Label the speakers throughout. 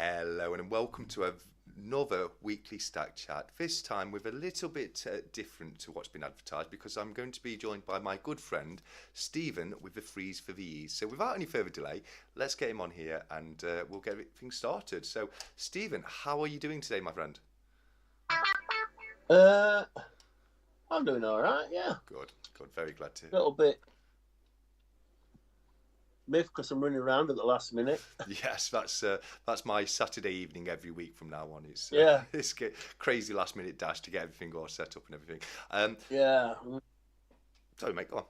Speaker 1: Hello and welcome to another weekly Stack Chat. This time with a little bit different to what's been advertised because I'm going to be joined by my good friend Stephen with the Freeze for the E's. So without any further delay, let's get him on here and we'll get things started. So Stephen, how are you doing today, my friend?
Speaker 2: I'm doing all right. Yeah,
Speaker 1: Good. Very glad to.
Speaker 2: a little bit miffed because I'm running around at the last minute.
Speaker 1: Yes, that's my Saturday evening every week from now on. It's
Speaker 2: Yeah.
Speaker 1: it's crazy last minute dash to get everything all set up and everything.
Speaker 2: Yeah.
Speaker 1: Sorry, mate, go on.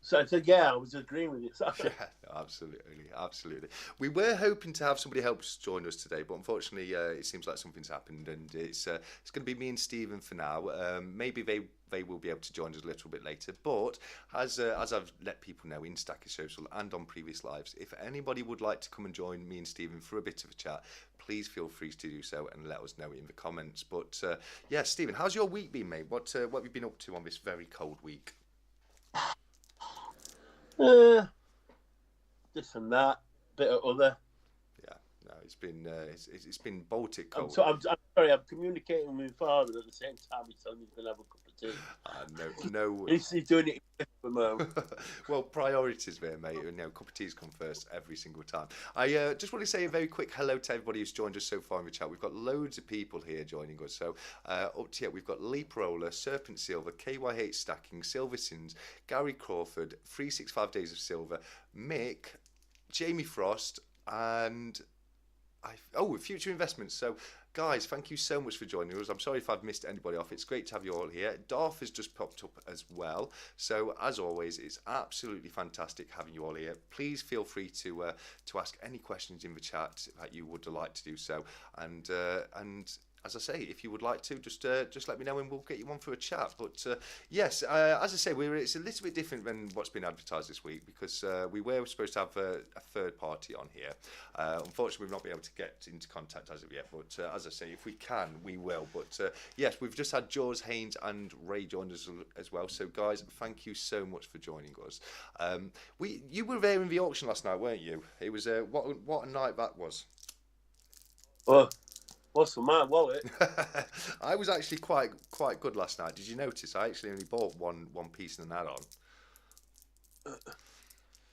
Speaker 2: So I said, yeah, I was agreeing with you.
Speaker 1: Yeah, absolutely. We were hoping to have somebody else join us today, but unfortunately, it seems like something's happened, and it's going to be me and Stephen for now. Maybe they will be able to join us a little bit later. But as I've let people know in Stacker Social and on previous lives, if anybody would like to come and join me and Stephen for a bit of a chat, please feel free to do so and let us know in the comments. But yeah, Stephen, how's your week been, mate? What have you been up to on this very cold week?
Speaker 2: This and that, bit of other.
Speaker 1: Yeah, no, it's been Baltic cold.
Speaker 2: I'm sorry, I'm communicating with my father at the same time. He's telling me he's going to have a cup of tea.
Speaker 1: No.
Speaker 2: He's doing it for a moment.
Speaker 1: Well, priorities there, mate. You know, cup of teas come first every single time. I just want to say a very quick hello to everybody who's joined us so far in the chat. We've got loads of people here joining us. So up to here, we've got Leap Roller, Serpent Silver, KY8 Stacking, Silver Sins, Gary Crawford, 365 Days of Silver, Mick, Jamie Frost, and Future Investments. So guys, thank you so much for joining us. I'm sorry if I've missed anybody off. It's great to have you all here. Darth has just popped up as well. So as always, it's absolutely fantastic having you all here. Please feel free to ask any questions in the chat that you would like to do so. And as I say, if you would like to, just let me know and we'll get you on for a chat. But yes, as I say, it's a little bit different than what's been advertised this week because we were supposed to have a third party on here. Unfortunately, we've not been able to get into contact as of yet. But as I say, if we can, we will. But yes, we've just had Jaws, Haynes and Ray join us as well. So guys, thank you so much for joining us. You were there in the auction last night, weren't you? It was what a night that was.
Speaker 2: Well, what's for my wallet?
Speaker 1: I was actually quite good last night. Did you notice? I actually only bought one piece and an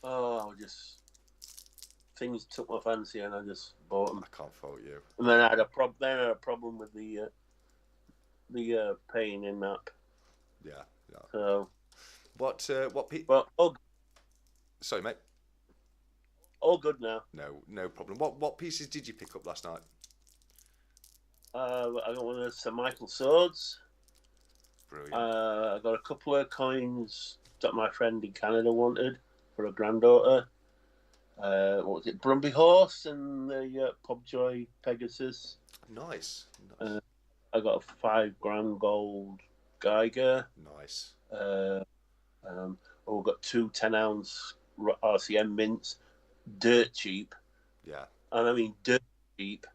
Speaker 1: add-on.
Speaker 2: Just things took my fancy and I just bought them.
Speaker 1: I can't fault you.
Speaker 2: And then I had a problem with the paying in map.
Speaker 1: Yeah.
Speaker 2: So
Speaker 1: what Sorry, mate.
Speaker 2: All good now.
Speaker 1: No problem. What pieces did you pick up last night?
Speaker 2: I got one of the St. Michael swords.
Speaker 1: Brilliant.
Speaker 2: I got a couple of coins that my friend in Canada wanted for a granddaughter. What was it? Brumby Horse and the Pobjoy Pegasus.
Speaker 1: Nice.
Speaker 2: I got a 5 gram gold Geiger.
Speaker 1: Nice.
Speaker 2: We got 2 10-ounce RCM mints. Dirt cheap.
Speaker 1: Yeah.
Speaker 2: And I mean dirt cheap.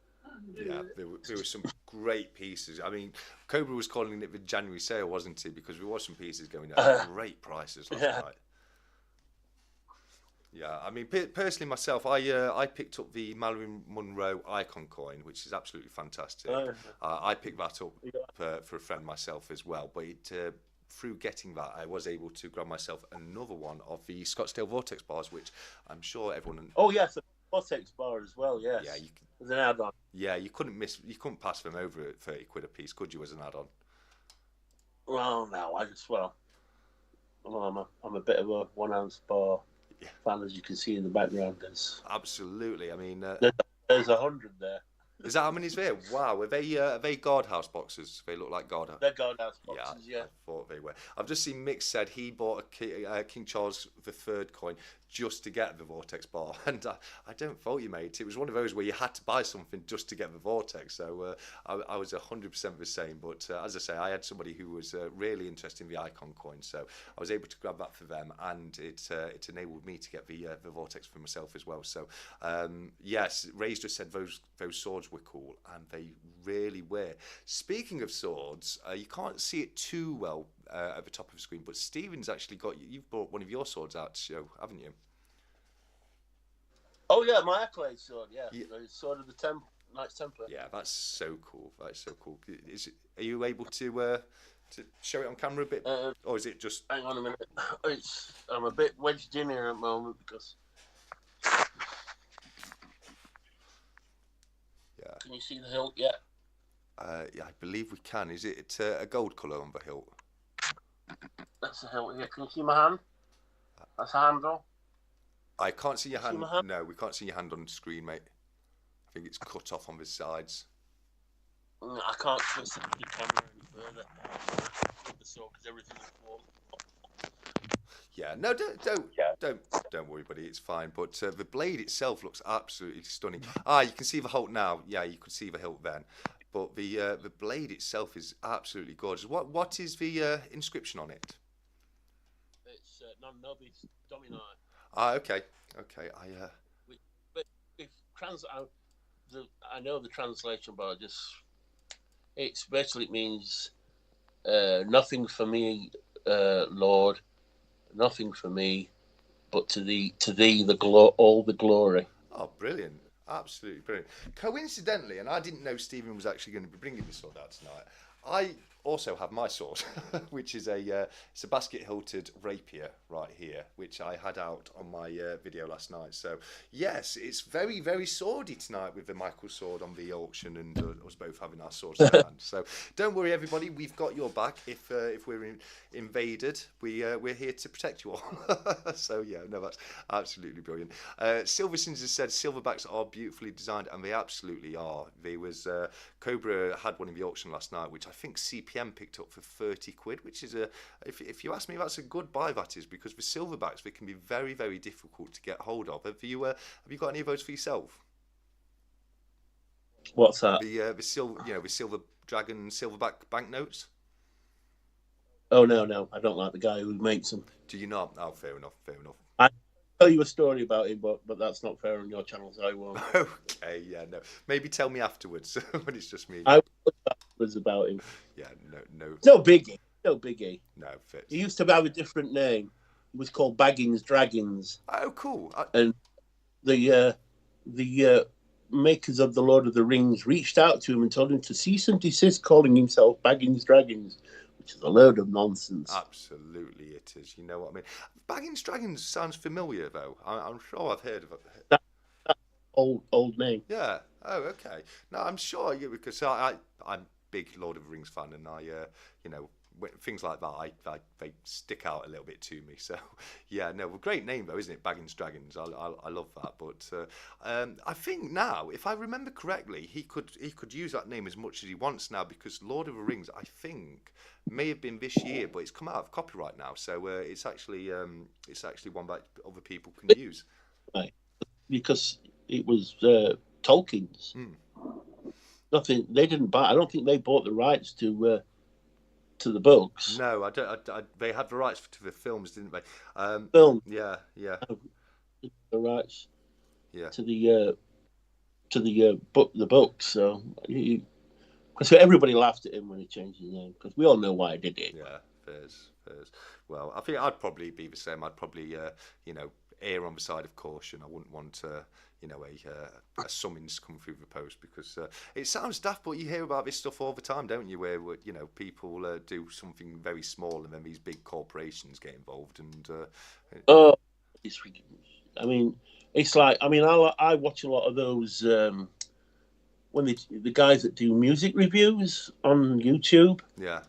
Speaker 1: Yeah, there were some great pieces. I mean, Cobra was calling it the January sale, wasn't he? Because there was some pieces going at great prices last night. Yeah, I mean, personally myself, I picked up the Marilyn Monroe icon coin, which is absolutely fantastic. I picked that up for a friend myself as well, but through getting that, I was able to grab myself another one of the Scottsdale Vortex bars, which I'm sure everyone...
Speaker 2: Oh, yes, the Vortex bar as well, yes.
Speaker 1: Yeah,
Speaker 2: as an add-on.
Speaker 1: Yeah, you couldn't pass them over at 30 quid a piece, could you, as an add-on?
Speaker 2: Well, no, I'm a bit of a 1 ounce bar fan, as you can see in the background.
Speaker 1: Absolutely, I mean...
Speaker 2: there's 100 there.
Speaker 1: Is that how many's there? Wow, are they guardhouse boxes? They look like guardhouse.
Speaker 2: They're guardhouse boxes, yeah.
Speaker 1: I thought they were. I've just seen Mick said he bought a King Charles III coin just to get the Vortex bar, and I don't fault you, mate. It was one of those where you had to buy something just to get the Vortex. So I was 100% the same. But as I say, I had somebody who was really interested in the icon coin, so I was able to grab that for them, and it enabled me to get the Vortex for myself as well. So yes, Ray's just said those swords were cool, and they really were. Speaking of swords, you can't see it too well at the top of the screen, but Stephen's actually you've brought one of your swords out to show, haven't you?
Speaker 2: Oh yeah, my accolade sword. Yeah,
Speaker 1: Yeah.
Speaker 2: the sword of the Knights Templar.
Speaker 1: Yeah, that's so cool. That's so cool. Are you able to show it on camera a bit, or is it just?
Speaker 2: Hang on a minute. I'm a bit wedged in here at the moment because.
Speaker 1: Yeah.
Speaker 2: Can you see the hilt yet?
Speaker 1: Yeah, I believe we can. Is it a gold colour on the hilt?
Speaker 2: That's the hilt here. Can you see my hand? That's a handle.
Speaker 1: I can't see your
Speaker 2: See
Speaker 1: hand.
Speaker 2: my hand?
Speaker 1: No, we can't see your hand on the screen, mate. I think it's cut off on the sides.
Speaker 2: I can't twist the camera any further. With the sword because everything will fall.
Speaker 1: Yeah, no, don't worry, buddy. It's fine. But the blade itself looks absolutely stunning. You can see the hilt now. Yeah, you could see the hilt then. But the blade itself is absolutely gorgeous. What is the inscription on it?
Speaker 2: It's non nobis domini.
Speaker 1: Okay.
Speaker 2: But if I know the translation, but it means nothing for me, Lord, nothing for me, but to thee all the glory.
Speaker 1: Oh, brilliant. Absolutely brilliant. Coincidentally, and I didn't know Stephen was actually going to be bringing this sword out tonight, I also have my sword, which is it's a basket-hilted rapier right here, which I had out on my video last night. So yes, it's very, very swordy tonight with the Michael sword on the auction, and us both having our swords in hand. So don't worry, everybody, we've got your back. If we're invaded, we're here to protect you all. So yeah, no, that's absolutely brilliant. Silver Sins has said silverbacks are beautifully designed, and they absolutely are. Cobra had one in the auction last night, which I think CPM picked up for 30 quid, which is if you ask me, that's a good buy, that is, because the silverbacks, they can be very, very difficult to get hold of. Have you got any of those for yourself?
Speaker 2: What's that?
Speaker 1: The silver dragon silverback banknotes.
Speaker 2: Oh no, I don't like the guy who makes them.
Speaker 1: Do you not? Oh, fair enough.
Speaker 2: I tell you a story about him, but that's not fair on your channel, so I won't.
Speaker 1: Okay, yeah, no. Maybe tell me afterwards when it's just me.
Speaker 2: I was about him.
Speaker 1: Yeah, no.
Speaker 2: No biggie.
Speaker 1: No, fits.
Speaker 2: He used to have a different name. It was called Baggins Dragons.
Speaker 1: Oh, cool.
Speaker 2: And the makers of the Lord of the Rings reached out to him and told him to cease and desist calling himself Baggins Dragons, which is a load of nonsense.
Speaker 1: Absolutely, it is. You know what I mean? Baggins Dragons sounds familiar, though. I'm sure I've heard of it.
Speaker 2: That's old name.
Speaker 1: Yeah. Oh, okay. No, I'm sure, because I'm a big Lord of the Rings fan, and things like that, they stick out a little bit to me. So, yeah, no, well, great name though, isn't it? Baggins Dragons. I love that. But I think now, if I remember correctly, he could use that name as much as he wants now, because Lord of the Rings, I think, may have been this year, but it's come out of copyright now. So it's actually one that other people can use.
Speaker 2: Right, because it was Tolkien's. Nothing. They didn't buy. I don't think they bought the rights to the books.
Speaker 1: No, I don't. They had the rights to the films, didn't they?
Speaker 2: Film.
Speaker 1: Yeah.
Speaker 2: The rights.
Speaker 1: Yeah.
Speaker 2: To the books. So because everybody laughed at him when he changed his name, because we all know why he did it.
Speaker 1: Yeah, fairs. Well, I think I'd probably be the same. I'd probably err on the side of caution. I wouldn't want a summons come through the post, because it sounds daft, but you hear about this stuff all the time, don't you? Where people do something very small, and then these big corporations get involved, and
Speaker 2: it's ridiculous. I mean, it's like, I watch a lot of those when the guys that do music reviews on YouTube.
Speaker 1: Yeah.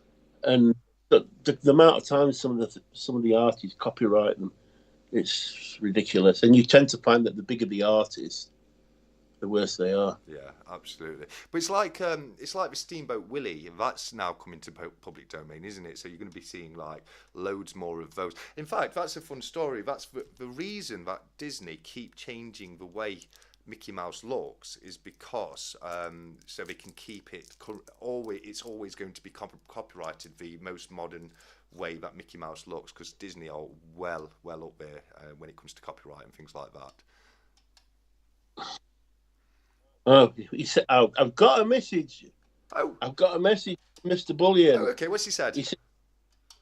Speaker 2: And the amount of times some of the artists copyright them, it's ridiculous. And you tend to find that the bigger the artist, the worse they are.
Speaker 1: Yeah, absolutely. But it's like the Steamboat Willie. That's now coming to public domain, isn't it? So you're going to be seeing like loads more of those. In fact, that's a fun story. That's the reason that Disney keep changing the way Mickey Mouse looks, is because so they can keep it always. It's always going to be copyrighted, the most modern way that Mickey Mouse looks, because Disney are well up there when it comes to copyright and things like that.
Speaker 2: Oh, he said, I've got a message.
Speaker 1: Oh,
Speaker 2: I've got a message, Mr. Bullion.
Speaker 1: Oh, okay, what's he said?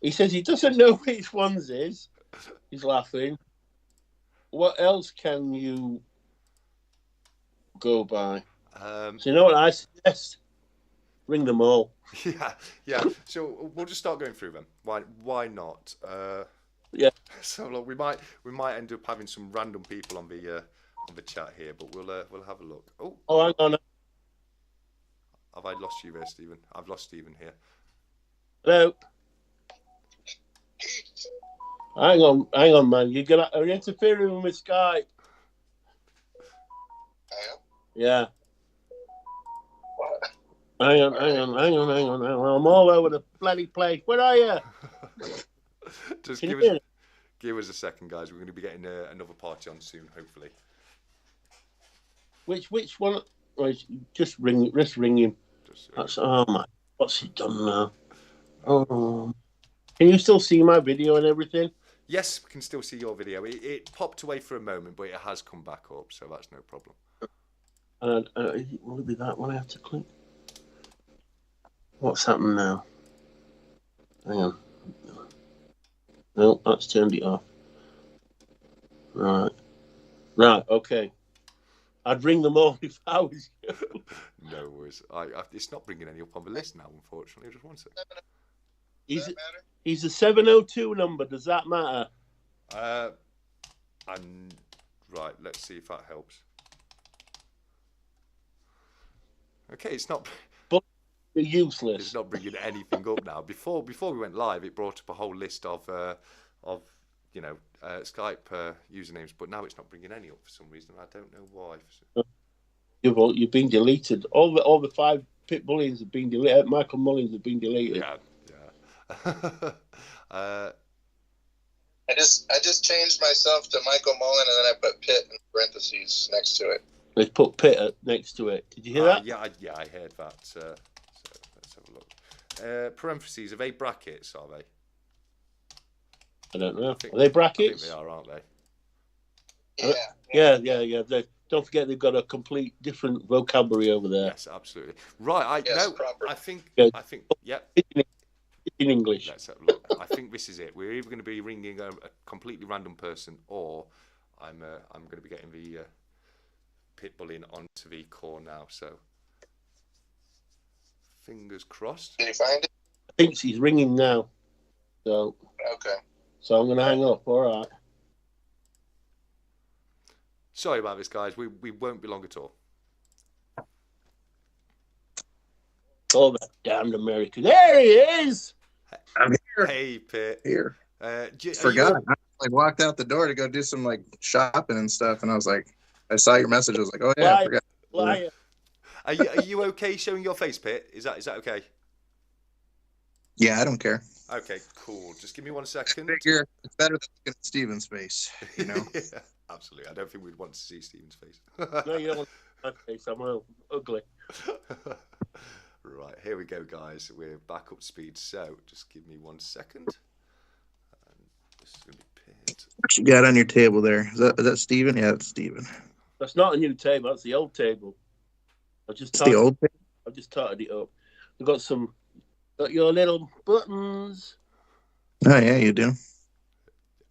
Speaker 2: He says he doesn't know which ones is. He's laughing. What else can you go by.
Speaker 1: So
Speaker 2: you know what I suggest? Ring them all.
Speaker 1: Yeah. So we'll just start going through them. Why not?
Speaker 2: Yeah.
Speaker 1: So look, we might end up having some random people on the chat here, but we'll have a look.
Speaker 2: Oh, hang on.
Speaker 1: Have I lost you there, Stephen? I've lost Stephen here.
Speaker 2: Hello. Hang on, man. Are you interfering with Skype?
Speaker 3: I am.
Speaker 2: Yeah.
Speaker 3: What?
Speaker 2: Hang on. I'm all over the bloody place. Where are you?
Speaker 1: Just
Speaker 2: Can
Speaker 1: give us a second, guys. We're going to be getting another party on soon, hopefully.
Speaker 2: Which one? Right, just ring him. Oh my! What's he done now? Oh, can you still see my video and everything?
Speaker 1: Yes, we can still see your video. It popped away for a moment, but it has come back up, so that's no problem.
Speaker 2: Will it be that one I have to click? What's happened now? Hang on. No, that's turned it off. Right. Okay. I'd ring them all if I was you.
Speaker 1: No worries. It's not bringing any up on the list now, unfortunately. Just one second.
Speaker 2: He's a 702 number. Does that matter?
Speaker 1: Right. Let's see if that helps. Okay, it's not.
Speaker 2: But useless.
Speaker 1: It's not bringing anything up now. Before we went live, it brought up a whole list of Skype usernames, but now it's not bringing any up for some reason. I don't know why.
Speaker 2: You've been deleted. All the 5 Pit Bullions have been deleted. Michael Mullins have been deleted.
Speaker 1: Yeah.
Speaker 3: I just changed myself to Michael Mullen, and then I put Pitt in parentheses next to it.
Speaker 2: They put Pitt next to it. Did you hear that?
Speaker 1: Yeah, I heard that. So let's have a look. Parentheses, are they brackets? Are they?
Speaker 2: I don't know. Are they brackets?
Speaker 1: I think they are, aren't
Speaker 3: they?
Speaker 2: Yeah. Don't forget they've got a complete different vocabulary over there.
Speaker 1: Yes, absolutely. Right.
Speaker 3: Proper.
Speaker 1: I think. Yeah.
Speaker 2: In English.
Speaker 1: Let's have a look. I think this is it. We're either going to be ringing a completely random person, or I'm going to be getting the Pit Bullion onto the core now. So fingers crossed.
Speaker 3: Did you find it?
Speaker 2: I think he's ringing now. So
Speaker 3: okay.
Speaker 2: So I'm going to hang up. All right.
Speaker 1: Sorry about this, guys. We won't be long at all.
Speaker 2: Oh, that damned American. There he is.
Speaker 4: I'm here.
Speaker 1: Hey, Pit.
Speaker 4: Here.
Speaker 1: Forgot.
Speaker 4: I walked out the door to go do some shopping and stuff, and I was like, I saw your message. I was like, oh yeah, I forgot.
Speaker 2: Liar.
Speaker 1: Are you okay showing your face, Pit? Is that okay?
Speaker 4: Yeah, I don't care.
Speaker 1: Okay, cool. Just give me 1 second.
Speaker 4: Figure it's better than looking at Steven's face, you know.
Speaker 1: Yeah, absolutely. I don't think we'd want to see Steven's face.
Speaker 2: No, you don't want my face. I'm ugly.
Speaker 1: Right, here we go, guys. We're back up to speed. So just give me 1 second. And this is going to be Pit.
Speaker 4: What you got on your table there? Is that Steven? Yeah, that's Steven.
Speaker 2: That's not a new table. That's the old table.
Speaker 4: The old table?
Speaker 2: I just totted it up. We've got your little buttons.
Speaker 4: Oh yeah, you do.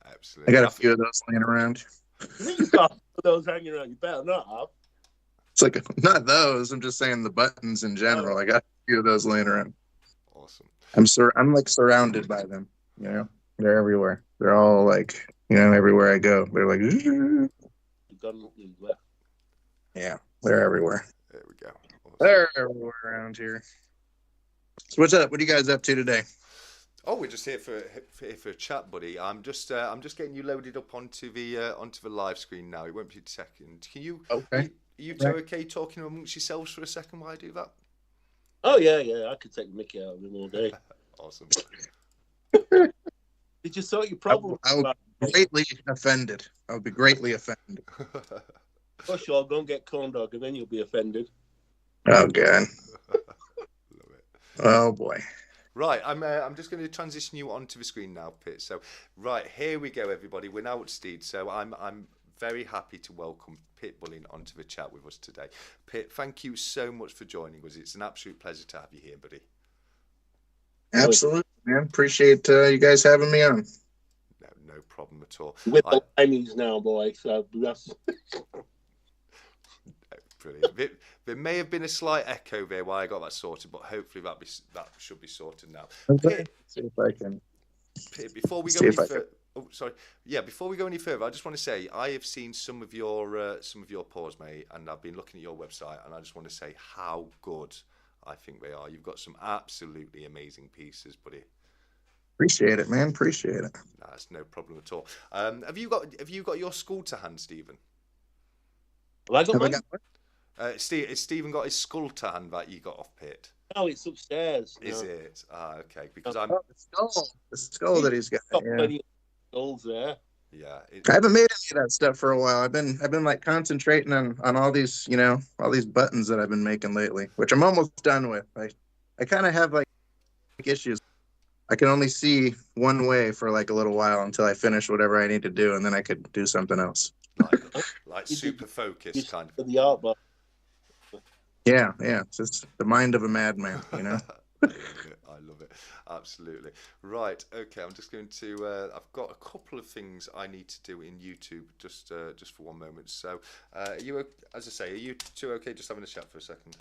Speaker 1: Absolutely.
Speaker 4: I got a few of those laying around.
Speaker 2: You've got those hanging around. You better not have.
Speaker 4: It's not those. I'm just saying the buttons in general. I got a few of those laying around.
Speaker 1: Awesome.
Speaker 4: I'm surrounded by them. You know, they're everywhere. They're all everywhere I go. They're like, yeah, they're everywhere.
Speaker 1: There we go. Awesome.
Speaker 4: They're everywhere around here. So what's up? What are you guys up to today?
Speaker 1: Oh, we're just here for a chat, buddy. I'm just getting you loaded up onto the live screen now. It won't be a second. Can you?
Speaker 4: Okay.
Speaker 1: Are you two okay talking amongst yourselves for a second while I do that?
Speaker 2: Oh yeah. I could take the mickey out of him all day.
Speaker 1: Awesome.
Speaker 2: Did you sort your problem?
Speaker 4: I would be greatly offended. I would be greatly offended.
Speaker 2: For sure, go and get corn dog, and then you'll be offended.
Speaker 4: Oh god.
Speaker 1: Love it.
Speaker 4: Oh boy.
Speaker 1: Right, I'm just going to transition you onto the screen now, Pit. So, right, here we go, everybody. We're now at Steed. So I'm very happy to welcome Pit Bullion onto the chat with us today. Pit, thank you so much for joining us. It's an absolute pleasure to have you here, buddy.
Speaker 4: Absolutely, man. Appreciate you guys having me on.
Speaker 1: No problem at all.
Speaker 2: With the limeys now, boy. So that's
Speaker 1: Brilliant. There may have been a slight echo there while I got that sorted, but hopefully that should be sorted now.
Speaker 4: Okay. See if I can.
Speaker 1: Before we go
Speaker 4: See
Speaker 1: any
Speaker 4: if I can.
Speaker 1: further, oh sorry, yeah. Before we go any further, I just want to say I have seen some of your pours, mate, and I've been looking at your website, and I just want to say how good I think they are. You've got some absolutely amazing pieces, buddy.
Speaker 4: Appreciate it, man. Appreciate it.
Speaker 1: No, that's no problem at all. Have you got your skull to hand, Stephen?
Speaker 2: Have I got
Speaker 4: Have I
Speaker 2: mine?
Speaker 4: got one?
Speaker 1: Has Stephen got his skull to hand that you got off Pit?
Speaker 2: No, it's upstairs.
Speaker 1: Is it? Ah, okay. Because
Speaker 4: Oh, the skull that he's got.
Speaker 2: Got
Speaker 4: Yeah.
Speaker 2: plenty of skulls there.
Speaker 1: yeah.
Speaker 4: I haven't made any of that stuff for a while. I've been like concentrating on all these, all these buttons that I've been making lately, which I'm almost done with. I kind of have like issues. I can only see one way for like a little while until I finish whatever I need to do, and then I could do something else.
Speaker 1: like super focused kind of.
Speaker 2: For the art box.
Speaker 4: Yeah. It's just the mind of a madman,
Speaker 1: I love it. Absolutely. Right. Okay. I'm just going to. I've got a couple of things I need to do in YouTube just for one moment. So, as I say, are you two okay? Just having a chat for a second.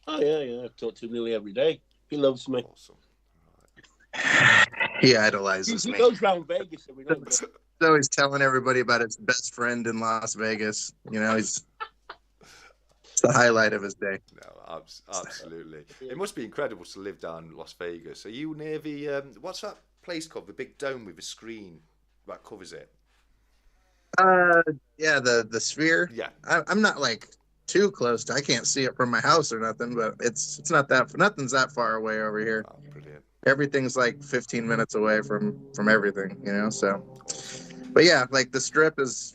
Speaker 2: Oh yeah. I talk to him nearly every day. He loves me.
Speaker 1: Awesome.
Speaker 4: He idolizes
Speaker 2: He
Speaker 4: me.
Speaker 2: goes round Vegas every night.
Speaker 4: He's always telling everybody about his best friend in Las Vegas. It's the highlight of his day.
Speaker 1: No, absolutely. It must be incredible to live down in Las Vegas. Are you near the what's that place called? The big dome with a screen that covers it.
Speaker 4: Yeah, the Sphere.
Speaker 1: Yeah.
Speaker 4: I'm not like too close to. I can't see it from my house or nothing, but it's not that nothing's that far away over here.
Speaker 1: Oh, brilliant.
Speaker 4: Everything's like 15 minutes away from everything, so. But yeah, like the Strip is,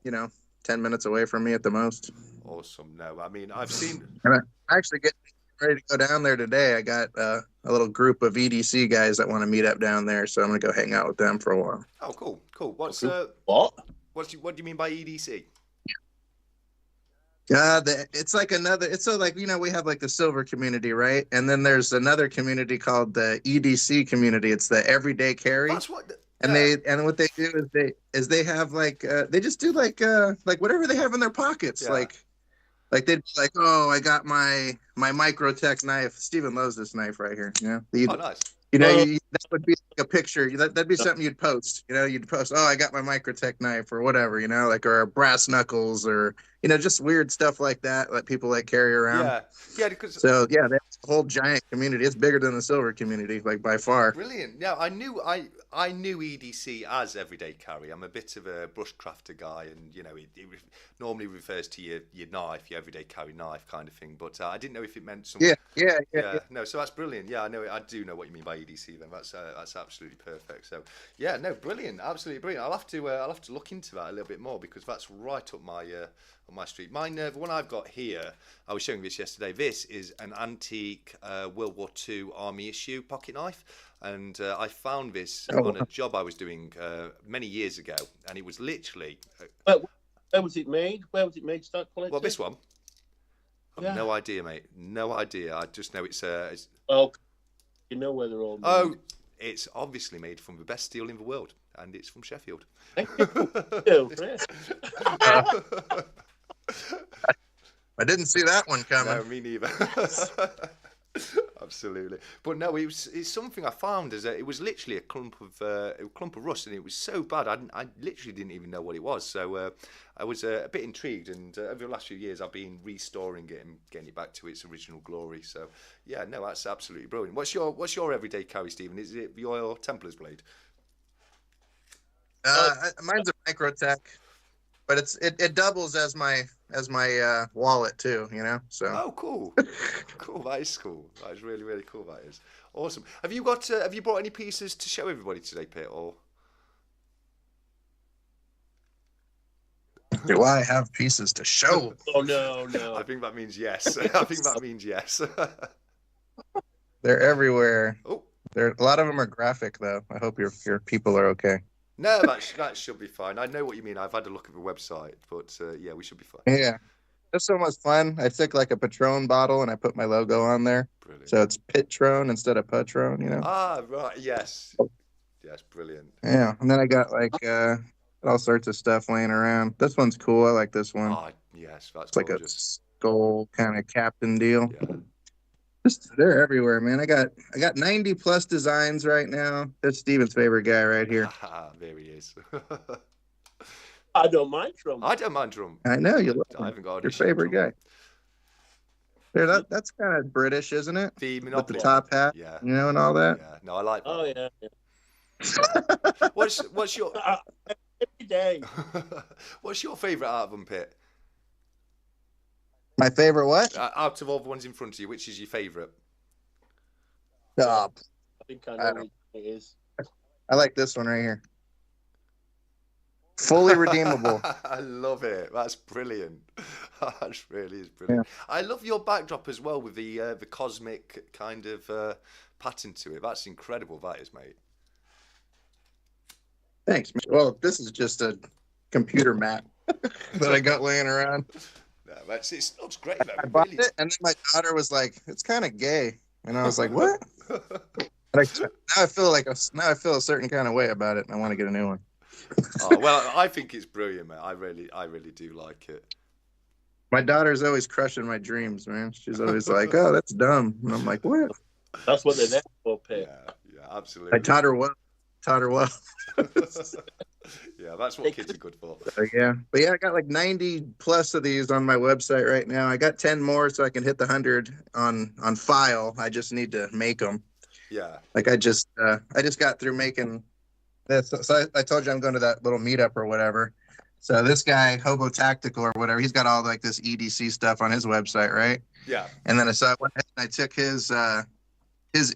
Speaker 4: 10 minutes away from me at the most.
Speaker 1: Awesome. No, I mean I've seen.
Speaker 4: And I'm actually getting ready to go down there today. I got a little group of EDC guys that want to meet up down there, so I'm gonna go hang out with them for a while.
Speaker 1: Oh, cool. What's
Speaker 2: What?
Speaker 1: what do you mean by EDC?
Speaker 4: It's like another. It's so like we have like the silver community, right? And then there's another community called the EDC community. It's the everyday carry.
Speaker 1: That's what.
Speaker 4: And what they do is they have like they just do like whatever they have in their pockets.
Speaker 1: Yeah.
Speaker 4: Like they'd be like, oh, I got my Microtech knife. Steven loves this knife right here.
Speaker 1: Oh, nice.
Speaker 4: That would be like a picture. That'd be something you'd post. You'd post, oh, I got my Microtech knife or whatever. Or brass knuckles or just weird stuff like that people like carry around.
Speaker 1: Yeah. Because
Speaker 4: so yeah, that's a whole giant community. It's bigger than the silver community, like by far.
Speaker 1: brilliant. Yeah, I knew EDC as everyday carry. I'm a bit of a bushcrafter guy, and it normally refers to your knife, your everyday carry knife kind of thing. But I didn't know if it meant some.
Speaker 4: Yeah.
Speaker 1: No, so that's brilliant. Yeah, I know. I do know what you mean by EDC. Then that's absolutely perfect. So yeah, no, brilliant, absolutely brilliant. I'll have to look into that a little bit more because that's right up my on my street. Mine, the one I've got here, I was showing this yesterday. This is an antique World War II Army issue pocket knife, and I found this on a job I was doing many years ago, and it was literally.
Speaker 2: Where was it made? Start collecting.
Speaker 1: Well, this one. I've
Speaker 2: Yeah.
Speaker 1: no idea, mate. No idea. I just know it's.
Speaker 2: Well, you know where they're all made.
Speaker 1: Oh, it's obviously made from the best steel in the world, and it's from Sheffield.
Speaker 2: Thank you.
Speaker 4: I didn't see that one coming.
Speaker 1: No, me neither. Absolutely, but no, it's something I found. It was literally a clump of rust, and it was so bad. I literally didn't even know what it was. So I was a bit intrigued, and over the last few years, I've been restoring it and getting it back to its original glory. So yeah, no, that's absolutely brilliant. What's your everyday carry, Stephen? Is it your Templar's blade?
Speaker 4: Mine's a Microtech, but it doubles as my wallet too. So.
Speaker 1: Oh, cool. Cool. That is cool. That is really, really cool. That is awesome. Have you brought any pieces to show everybody today, Pit? Or
Speaker 4: Do I have pieces to show?
Speaker 2: Oh no.
Speaker 1: I think that means yes. I think that means yes.
Speaker 4: They're everywhere.
Speaker 1: Oh.
Speaker 4: A lot of them are graphic though. I hope your people are okay.
Speaker 1: No, that should be fine. I know what you mean. I've had a look at the website, but yeah, we should be fine.
Speaker 4: Yeah, this one was fun. I took like a Patron bottle and I put my logo on there.
Speaker 1: Brilliant.
Speaker 4: So it's Pitron instead of Patron,
Speaker 1: Ah, right. Yes. Yes, brilliant.
Speaker 4: Yeah, and then I got like all sorts of stuff laying around. This one's cool. I like this one.
Speaker 1: Oh, Yes, that's
Speaker 4: It's like a
Speaker 1: gorgeous.
Speaker 4: skull kind of captain deal.
Speaker 1: Yeah.
Speaker 4: Just they're everywhere, man. I got 90 plus designs right now. That's Steven's favorite guy right here.
Speaker 1: There he is.
Speaker 2: I don't mind drum.
Speaker 1: I don't mind drum.
Speaker 4: I know you love
Speaker 1: I
Speaker 4: him.
Speaker 1: haven't got an
Speaker 4: Your
Speaker 1: issue with
Speaker 4: favorite
Speaker 1: drum.
Speaker 4: guy. There, that's kind of British, isn't it?
Speaker 1: The
Speaker 4: With
Speaker 1: Monopoly.
Speaker 4: the top hat,
Speaker 1: Yeah.
Speaker 4: you know, and all that.
Speaker 1: Yeah. No, I like that.
Speaker 2: Oh
Speaker 1: one.
Speaker 2: yeah.
Speaker 1: What's your
Speaker 2: Every day.
Speaker 1: what's your favourite out of them, Pit?
Speaker 4: My favorite what?
Speaker 1: Out of all the ones in front of you, which is your favourite?
Speaker 4: Oh,
Speaker 2: I think I know which it is.
Speaker 4: I like this one right here. Fully redeemable.
Speaker 1: I love it. That's brilliant. That really is brilliant. Yeah. I love your backdrop as well with the cosmic kind of pattern to it. That's incredible. That is, mate.
Speaker 4: Thanks, man. Well, this is just a computer mat that I got laying around.
Speaker 1: No, it looks great.
Speaker 4: I bought it, and then my daughter was like, "It's kind of gay," and I was like, "What?" Now I feel a certain kind of way about it, and I want to get a new one.
Speaker 1: Oh, well, I think it's brilliant, man. I really do like it.
Speaker 4: My daughter's always crushing my dreams, man. She's always like, "Oh, that's dumb," and I'm like, "What?"
Speaker 2: That's what they're there for, Pit.
Speaker 1: Yeah, absolutely.
Speaker 4: I taught her well.
Speaker 1: Yeah, that's what kids are good for.
Speaker 4: Yeah, but yeah, I got like 90 plus of these on my website right now. I got 10 more, so I can hit the 100 on file. I just need to make them.
Speaker 1: Yeah.
Speaker 4: Like I just got through making this. So I told you I'm going to that little meetup or whatever. So this guy, Hobo Tactical or whatever, he's got all like this EDC stuff on his website, right?
Speaker 1: Yeah.
Speaker 4: And then I went ahead and I took his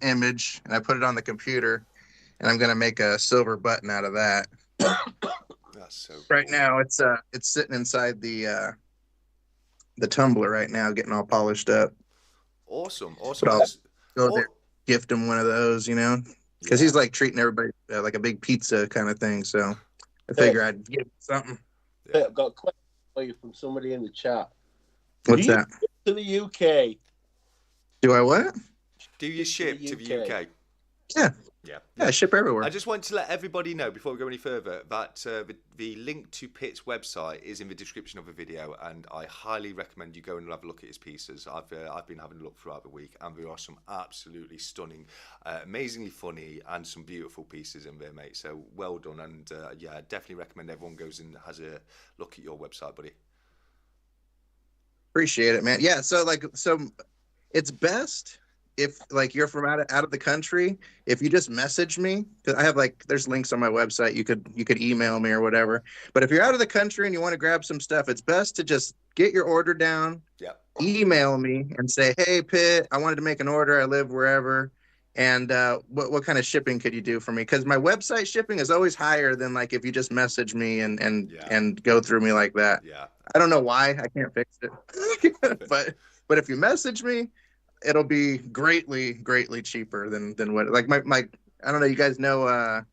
Speaker 4: image and I put it on the computer, and I'm gonna make a silver button out of that.
Speaker 1: That's so cool.
Speaker 4: Right now it's sitting inside the tumbler right now, getting all polished up.
Speaker 1: Awesome.
Speaker 4: But I'll go there, gift him one of those, you know, because he's like treating everybody like a big pizza kind of thing. So I figure I'd give him something.
Speaker 2: Yeah. I've got a question for you from somebody in the chat.
Speaker 4: What's that?
Speaker 2: To the UK.
Speaker 4: Do I what?
Speaker 1: Do you ship to the UK?
Speaker 4: Yeah.
Speaker 1: Yeah.
Speaker 4: I ship everywhere.
Speaker 1: I just want to let everybody know before we go any further that the link to Pit's website is in the description of the video, and I highly recommend you go and have a look at his pieces. I've been having a look throughout the week, and there are some absolutely stunning, amazingly funny, and some beautiful pieces in there, mate. So well done, and yeah, I definitely recommend everyone goes and has a look at your website, buddy.
Speaker 4: Appreciate it, man. Yeah, so it's best if like you're from out of the country, if you just message me, because I have there's links on my website. You could email me or whatever. But if you're out of the country and you want to grab some stuff, it's best to just get your order down.
Speaker 1: Yeah.
Speaker 4: Email me and say, "Hey, Pit, I wanted to make an order. I live wherever, and what kind of shipping could you do for me?" Because my website shipping is always higher than like if you just message me and go through me like that.
Speaker 1: Yeah.
Speaker 4: I don't know why. I can't fix it. but if you message me, it'll be greatly cheaper than what like my I don't know, you guys know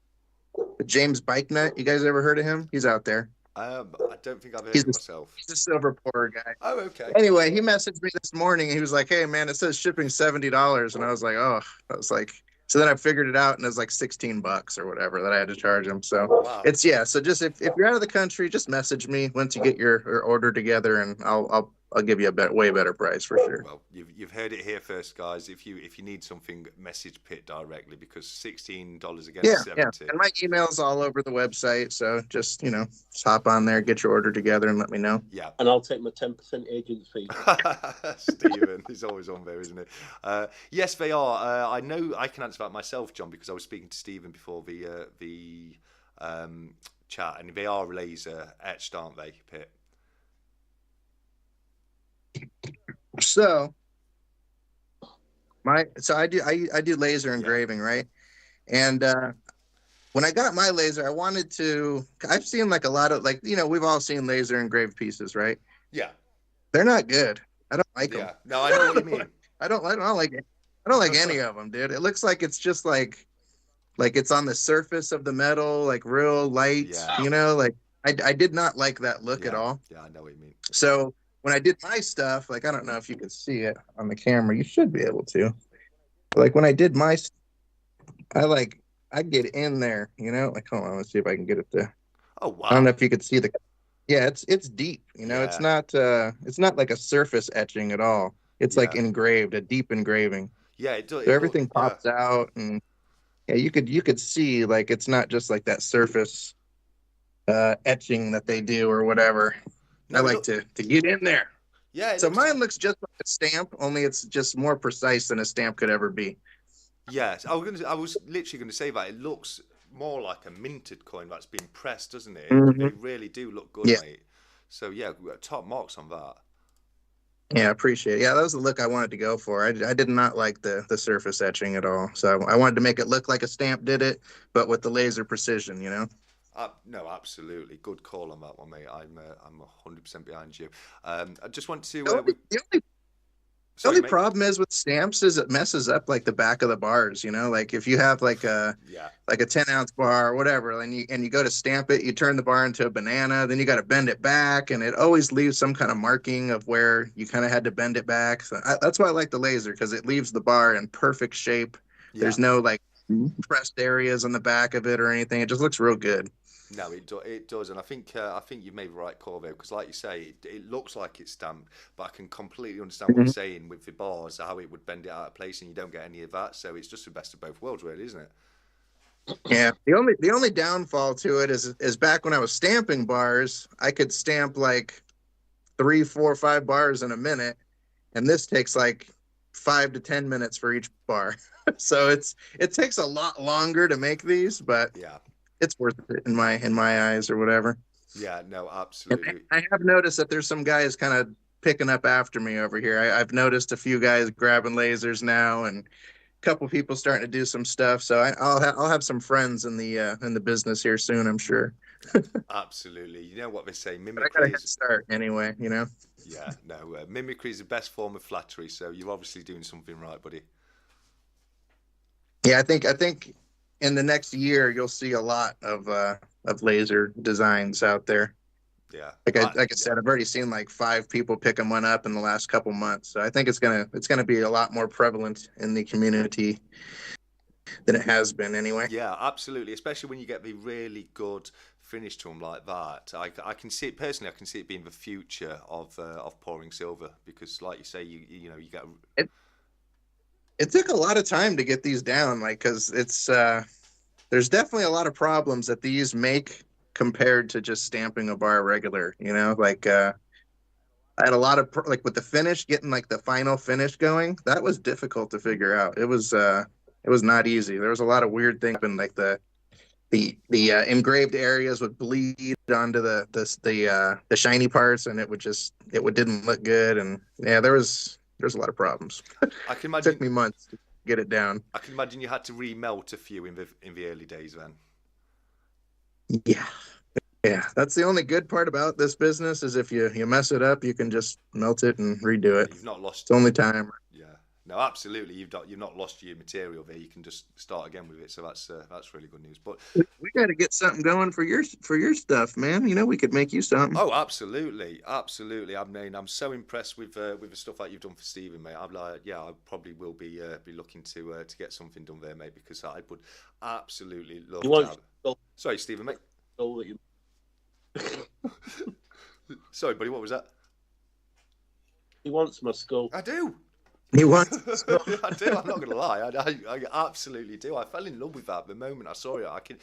Speaker 4: James Bike Nut? You guys ever heard of him? He's out there.
Speaker 1: I don't think I've heard of myself.
Speaker 4: He's a silver pourer guy.
Speaker 1: Oh, okay.
Speaker 4: Anyway, he messaged me this morning and he was like, "Hey man, it says shipping $70." And I was like, "Oh," so then I figured it out, and it was like $16 or whatever that I had to charge him. So
Speaker 1: wow.
Speaker 4: So just if you're out of the country, just message me once you get your order together, and I'll give you a way better price for sure.
Speaker 1: Well, you've heard it here first, guys. If you need something, message Pit directly, because $16 against 70.
Speaker 4: Yeah. And my email's all over the website, so just hop on there, get your order together, and let me know.
Speaker 1: Yeah.
Speaker 2: And I'll take my 10% agent fee.
Speaker 1: Stephen, he's always on there, isn't he? Yes, they are. I know I can answer that myself, John, because I was speaking to Stephen before the chat, and they are laser etched, aren't they, Pit?
Speaker 4: So I do laser engraving, right? And when I got my laser, I wanted to. I've seen like a lot of we've all seen laser engraved pieces, right?
Speaker 1: Yeah,
Speaker 4: they're not good. I don't like them.
Speaker 1: Yeah, no, I know what you mean.
Speaker 4: I don't like any of them, dude. It looks like it's just like it's on the surface of the metal, like real light.
Speaker 1: Yeah.
Speaker 4: I did not like that look at all.
Speaker 1: Yeah, I know what you mean.
Speaker 4: So when I did my stuff, I don't know if you can see it on the camera. You should be able to. When I did my, I get in there, hold on, let's see if I can get it there.
Speaker 1: Oh wow!
Speaker 4: I don't know if you could see Yeah, it's deep. You know,
Speaker 1: Yeah,
Speaker 4: it's not like a surface etching at all. It's like
Speaker 1: yeah,
Speaker 4: engraved, a deep engraving.
Speaker 1: yeah. It does.
Speaker 4: So
Speaker 1: It look.
Speaker 4: everything
Speaker 1: Yeah,
Speaker 4: pops out, and yeah, you could see like it's not just like that surface etching that they do or whatever. I
Speaker 1: no, it
Speaker 4: like
Speaker 1: look.
Speaker 4: to get in there.
Speaker 1: Yeah, it
Speaker 4: So
Speaker 1: looks.
Speaker 4: mine looks just like a stamp, only it's just more precise than a stamp could ever be.
Speaker 1: Yes, I was literally going to say that it looks more like a minted coin that's been pressed, doesn't it? They
Speaker 4: Hmm.
Speaker 1: really do look good,
Speaker 4: Yeah,
Speaker 1: mate. So yeah, we got top marks on that.
Speaker 4: yeah, I appreciate it. Yeah, that was the look I wanted to go for. I did not like the surface etching at all. So I wanted to make it look like a stamp did it, but with the laser precision, you know?
Speaker 1: No, absolutely, good call on that one, mate. I'm 100% behind you. I just want to.
Speaker 4: The only, the only The
Speaker 1: Sorry,
Speaker 4: only
Speaker 1: mate.
Speaker 4: problem is with stamps is it messes up like the back of the bars, you know, like if you have
Speaker 1: Yeah,
Speaker 4: like a 10-ounce bar or whatever, and you go to stamp it, you turn the bar into a banana, then you got to bend it back, and it always leaves some kind of marking of where you kind of had to bend it back. So that's why I like the laser, because it leaves the bar in perfect shape.
Speaker 1: yeah.
Speaker 4: There's no like pressed areas on the back of it or anything. It just looks real good.
Speaker 1: No, it does, and I think you've made the right call there because, like you say, it looks like it's stamped, but I can completely understand what you're
Speaker 4: Mhm.
Speaker 1: saying with the bars, how it would bend it out of place, and you don't get any of that. So it's just the best of both worlds, really, isn't it?
Speaker 4: Yeah, the only downfall to it is back when I was stamping bars, I could stamp like 3, 4, 5 bars in a minute, and this takes like 5 to 10 minutes for each bar. So it takes a lot longer to make these, but
Speaker 1: Yeah,
Speaker 4: it's worth it in my eyes or whatever.
Speaker 1: yeah, no,
Speaker 4: And
Speaker 1: absolutely.
Speaker 4: I have noticed that there's some guys kind of picking up after me over here. I've noticed a few guys grabbing lasers now, and a couple people starting to do some stuff. So I'll have some friends in the business here soon, I'm sure.
Speaker 1: Absolutely. You know what they say,
Speaker 4: But I got a
Speaker 1: mimicry
Speaker 4: head
Speaker 1: is,
Speaker 4: start anyway, you know.
Speaker 1: yeah, no, mimicry is the best form of flattery, so you're obviously doing something right, buddy.
Speaker 4: Yeah, I think in the next year you'll see a lot of laser designs out there.
Speaker 1: Yeah,
Speaker 4: Like I
Speaker 1: yeah,
Speaker 4: said, I've already seen like 5 people picking one up in the last couple months. So I think it's gonna be a lot more prevalent in the community than it has been anyway.
Speaker 1: yeah, absolutely. Especially when you get the really good finish to them like that. I can see it personally. I can see it being the future of pouring silver because, like you say, you know you get.
Speaker 4: It it took a lot of time to get these down, like because it's there's definitely a lot of problems that these make compared to just stamping a bar regular. You know, like I had a lot of like with the finish, getting like the final finish going. That was difficult to figure out. It was not easy. There was a lot of weird things, and like the engraved areas would bleed onto the shiny parts, and it didn't look good. And yeah, there's a lot of problems.
Speaker 1: I can
Speaker 4: Took
Speaker 1: imagine.
Speaker 4: me months to get it down.
Speaker 1: I can imagine you had to remelt a few in the early days. Then
Speaker 4: Yeah, yeah. That's the only good part about this business is if you mess it up, you can just melt it and redo it.
Speaker 1: you've not
Speaker 4: It's
Speaker 1: lost.
Speaker 4: the only time.
Speaker 1: Yeah, no, absolutely. You've not lost your material there. You can just start again with it. So that's really good news. But
Speaker 4: We got to get something going for your stuff, man. You know, we could make you something.
Speaker 1: oh, absolutely, absolutely. I mean, I'm so impressed with the stuff that you've done for Stephen, mate. I'm like, yeah, I probably will be looking to get something done there, mate, because I would absolutely love
Speaker 2: You
Speaker 1: to
Speaker 2: want
Speaker 1: have.
Speaker 2: skull,
Speaker 1: Sorry, Stephen, mate.
Speaker 2: skull that you
Speaker 1: Sorry, buddy. What was that?
Speaker 2: he wants my skull.
Speaker 1: I do.
Speaker 4: He wants.
Speaker 1: I do. I'm not gonna lie. I absolutely do. I fell in love with that the moment I saw it. I can.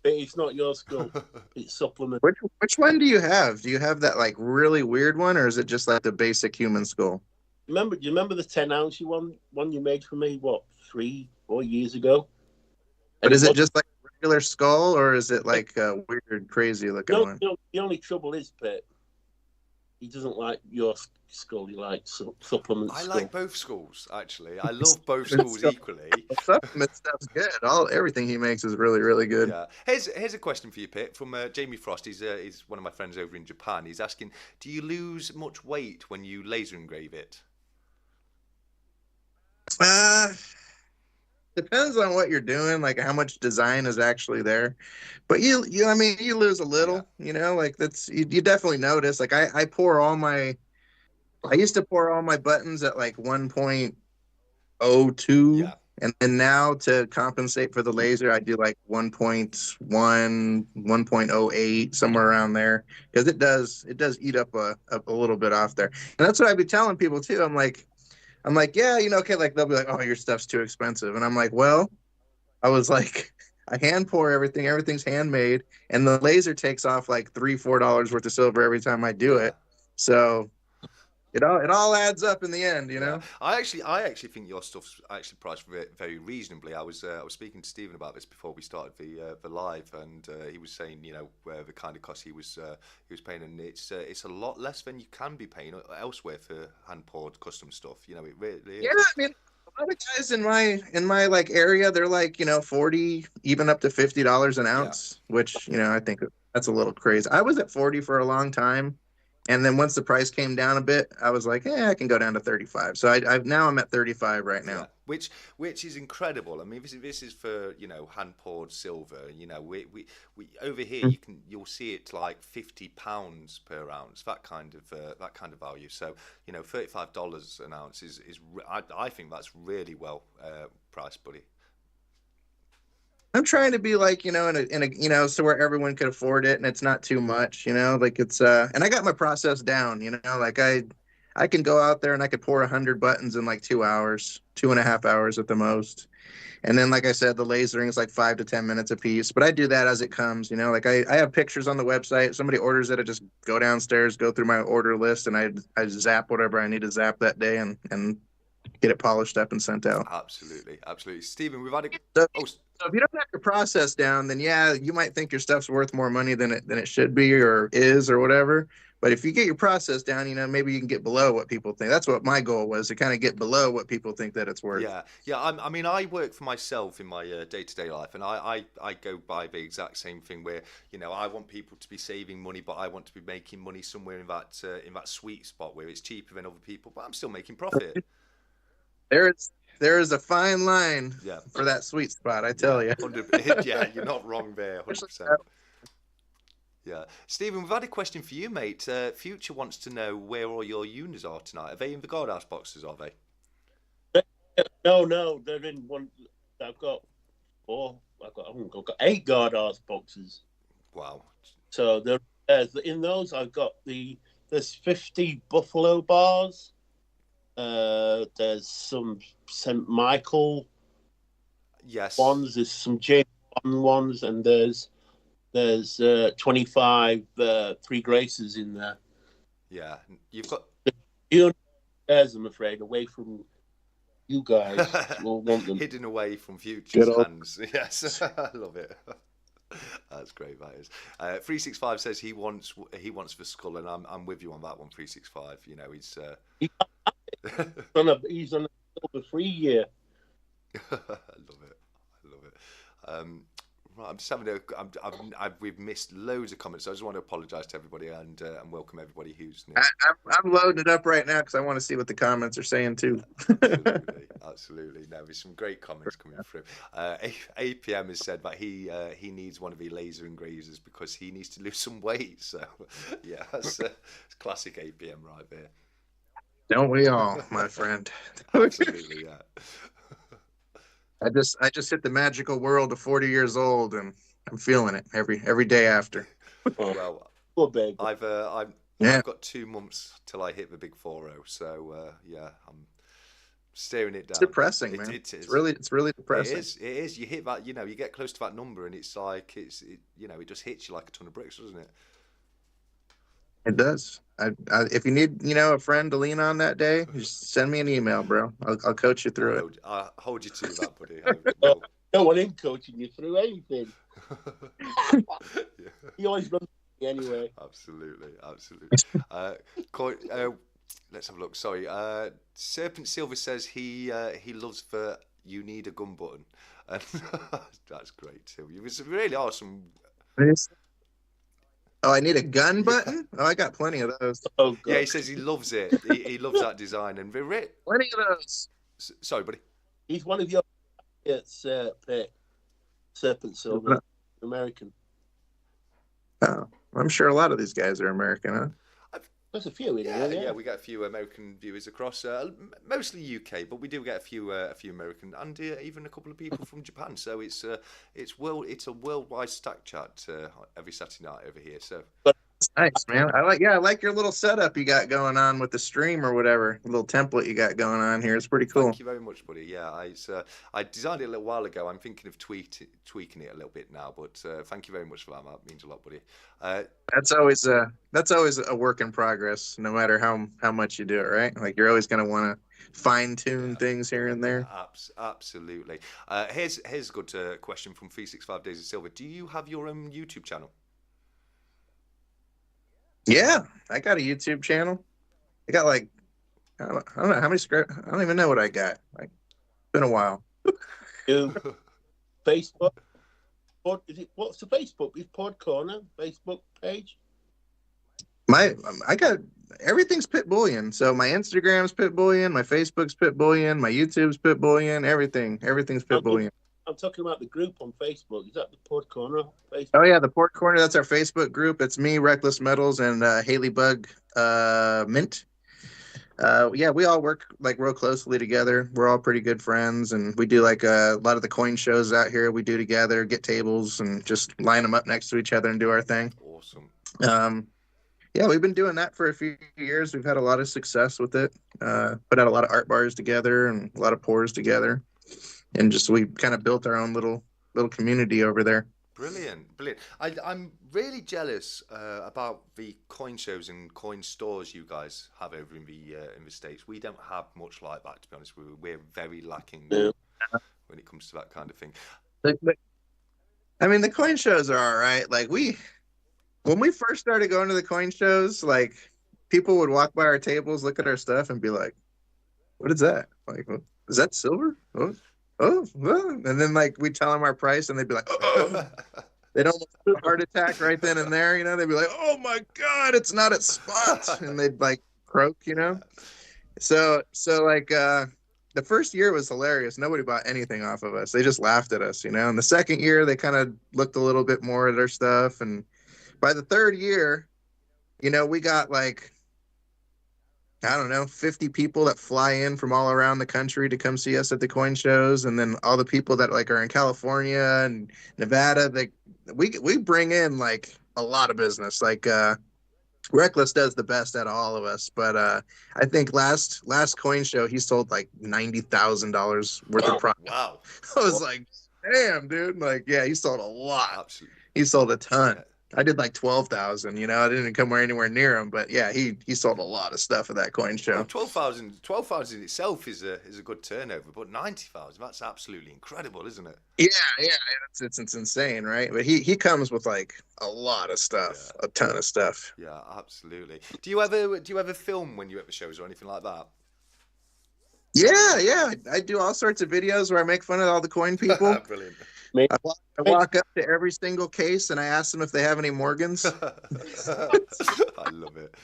Speaker 2: It's not your skull. It's supplement.
Speaker 4: Which one do you have? Do you have that like really weird one, or is it just like the basic human skull?
Speaker 2: Do you remember the 10-ounce one you made for me? What, 3-4 years ago?
Speaker 4: But
Speaker 2: And
Speaker 4: is it
Speaker 2: wasn't-
Speaker 4: just like a regular skull, or is it like a weird, crazy looking one?
Speaker 2: the only trouble is, Pit, he doesn't like your skull. He likes supplement
Speaker 1: I
Speaker 2: skull.
Speaker 1: like both schools actually. I love both schools equally.
Speaker 4: Supplement stuff's good. Everything he makes is really, really good.
Speaker 1: Yeah. Here's a question for you, Pit, from Jamie Frost. He's one of my friends over in Japan. He's asking, do you lose much weight when you laser engrave it?
Speaker 4: Uh, Depends on what you're doing, like how much design is actually there. But I mean, you lose a
Speaker 1: Yeah.
Speaker 4: little, you know, like you definitely notice. Like I used to pour all my buttons at like 1.02,
Speaker 1: Yeah.
Speaker 4: And then now to compensate for the laser, I do like 1.1, 1.08, somewhere around there, because it does eat up a little bit off there. And that's what I'd be telling people too. I'm like, yeah, okay, like they'll be like, oh, your stuff's too expensive, and I'm like, well, I was like, I hand pour everything, everything's handmade, and the laser takes off like $3-4 worth of silver every time I do it. So it all adds up in the end, you know.
Speaker 1: I actually think your stuff's actually priced very, very reasonably. I was speaking to Stephen about this before we started the live, and he was saying, the kind of cost he was paying, and it's a lot less than you can be paying elsewhere for hand poured custom stuff. It really is.
Speaker 4: Yeah, I mean, a lot of guys in my like area, they're like, $40, even up to $50 an ounce, which I think that's a little crazy. I was at 40 for a long time. And then once the price came down a bit, I was like, I can go down to 35. So now I'm at 35 right now.
Speaker 1: Yeah. Which is incredible. I mean, this is for hand poured silver. We over here you'll see it like £50 per ounce, that kind of value. So $35 an ounce is I think that's really well priced, buddy.
Speaker 4: I'm trying to be like, in a so where everyone could afford it and it's not too much, like it's and I got my process down, like I can go out there and I could pour 100 buttons in like 2 hours, 2.5 hours at the most. And then, like I said, the lasering is like 5 to 10 minutes a piece, but I do that as it comes, like I have pictures on the website. Somebody orders it, I just go downstairs, go through my order list, and I zap whatever I need to zap that day and get it polished up and sent out.
Speaker 1: Absolutely. Stephen, we've had a...
Speaker 4: So if you don't have your process down, then you might think your stuff's worth more money than it should be or is or whatever. But if you get your process down, maybe you can get below what people think. That's what my goal was, to kind of get below what people think that it's worth.
Speaker 1: Yeah. I mean, I work for myself in my day-to-day life, and I go by the exact same thing where I want people to be saving money, but I want to be making money somewhere in that sweet spot where it's cheaper than other people, but I'm still making profit.
Speaker 4: There is a fine line for that sweet spot, I tell you.
Speaker 1: Yeah, you're not wrong there, 100%. Yeah. Stephen, we've had a question for you, mate. Future wants to know where all your unis are tonight. Are they in the guardhouse boxes, are they?
Speaker 2: No, they're in one. I've got 8 guardhouse boxes.
Speaker 1: Wow.
Speaker 2: So in those, I've got there's 50 Buffalo bars. There's some St. Michael ones, there's some James Bond ones, and there's 25 Three Graces in there.
Speaker 1: Yeah, you've got...
Speaker 2: You don't have, I'm afraid, away from you guys. Will want them.
Speaker 1: Hidden away from Future's hands. Yes, I love it. That's great, that is. 365 says he wants the skull, and I'm with you on that one. 365,
Speaker 2: he's on a silver free year.
Speaker 1: I love it. Right, I'm just having we've missed loads of comments, so I just want to apologise to everybody and welcome everybody who's new.
Speaker 4: I'm loading it up right now because I want to see what the comments are saying too.
Speaker 1: Absolutely. No, there's some great comments coming through. APM has said that he needs one of the laser engravers because he needs to lose some weight. So yeah, that's classic APM right there.
Speaker 4: Don't we all, my friend?
Speaker 1: Absolutely, yeah.
Speaker 4: I just hit the magical world of 40 years old, and I'm feeling it every day after.
Speaker 1: Well,
Speaker 2: baby.
Speaker 1: I've got 2 months till I hit the big 40, so I'm staring it down.
Speaker 4: It's depressing, man. It is. It's really depressing.
Speaker 1: It is. You hit that, you get close to that number, and it's like it just hits you like a ton of bricks, doesn't it?
Speaker 4: It does. If you need, a friend to lean on that day, just send me an email, bro. I'll coach you through it.
Speaker 1: I'll hold you to that, buddy.
Speaker 2: No one ain't coaching you through anything. He always runs me anyway.
Speaker 1: Absolutely. Let's have a look. Sorry. Serpent Silver says he loves the "you need a gun" button, and that's great too. It's really awesome.
Speaker 4: Oh, I need a gun button? Oh, I got plenty of those.
Speaker 2: Oh, God.
Speaker 1: Yeah, he says he loves it. He loves that design. And
Speaker 4: plenty of those.
Speaker 1: Sorry, buddy.
Speaker 2: He's one of your Serpent Silver, American.
Speaker 4: Oh, I'm sure a lot of these guys are American, huh?
Speaker 2: There's a few in
Speaker 1: Yeah,
Speaker 2: here.
Speaker 1: yeah, we get a few American viewers across, mostly UK, but we do get a few American, and even a couple of people from Japan. So it's a worldwide stack chat every Saturday night over here. So
Speaker 4: Nice, man. I like your little setup you got going on with the stream or whatever, the little template you got going on here. It's pretty cool.
Speaker 1: Thank you very much, buddy. Yeah, I designed it a little while ago. I'm thinking of tweaking it a little bit now, but thank you very much for that. That means a lot, buddy.
Speaker 4: That's always a work in progress, no matter how much you do it, right? Like you're always going to want to fine tune things here and there.
Speaker 1: Absolutely. Here's a good question from 365 Days of Silver. Do you have your own YouTube channel?
Speaker 4: Yeah, I got a YouTube channel. I got like I don't know how many scripts. I don't even know what I got. Like, it's been a while.
Speaker 2: Facebook. What's the Facebook? Is Pod Corner Facebook page?
Speaker 4: I got everything's Pit Bullion. So my Instagram's Pit Bullion, my Facebook's Pit Bullion, my YouTube's Pit Bullion. Everything's Pit Bullion.
Speaker 2: I'm talking about the group on Facebook. Is that the Port Corner Facebook?
Speaker 4: Oh yeah, the Port Corner. That's our Facebook group. It's me, Reckless Metals, and Haley Bug Mint. Yeah, we all work like real closely together. We're all pretty good friends, and we do like a lot of the coin shows out here. We do together, get tables, and just line them up next to each other and do our thing.
Speaker 1: Awesome.
Speaker 4: Yeah, we've been doing that for a few years. We've had a lot of success with it. Put out a lot of art bars together and a lot of pours together. And just we kind of built our own little community over there.
Speaker 1: Brilliant. I'm really jealous about the coin shows and coin stores you guys have over in the States. We don't have much like that, to be honest. We're very lacking when it comes to that kind of thing.
Speaker 4: I mean, the coin shows are all right. Like when we first started going to the coin shows, like people would walk by our tables, look at our stuff, and be like, "What is that? Like, is that silver?" Oh, and then like we tell them our price, and they'd be like, "Oh." They'd almost have a heart attack right then and there, you know. They'd be like, "Oh my God, it's not at spot," and they'd like croak, you know. So like the first year was hilarious. Nobody bought anything off of us. They just laughed at us, you know. And the second year, they kind of looked a little bit more at our stuff, and by the third year, you know, we got like, I don't know, 50 people that fly in from all around the country to come see us at the coin shows. And then all the people that like are in California and Nevada, we bring in like a lot of business. Like Reckless does the best out of all of us. But I think last coin show, he sold like $90,000 worth of product.
Speaker 1: Wow.
Speaker 4: I was like, damn, dude. Like, yeah, he sold a lot.
Speaker 1: Absolutely.
Speaker 4: He sold a ton. I did like 12,000, you know. I didn't come anywhere near him, but yeah, he sold a lot of stuff at that coin show.
Speaker 1: Well, 12,000 in itself is a good turnover, but 90,000, that's absolutely incredible, isn't it?
Speaker 4: Yeah, it's insane, right? But he comes with like a lot of stuff, a ton of stuff.
Speaker 1: Yeah, absolutely. Do you ever film when you're at the shows or anything like that?
Speaker 4: Yeah, I do all sorts of videos where I make fun of all the coin people.
Speaker 1: Brilliant.
Speaker 4: I walk up to every single case and I ask them if they have any Morgans.
Speaker 1: I love it.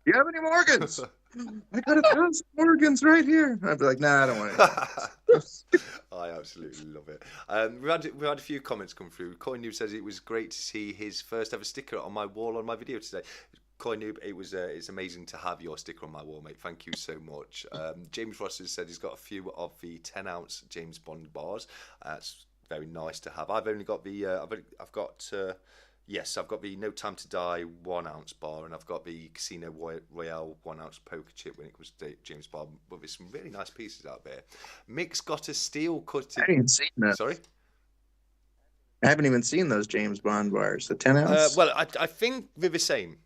Speaker 4: You have any Morgans? I got 1,000 Morgans right here. I'd be like, nah, I don't want it.
Speaker 1: I absolutely love it. We had a few comments come through. Coin Noob says it was great to see his first ever sticker on my wall on my video today. Coin Noob, it's amazing to have your sticker on my wall, mate. Thank you so much. James Ross has said he's got a few of the 10-ounce James Bond bars. It's very nice to have. I've only got the I've got the No Time to Die 1-ounce bar, and I've got the Casino Royale 1-ounce poker chip when it comes to James Bond. But there's some really nice pieces out there. Mick's got a steel cutting.
Speaker 4: I haven't even seen that.
Speaker 1: Sorry,
Speaker 4: I haven't even seen those James Bond bars. The 10-ounce.
Speaker 1: Well, I think they're the same.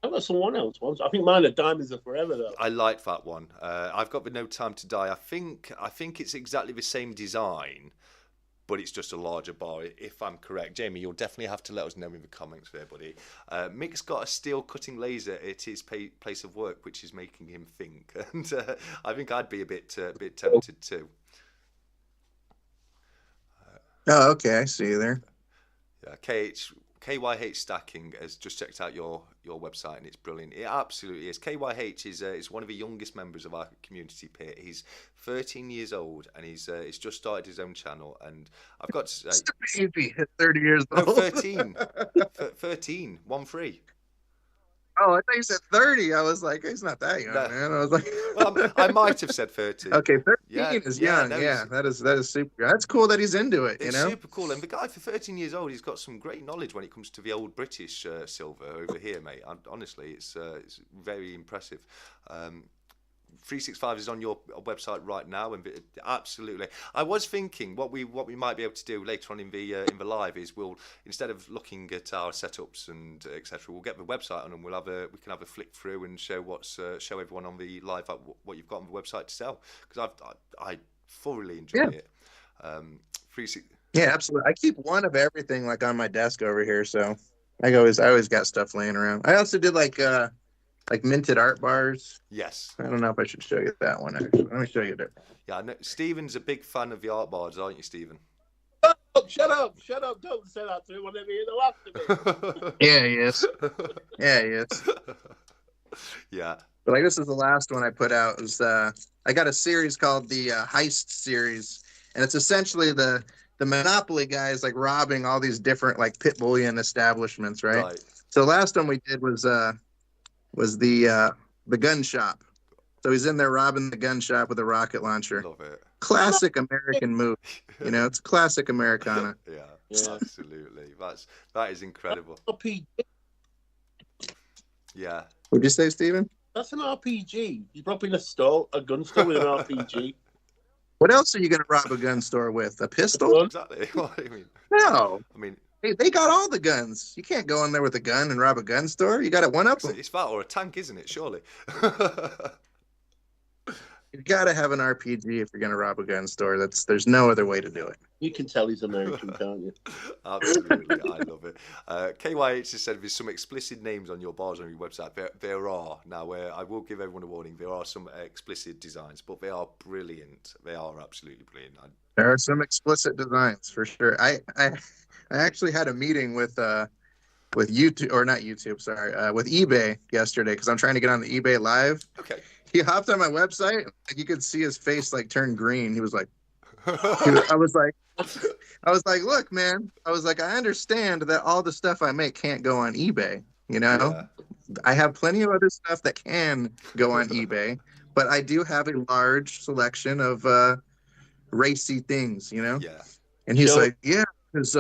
Speaker 2: I've got some 1-ounce ones. I think mine are diamonds are forever though.
Speaker 1: I like that one. I've got the No Time to Die. I think it's exactly the same design, but it's just a larger bar, if I'm correct. Jamie, you'll definitely have to let us know in the comments there, buddy. Mick's got a steel cutting laser at his place of work, which is making him think. And I think I'd be a bit tempted too.
Speaker 4: Oh, okay. I see you there.
Speaker 1: Yeah, KYH Stacking has just checked out your website, and it's brilliant. It absolutely is. KYH is one of the youngest members of our community, Pit. He's 13 years old, and he's just started his own channel. And I've got to say,
Speaker 4: baby, 30 years old.
Speaker 1: No, 13, 13, 1-3.
Speaker 4: Oh, I thought you said 30. I was like, he's not that young,
Speaker 1: No.
Speaker 4: man. I was like,
Speaker 1: Well, I might have said 30.
Speaker 4: okay, 13
Speaker 1: Yeah,
Speaker 4: is
Speaker 1: yeah,
Speaker 4: young.
Speaker 1: no,
Speaker 4: Yeah, that is super. That's cool that he's into it.
Speaker 1: It's super cool, and the guy for 13 years old, he's got some great knowledge when it comes to the old British silver over here, mate. Honestly, it's very impressive. 365 is on your website right now, and absolutely. I was thinking what we might be able to do later on in the live is we'll, instead of looking at our setups and etc., we'll get the website on and we can have a flick through and show show everyone on the live what you've got on the website to sell, because I thoroughly enjoy it.
Speaker 4: Yeah, absolutely. I keep one of everything like on my desk over here, so I always got stuff laying around. I also did like minted art bars.
Speaker 1: Yes.
Speaker 4: I don't know if I should show you that one, actually. Let me show you that.
Speaker 1: Yeah, I know. Stephen's a big fan of the art bars, aren't you, Stephen?
Speaker 2: Oh, shut up! Don't say that to him whenever you laugh at me.
Speaker 4: Yeah, he is. Yeah, he is.
Speaker 1: Yeah.
Speaker 4: But like, this is the last one I put out. It was, I got a series called the Heist series, and it's essentially the Monopoly guys like robbing all these different like Pit Bullion establishments, right? So the last one we did was the gun shop. So he's in there robbing the gun shop with a rocket launcher.
Speaker 1: Love it.
Speaker 4: Classic American move. It's classic Americana.
Speaker 1: Yeah, absolutely. That is incredible.
Speaker 2: RPG.
Speaker 1: Yeah.
Speaker 4: What'd you say, Stephen?
Speaker 2: That's an RPG. You're robbing a gun store with an RPG.
Speaker 4: What else are you going to rob a gun store with? A pistol?
Speaker 1: Exactly. What do you mean?
Speaker 4: No.
Speaker 1: I mean,
Speaker 4: they got all the guns. You can't go in there with a gun and rob a gun store. You got to one up them.
Speaker 1: It's that or a tank, isn't it? Surely.
Speaker 4: You got to have an RPG if you're going to rob a gun store. There's no other way to do it.
Speaker 2: You can tell he's American, can't you?
Speaker 1: Absolutely, I love it. KYH has said there's some explicit names on your bars on your website. There are. Now, I will give everyone a warning. There are some explicit designs, but they are brilliant. They are absolutely brilliant.
Speaker 4: There are some explicit designs for sure. I actually had a meeting with YouTube, or not YouTube, sorry, with eBay yesterday because I'm trying to get on the eBay Live.
Speaker 1: Okay.
Speaker 4: He hopped on my website. Like, you could see his face like turn green. He was like, I was like, look, man. I was like, I understand that all the stuff I make can't go on eBay. Yeah. I have plenty of other stuff that can go on eBay, but I do have a large selection of racy things. Yeah. And he's like, yeah. Because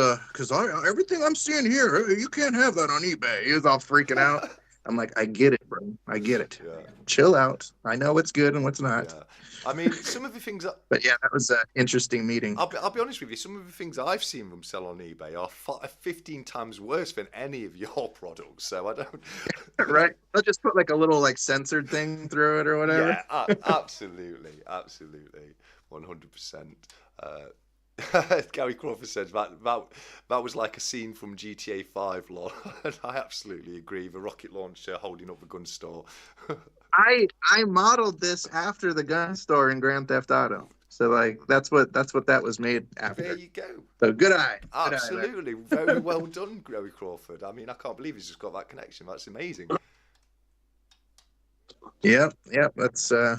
Speaker 4: everything I'm seeing here, you can't have that on eBay. He was all freaking out. I'm like, I get it, bro. I get it. Yeah. Chill out. I know what's good and what's not.
Speaker 1: Yeah. I mean, some of the things...
Speaker 4: But yeah, that was an interesting meeting.
Speaker 1: I'll be honest with you. Some of the things I've seen them sell on eBay are 15 times worse than any of your products. So I don't...
Speaker 4: Right. They'll just put like a little like censored thing through it or whatever.
Speaker 1: Yeah, absolutely. Absolutely. 100%. Gary Crawford says that was like a scene from GTA 5, lol. And I absolutely agree. The rocket launcher holding up the gun store.
Speaker 4: I modeled this after the gun store in Grand Theft Auto. So like that's what that was made after.
Speaker 1: There you go.
Speaker 4: So good eye.
Speaker 1: Absolutely. Very well done, Gary Crawford. I mean, I can't believe he's just got that connection. That's amazing.
Speaker 4: Yep. That's I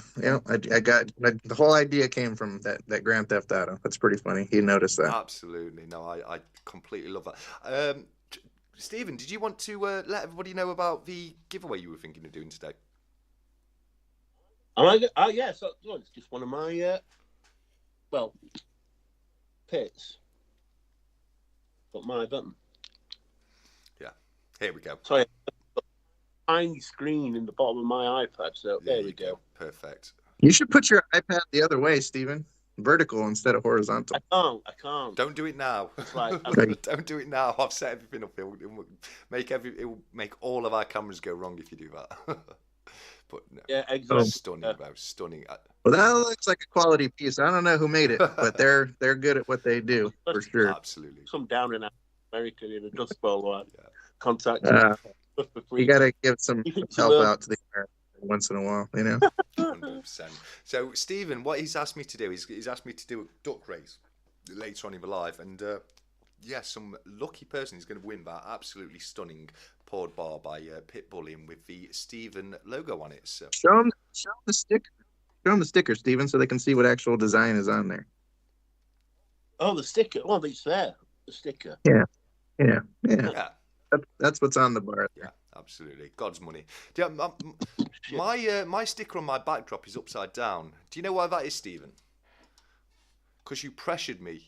Speaker 4: got the whole idea came from that Grand Theft Auto. That's pretty funny. He noticed that.
Speaker 1: Absolutely. No, I completely love that. Stephen, did you want to let everybody know about the giveaway you were thinking of doing today?
Speaker 2: Yeah. So it's just one of my pits. Got my button.
Speaker 1: Yeah. Here we go.
Speaker 2: Sorry. Tiny screen in the bottom of my iPad, so there we go.
Speaker 1: Perfect.
Speaker 4: You should put your iPad the other way, Stephen. Vertical instead of horizontal.
Speaker 2: I can't.
Speaker 1: Don't do it now. Don't do it now. I've set everything up. It will make all of our cameras go wrong if you do that. But no.
Speaker 2: Yeah, exactly.
Speaker 1: Stunning.
Speaker 4: Well, that looks like a quality piece. I don't know who made it, but they're good at what they do for sure.
Speaker 1: Absolutely.
Speaker 2: Some down in America in a Dust Bowl contact.
Speaker 4: You got to give some help out to the Americans once in a while,
Speaker 1: 100%. So, Stephen, what he's asked me to do is he's asked me to do a duck race later on in the live, and some lucky person is going to win that absolutely stunning poured bar by Pit Bullion with the Stephen logo on it. So.
Speaker 4: Show them the sticker. Show them the sticker, Stephen, so they can see what actual design is on there.
Speaker 2: Oh, the sticker. Well, it's there. The sticker.
Speaker 4: Yeah. That's what's on the bar.
Speaker 1: Yeah, Absolutely. God's money. Yeah, my sticker on my backdrop is upside down. Do you know why that is, Stephen? Because you pressured me.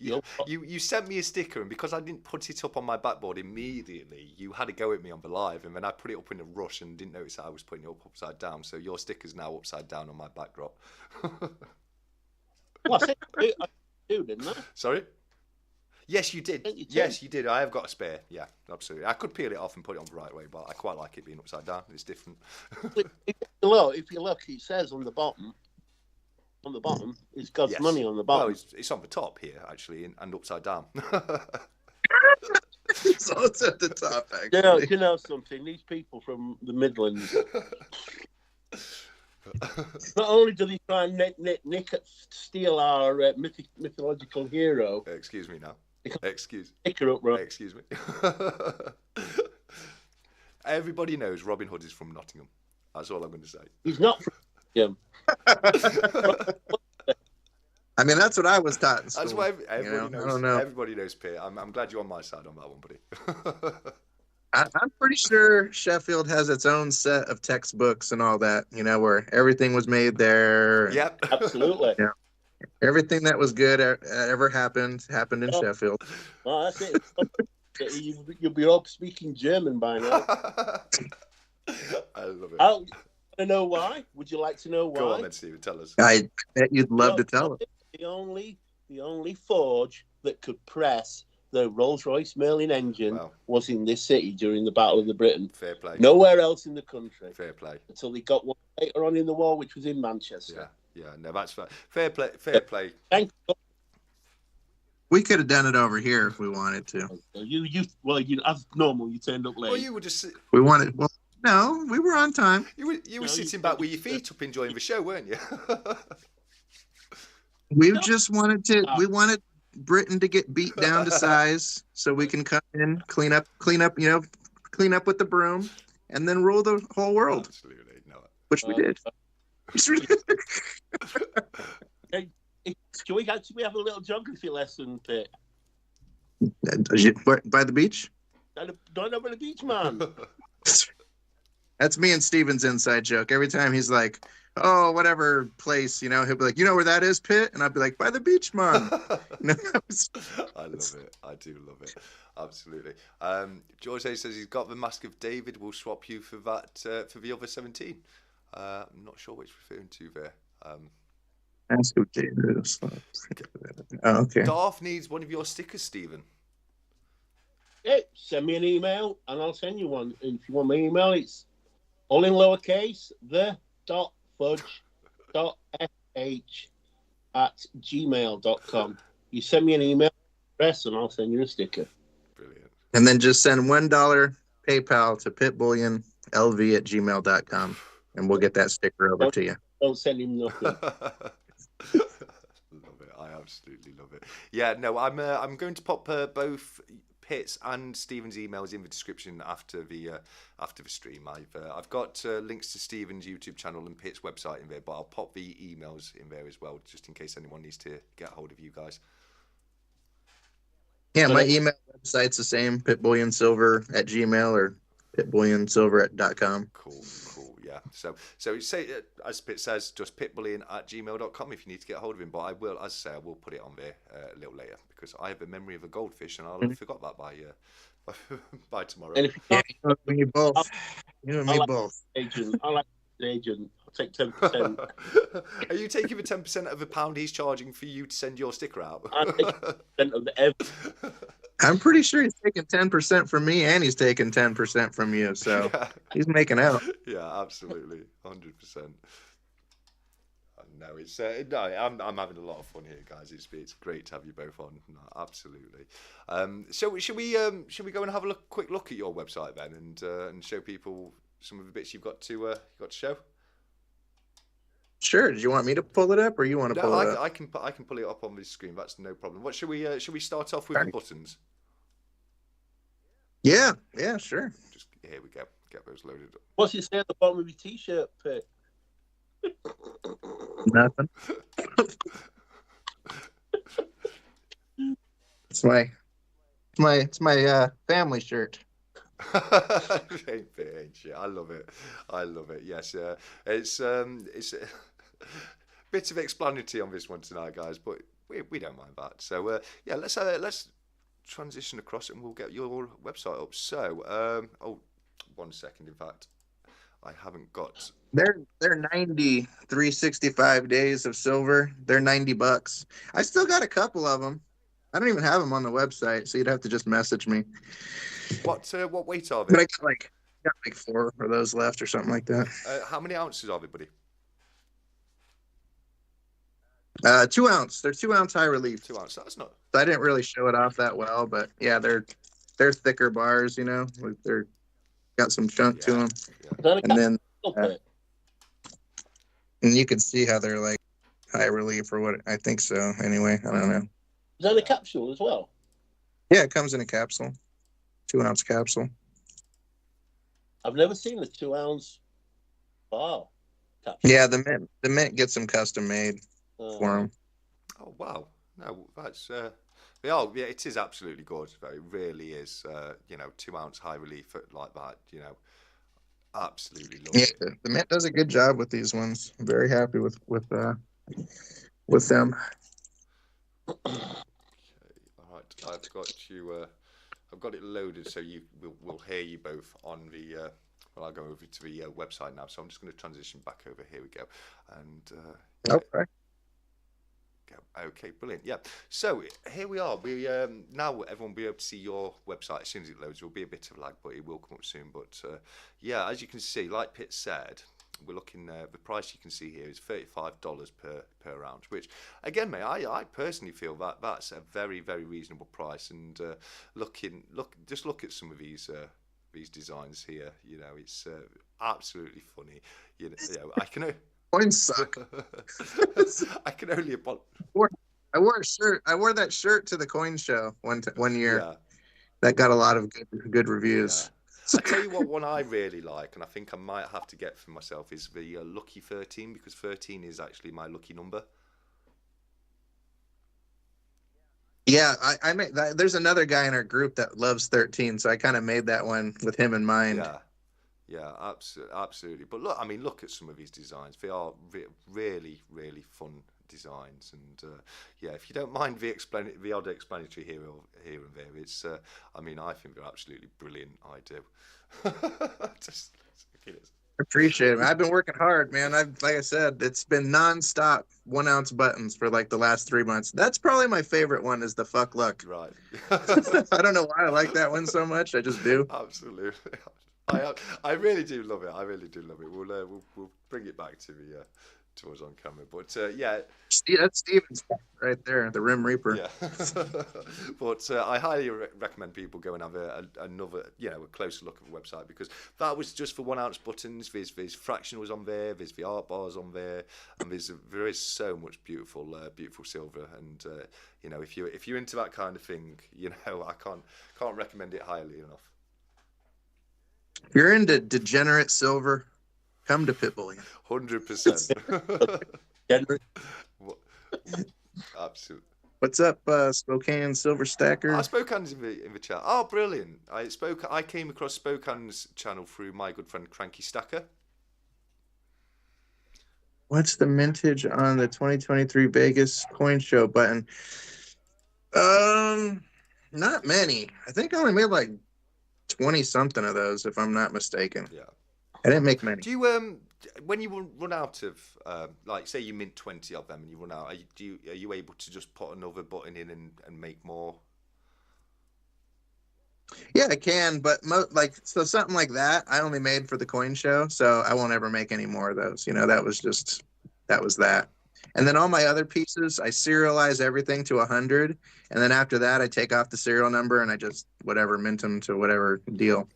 Speaker 1: You sent me a sticker, and because I didn't put it up on my backboard immediately, you had to go at me on the live, and then I put it up in a rush and didn't notice that I was putting it up upside down. So your sticker's now upside down on my backdrop.
Speaker 2: Well, I said I do, didn't I?
Speaker 1: Sorry? Yes, you did. Yes, you did. I have got a spare. Yeah, absolutely. I could peel it off and put it on the right way, but I quite like it being upside down. It's different.
Speaker 2: If you look, it says on the bottom. On the bottom, it's God's money on the bottom.
Speaker 1: Well, it's on the top here, actually, and upside down.
Speaker 4: It's also at the top, actually.
Speaker 2: You know something? These people from the Midlands, not only do they try and steal our mythological hero.
Speaker 1: Excuse me now. Excuse me. Everybody knows Robin Hood is from Nottingham. That's all I'm going to say.
Speaker 2: He's not from Nottingham.
Speaker 4: I mean, that's what I was taught in school.
Speaker 1: That's why everybody knows. I don't know. Everybody knows Pit. I'm glad you're on my side on that one, buddy.
Speaker 4: I'm pretty sure Sheffield has its own set of textbooks and all that, where everything was made there.
Speaker 1: Yep.
Speaker 2: Absolutely.
Speaker 4: Yeah. Everything that was good ever happened in Sheffield.
Speaker 2: Oh, that's it. You'll be all speaking German by now.
Speaker 1: I love it.
Speaker 2: I want to know why. Would you like to know why?
Speaker 1: Go on then, Stephen. Tell us.
Speaker 4: I bet you'd love to tell us.
Speaker 2: The only forge that could press the Rolls-Royce Merlin engine was in this city during the Battle of the Britain.
Speaker 1: Fair play.
Speaker 2: Nowhere else in the country.
Speaker 1: Fair play.
Speaker 2: Until they got one later on in the war, which was in Manchester.
Speaker 1: Yeah. No, that's fair. Fair play. Fair play.
Speaker 2: Thank you.
Speaker 4: We could have done it over here if we wanted to.
Speaker 2: As normal, you turned up late.
Speaker 1: Well, you were just.
Speaker 4: We wanted. Well, no, we were on time.
Speaker 1: You were sitting back with your feet up, enjoying the show, weren't you?
Speaker 4: We just wanted to. We wanted Britain to get beat down to size, so we can come in, clean up, clean up with the broom, and then rule the whole world.
Speaker 1: Absolutely, no.
Speaker 4: Which we did.
Speaker 2: Can we actually have a little geography lesson, Pit?
Speaker 4: By the beach?
Speaker 2: Don't know by the beach, man.
Speaker 4: That's me and Steven's inside joke. Every time he's like, oh, whatever place, he'll be like, you know where that is, Pit? And I'd be like, by the beach, man.
Speaker 1: I love it. I do love it. Absolutely. George A says he's got the Mask of David. We'll swap you for that, for the other 17. I'm not sure which we're referring to there.
Speaker 4: Mask of David. Oh, okay.
Speaker 1: Darth needs one of your stickers, Stephen.
Speaker 2: Yeah, send me an email and I'll send you one. And if you want my email, it's all in lowercase, the.fudge.sh@gmail.com. You send me an email address and I'll send you a sticker.
Speaker 1: Brilliant.
Speaker 4: And then just send $1 PayPal to pitbullionlv@gmail.com and we'll get that sticker over to you.
Speaker 2: Don't send him nothing.
Speaker 1: Love it. I absolutely love it. Yeah, no, I'm going to pop both Pit's and Stephen's emails in the description after the stream. I've got links to Stephen's YouTube channel and Pit's website in there, but I'll pop the emails in there as well, just in case anyone needs to get hold of you guys.
Speaker 4: Yeah, my email website's the same, pitbullionsilver@gmail or pitbullionsilver.com.
Speaker 1: Cool. Yeah. So say, as Pit says, just pitbullion@gmail.com if you need to get hold of him. But I will, as I say, I will put it on there a little later because I have a memory of a goldfish and I'll have forgot that by tomorrow.
Speaker 2: And if
Speaker 4: you both, you and me both.
Speaker 2: Agent, I like the agent. I'll take 10%.
Speaker 1: Are you taking the 10% of the pound he's charging for you to send your sticker out?
Speaker 2: I'm taking 10% of every.
Speaker 4: I'm pretty sure he's taking 10% from me and he's taking 10% from you. So he's making out.
Speaker 1: Yeah, absolutely. 100%. No, it's no. I'm having a lot of fun here, guys. It's great to have you both on. No, absolutely. So should we go and have a quick look at your website then, and show people some of the bits you've got to show?
Speaker 4: Sure. Do you want me to pull it up, or you want to pull it up?
Speaker 1: I can pull it up on the screen. That's no problem. What should we start off with? The buttons.
Speaker 4: Yeah, sure.
Speaker 1: Just here we go. Get those loaded up.
Speaker 2: What's it say at the bottom of your t-shirt, Pit?
Speaker 4: Nothing. It's my family shirt.
Speaker 1: Ain't shit. I love it. I love it. Yes, it's bit of explanatory on this one tonight, guys, but we don't mind that. So yeah, let's transition across and we'll get your website up. So oh, 1 second. In fact, I haven't got.
Speaker 4: They're 90 365 days of silver. They're $90. I still got a couple of them. I don't even have them on the website, so you'd have to just message me.
Speaker 1: What weight are they?
Speaker 4: But I got like 4 of those left or something like that.
Speaker 1: How many ounces are they, buddy?
Speaker 4: 2 ounce. They're 2 ounce high relief.
Speaker 1: 2 ounce. That's not.
Speaker 4: I didn't really show it off that well, but yeah, they're thicker bars. You know, like they're got some chunk to them.
Speaker 2: Yeah.
Speaker 4: And then and you can see how they're like high relief or what. I think so. Anyway, I don't know.
Speaker 2: Is that a capsule as well?
Speaker 4: Yeah, it comes in a capsule. 2 ounce capsule.
Speaker 2: I've never seen a 2 ounce bar capsule.
Speaker 4: Yeah, the mint gets them custom made for them.
Speaker 1: Oh wow! No, that's yeah, it is absolutely gorgeous. It really is. 2 ounce high relief like that. You know, absolutely love it.
Speaker 4: The mint does a good job with these ones. I'm very happy with them.
Speaker 1: Okay, all right. I've got you. I've got it loaded, so we'll hear you both on the. Well, I'll go over to the website now. So I'm just going to transition back over. Here we go. And
Speaker 4: okay.
Speaker 1: Okay, brilliant. Yeah. So here we are. We now everyone will be able to see your website as soon as it loads. There will be a bit of lag, but it will come up soon. But yeah, as you can see, like Pit said, we're looking. The price you can see here is $35 per ounce, which again, mate, I personally feel that's a very, very reasonable price. And look at some of these designs here. You know, it's absolutely funny. You know, I can.
Speaker 4: Coins suck.
Speaker 1: I can only apologize.
Speaker 4: I wore a shirt. I wore that shirt to the coin show one year.
Speaker 1: Yeah.
Speaker 4: That got a lot of good reviews.
Speaker 1: Yeah. I tell you what, one I really like, and I think I might have to get for myself, is the Lucky 13, because 13 is actually my lucky number.
Speaker 4: Yeah, I made that. There's another guy in our group that loves 13, so I kind of made that one with him in mind.
Speaker 1: Yeah, absolutely. But look at some of these designs. They are really, really fun designs. And yeah, if you don't mind the odd explanatory here and there, it's. I think they're absolutely brilliant. I do.
Speaker 4: Appreciate it. I've been working hard, man. Like I said, it's been nonstop 1 ounce buttons for like the last 3 months. That's probably my favorite one. Is the fuck luck.
Speaker 1: Right.
Speaker 4: I don't know why I like that one so much. I just do.
Speaker 1: Absolutely. I really do love it. I really do love it. We'll bring it back to us on camera. But yeah,
Speaker 4: that's Steven's right there, the Rim Reaper.
Speaker 1: Yeah. But I highly recommend people go and have another, a closer look at the website, because that was just for 1 ounce buttons. There's fractionals on there. There's the art bars on there, and there is so much beautiful silver. And if you're into that kind of thing, I can't recommend it highly enough.
Speaker 4: If you're into degenerate silver, come to Pit Bullion.
Speaker 1: 100%. Absolutely.
Speaker 4: What's up, Spokane Silver Stacker?
Speaker 1: Spokane's in the chat. Oh, brilliant! I came across Spokane's channel through my good friend Cranky Stacker.
Speaker 4: What's the mintage on the 2023 Vegas coin show button? Not many. I think I only made like 20 something of those, if I'm not mistaken.
Speaker 1: Yeah,
Speaker 4: I didn't make many.
Speaker 1: Do you when you run out of like, say you mint 20 of them and you run out, are you able to just put another button in and make more?
Speaker 4: Yeah, I can, but something like that I only made for the coin show, so I won't ever make any more of those. That was that. And then all my other pieces, I serialize everything to 100. And then after that, I take off the serial number and I just mint them to whatever deal.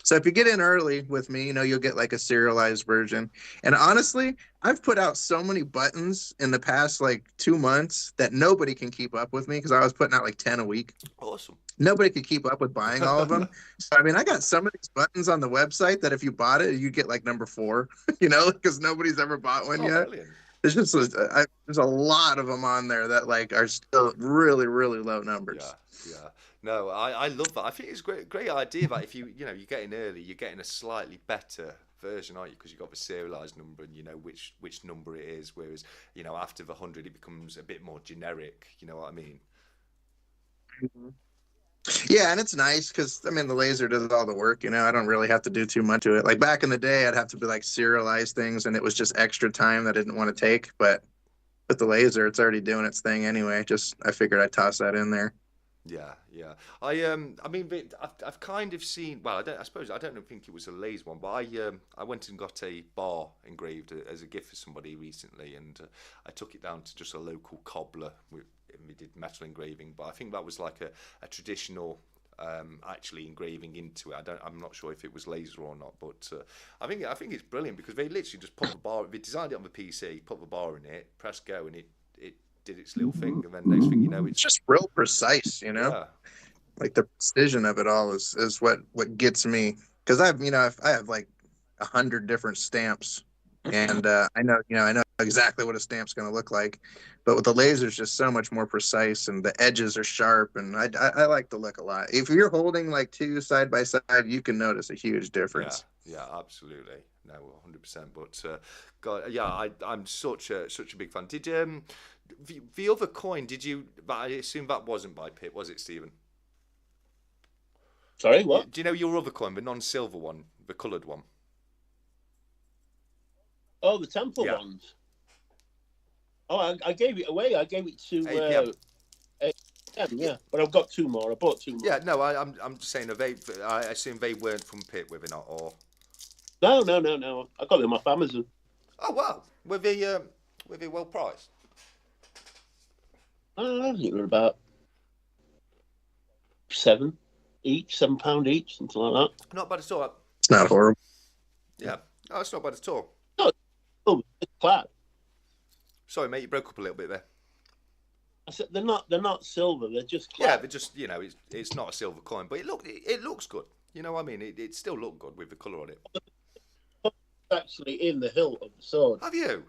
Speaker 4: So if you get in early with me, you'll get like a serialized version. And honestly, I've put out so many buttons in the past like 2 months that nobody can keep up with me, because I was putting out like 10 a week.
Speaker 1: Awesome.
Speaker 4: Nobody could keep up with buying all of them. So, I got some of these buttons on the website that if you bought it, you get like number 4, because nobody's ever bought one yet.
Speaker 1: Brilliant.
Speaker 4: There's a lot of them on there that like are still really, really low numbers.
Speaker 1: Yeah. No, I love that. I think it's a great idea that if you know you get in early, you're getting a slightly better version, aren't you? Because you've got the serialized number and you know which number it is. Whereas you know after the 100, it becomes a bit more generic. You know what I mean?
Speaker 4: Yeah, and it's nice because I mean the laser does all the work. You know, I don't really have to do too much to it. Like back in the day, I'd have to be like serialize things, and it was just extra time that I didn't want to take. But with the laser, it's already doing its thing anyway. Just I figured I'd toss that in there.
Speaker 1: Yeah, yeah. I mean, I've kind of seen. Well, I suppose I don't think it was a laser one, but I went and got a bar engraved as a gift for somebody recently, and I took it down to just a local cobbler. We did metal engraving, but I think that was like a traditional. Actually engraving into it. I'm not sure if it was laser or not, but I think it's brilliant because they literally just put the bar. They designed it on the PC, put the bar in it, press go, and it did its little thing, and then next thing you know,
Speaker 4: It's just real precise, you know.
Speaker 1: yeah,
Speaker 4: Like the precision of it all is what gets me because I have like 100 different stamps, and I know exactly what a stamp's going to look like, but with the laser, it's just so much more precise, and the edges are sharp, and I like the look a lot. If you're holding like two side by side, you can notice a huge difference.
Speaker 1: yeah, absolutely. No, 100%. But God, yeah, I'm such a big fan. Did the other coin? Did you? I assume that wasn't by Pit, was it, Stephen?
Speaker 2: Sorry, what?
Speaker 1: Do you know your other coin, the non-silver one, the coloured one?
Speaker 2: Oh, the temple
Speaker 1: Yeah.
Speaker 2: ones. Oh, I gave it away. I gave it to 8PM, yeah. But I've got two more. I bought two more.
Speaker 1: Yeah, no, I'm just saying. I assume they weren't from Pit, were they not? Or
Speaker 2: No. I got them off Amazon.
Speaker 1: oh wow, were they well priced?
Speaker 2: I think they were about £7 each, £7 each, something like that.
Speaker 1: Not bad at all.
Speaker 4: It's not horrible.
Speaker 1: Yeah, no, it's not bad at all.
Speaker 2: Oh, it's flat.
Speaker 1: Sorry, mate, you broke up a little bit there.
Speaker 2: I said they're not silver. They're just
Speaker 1: Yeah,
Speaker 2: flat.
Speaker 1: they're just it's not a silver coin, but it looks good. You know what I mean? It still looked good with the colour on it.
Speaker 2: Actually in the hilt of the sword.
Speaker 1: Have you?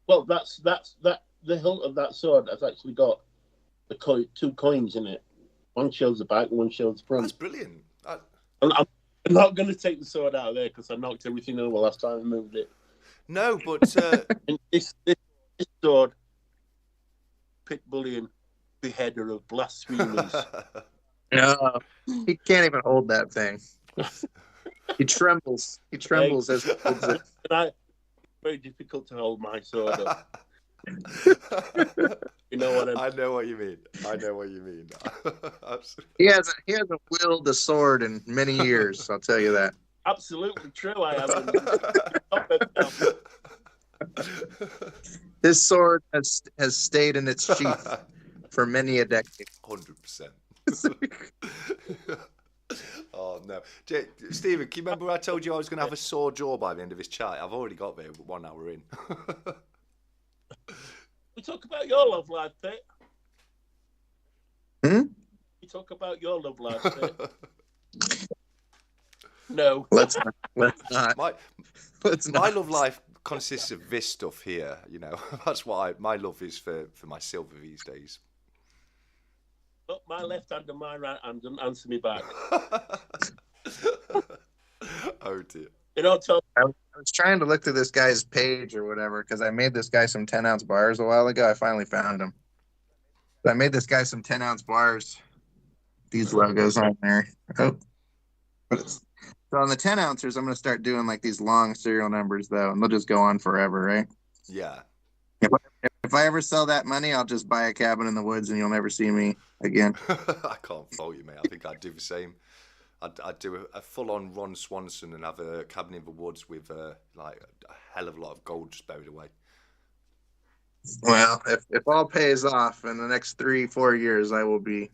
Speaker 2: Well, that's the hilt of that sword has actually got the two coins in it. One shows the back, and one shows the front.
Speaker 1: That's brilliant.
Speaker 2: I'm not going to take the sword out of there because I knocked everything over last time I moved it.
Speaker 1: No, but
Speaker 2: And this sword, Pit Bullion, beheader of blasphemers.
Speaker 4: No, he can't even hold that thing. He trembles. He trembles as he holds it.
Speaker 2: Very difficult to hold my sword up. You know what
Speaker 1: I know what you mean. Absolutely.
Speaker 4: He hasn't wielded a sword in many years. I'll tell you that.
Speaker 2: Absolutely true. I haven't.
Speaker 4: His sword has stayed in its sheath for many a decade.
Speaker 1: 100%. Oh no, Stephen, can you remember I told you I was going to have a sore jaw by the end of this chat? I've already got there 1 hour in.
Speaker 2: We talk about your love life, Pit. We talk about your love life, Pit. No.
Speaker 4: Let's not.
Speaker 1: My love life consists of this stuff here. You know, that's what my love is for my silver these days.
Speaker 2: Look, my left hand and my right hand don't answer me back.
Speaker 1: Oh dear.
Speaker 2: You know, Tom.
Speaker 4: I was trying to look through this guy's page or whatever because I made this guy some 10-ounce bars a while ago. I finally found him. So I made this guy some 10-ounce bars. These logos on there. Oh. So on the 10-ouncers, I'm going to start doing like these long serial numbers though, and they'll just go on forever, right?
Speaker 1: Yeah.
Speaker 4: If I ever sell that money, I'll just buy a cabin in the woods and you'll never see me again.
Speaker 1: I can't fault you, mate. I think I'd do the same. I'd do a full-on Ron Swanson and have a cabin in the woods with like a hell of a lot of gold just buried away.
Speaker 4: Well, if all pays off in the next 3-4 years, I will be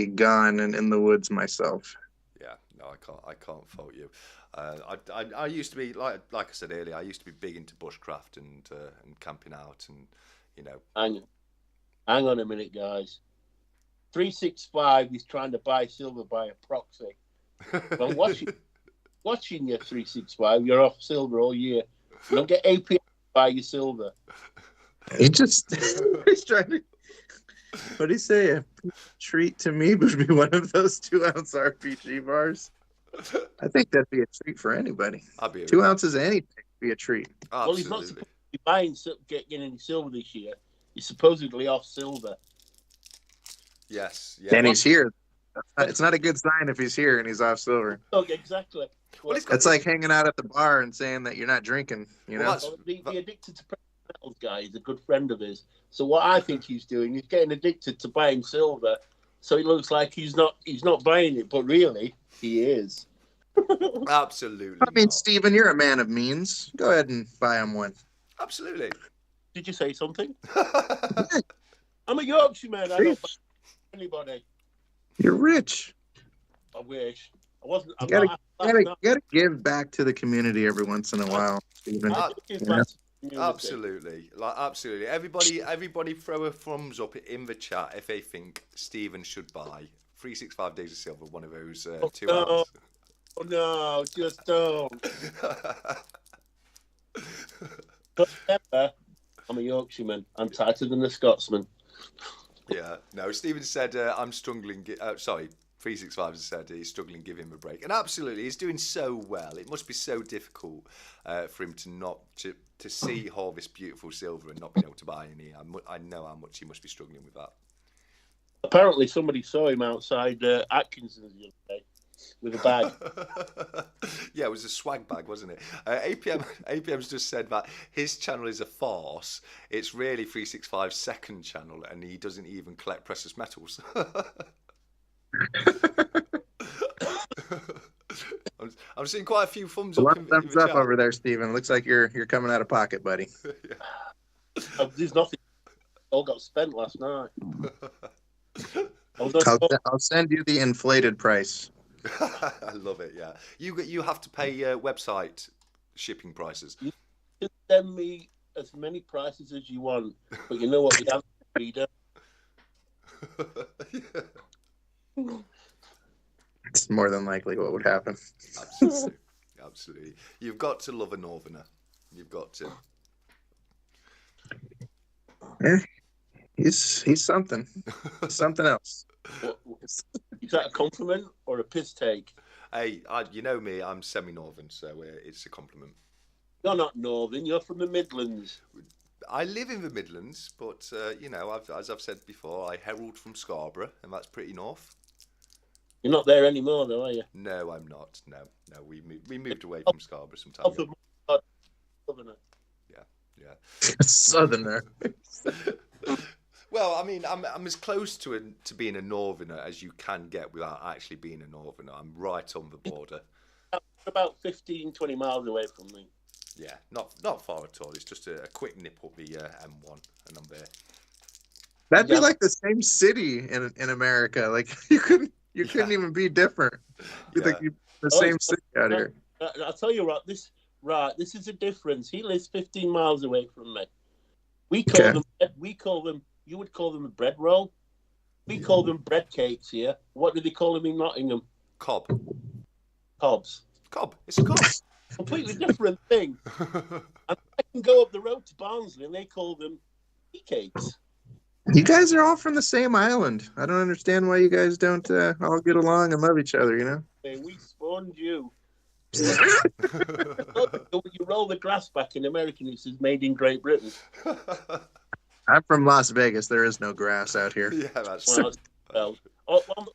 Speaker 4: gone and in the woods myself.
Speaker 1: Yeah, no, I can't fault you. I used to be like I said earlier. I used to be big into bushcraft and camping out, and you know.
Speaker 2: Hang on a minute, guys. 365 is trying to buy silver by a proxy. Well, watching your 365, you're off silver all year. You don't get API to buy your silver.
Speaker 4: He's trying to. What do you say? A treat to me would be one of those 2-ounce RPG bars. I think that'd be a treat for anybody. 2 ounces of anything would be a treat.
Speaker 2: Absolutely. Well, he's not supposed to be buying getting any silver this year. He's supposedly off silver.
Speaker 1: Yes.
Speaker 4: Yeah. And he's here. It's not a good sign if he's here and he's off silver.
Speaker 2: Oh, exactly.
Speaker 1: Well,
Speaker 4: it's like hanging out at the bar and saying that you're not drinking. You know,
Speaker 2: the addicted to precious metals guy is a good friend of his. So what I think he's doing, he's getting addicted to buying silver, so it looks like he's not buying it, but really he is.
Speaker 1: Absolutely.
Speaker 4: I mean, Stephen, you're a man of means. Go ahead and buy him one.
Speaker 1: Absolutely.
Speaker 2: Did you say something? I'm a Yorkshireman. I don't buy anybody.
Speaker 4: You're rich.
Speaker 2: I wish. I wasn't.
Speaker 4: You gotta give back to the community every once in a while, Stephen.
Speaker 1: Absolutely. Absolutely. Everybody throw a thumbs up in the chat if they think Stephen should buy 365 Days of Silver, one of those 2 hours.
Speaker 2: Oh no, just don't. I'm a Yorkshireman. I'm tighter than a Scotsman.
Speaker 1: Yeah. No, Stephen said, I'm struggling. Sorry, 365 has said he's struggling. Give him a break. And absolutely, he's doing so well. It must be so difficult for him to see all this beautiful silver and not be able to buy any. I know how much he must be struggling with that.
Speaker 2: Apparently, somebody saw him outside Atkinson's the other day with a bag.
Speaker 1: Yeah, it was a swag bag, wasn't it? APM's just said that his channel is a farce. It's really 365's second channel, and he doesn't even collect precious metals. I'm seeing quite a few thumbs up.
Speaker 4: Thumbs up over there, Stephen. Looks like you're coming out of pocket, buddy.
Speaker 2: Yeah. There's nothing. All got spent last night.
Speaker 4: I'll send you the inflated price.
Speaker 1: I love it. Yeah, you have to pay website shipping prices.
Speaker 2: You can send me as many prices as you want, but you know what? We have to read it.
Speaker 4: It's more than likely what would happen.
Speaker 1: Absolutely. You've got to love a Northerner. You've got to.
Speaker 4: Yeah, he's something. Something else.
Speaker 2: Is that a compliment or a piss take?
Speaker 1: Hey, you know me. I'm semi-northern, so it's a compliment.
Speaker 2: You're not northern. You're from the Midlands.
Speaker 1: I live in the Midlands, but you know, as I've said before, I herald from Scarborough, and that's pretty north.
Speaker 2: You're not there anymore, though, are you?
Speaker 1: No, I'm not. No, we moved away from Scarborough some time ago.
Speaker 2: Southerner.
Speaker 1: Yeah.
Speaker 4: Southerner.
Speaker 1: Well, I mean, I'm as close to being a northerner as you can get without actually being a northerner. I'm right on the border.
Speaker 2: About 15, 20 miles away from me.
Speaker 1: Yeah, not far at all. It's just a quick nip up the M1, and I'm there.
Speaker 4: That'd be like the same city in America. Like you couldn't even be different. Like the same city out here.
Speaker 2: I'll tell you what. This is a difference. He lives 15 miles away from me. We call them. You would call them a bread roll. We call them bread cakes here. What do they call them in Nottingham?
Speaker 1: Cob.
Speaker 2: Cobs.
Speaker 1: Cob. It's a cob.
Speaker 2: Completely different thing. And I can go up the road to Barnsley and they call them tea cakes.
Speaker 4: You guys are all from the same island. I don't understand why you guys don't all get along and love each other, you know?
Speaker 2: Hey, we spawned you. You roll the grass back in American, it says made in Great Britain.
Speaker 4: I'm from Las Vegas. There is no grass out here.
Speaker 1: Yeah, that's
Speaker 2: well,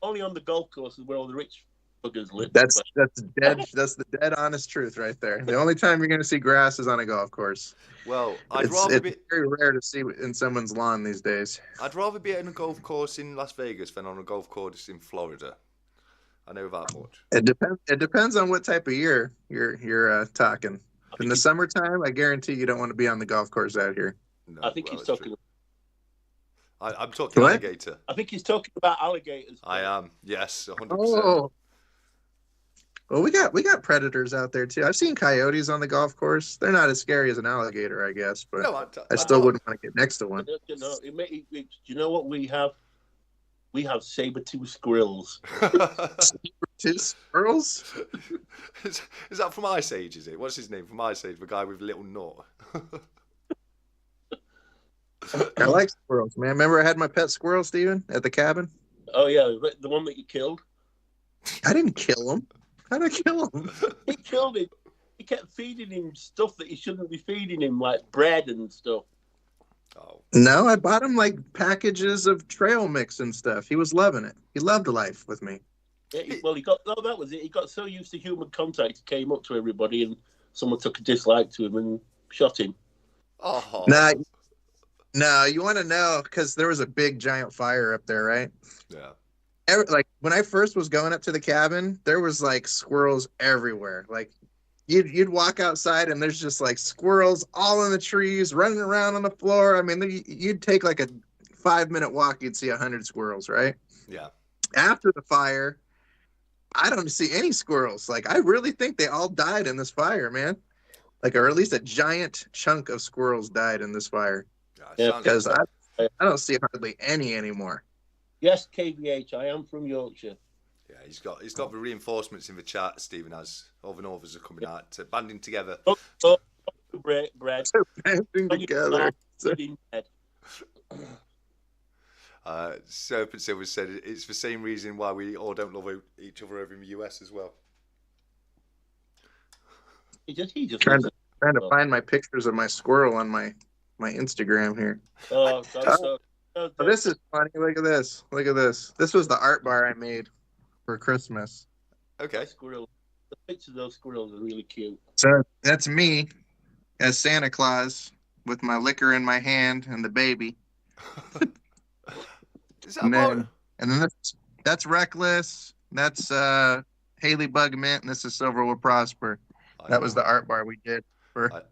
Speaker 2: only on the golf courses where all the rich buggers live.
Speaker 4: That's the dead honest truth right there. The only time you're going to see grass is on a golf course.
Speaker 1: Well,
Speaker 4: it's very rare to see in someone's lawn these days.
Speaker 1: I'd rather be on a golf course in Las Vegas than on a golf course in Florida. I know that much.
Speaker 4: It depends on what type of year you're talking. In the summertime, I guarantee you don't want to be on the golf course out here.
Speaker 1: No,
Speaker 2: I think he's talking.
Speaker 1: I'm talking
Speaker 4: what?
Speaker 1: alligator.
Speaker 2: I think he's talking about alligators.
Speaker 1: I am. Yes, 100%.
Speaker 4: Oh. Well, we got predators out there too. I've seen coyotes on the golf course. They're not as scary as an alligator, I guess, but
Speaker 1: no,
Speaker 4: I still wouldn't want to get next to one.
Speaker 2: You know, do you know what we have? We have saber-tooth squirrels.
Speaker 4: Saber-tooth squirrels?
Speaker 1: Is that from Ice Age, is it? What's his name from Ice Age? The guy with little nut.
Speaker 4: I like squirrels, man. Remember I had my pet squirrel, Steven, at the cabin?
Speaker 2: Oh, yeah, the one that you killed.
Speaker 4: I didn't kill him. How did I kill him?
Speaker 2: He killed him. He kept feeding him stuff that he shouldn't be feeding him, like bread and stuff.
Speaker 1: Oh.
Speaker 4: No, I bought him like packages of trail mix and stuff. He was loving it. He loved life with me.
Speaker 2: Yeah, that was it. He got so used to human contact, he came up to everybody and someone took a dislike to him and shot him.
Speaker 1: Oh.
Speaker 4: No, you want to know, because there was a big giant fire up there, right?
Speaker 1: Yeah.
Speaker 4: Like when I first was going up to the cabin, there was like squirrels everywhere. Like you'd walk outside and there's just like squirrels all in the trees, running around on the floor. I mean, you'd take like a 5-minute walk, you'd see 100 squirrels, right?
Speaker 1: Yeah.
Speaker 4: After the fire, I don't see any squirrels. Like I really think they all died in this fire, man. Like, or at least a giant chunk of squirrels died in this fire.
Speaker 2: Yeah,
Speaker 4: because I don't see hardly any anymore.
Speaker 2: Yes, KVH, I am from Yorkshire.
Speaker 1: Yeah, he's got the reinforcements in the chat. Stephen has. All the Northers are coming out, banding together.
Speaker 2: Bread.
Speaker 4: Banding together.
Speaker 1: Serpent Silver said it's the same reason why we all don't love each other over in the US as well.
Speaker 2: He just
Speaker 4: trying to find my pictures of my squirrel on my Instagram here.
Speaker 2: Oh,
Speaker 4: this is funny. Look at this. Look at this. This was the art bar I made for Christmas.
Speaker 1: Okay.
Speaker 2: Squirrel. The pictures of those squirrels are really cute.
Speaker 4: So that's me as Santa Claus with my liquor in my hand and the baby. and then that's Reckless. That's Haley Bug Mint, and this is Silver Will Prosper. That was the art bar we did for.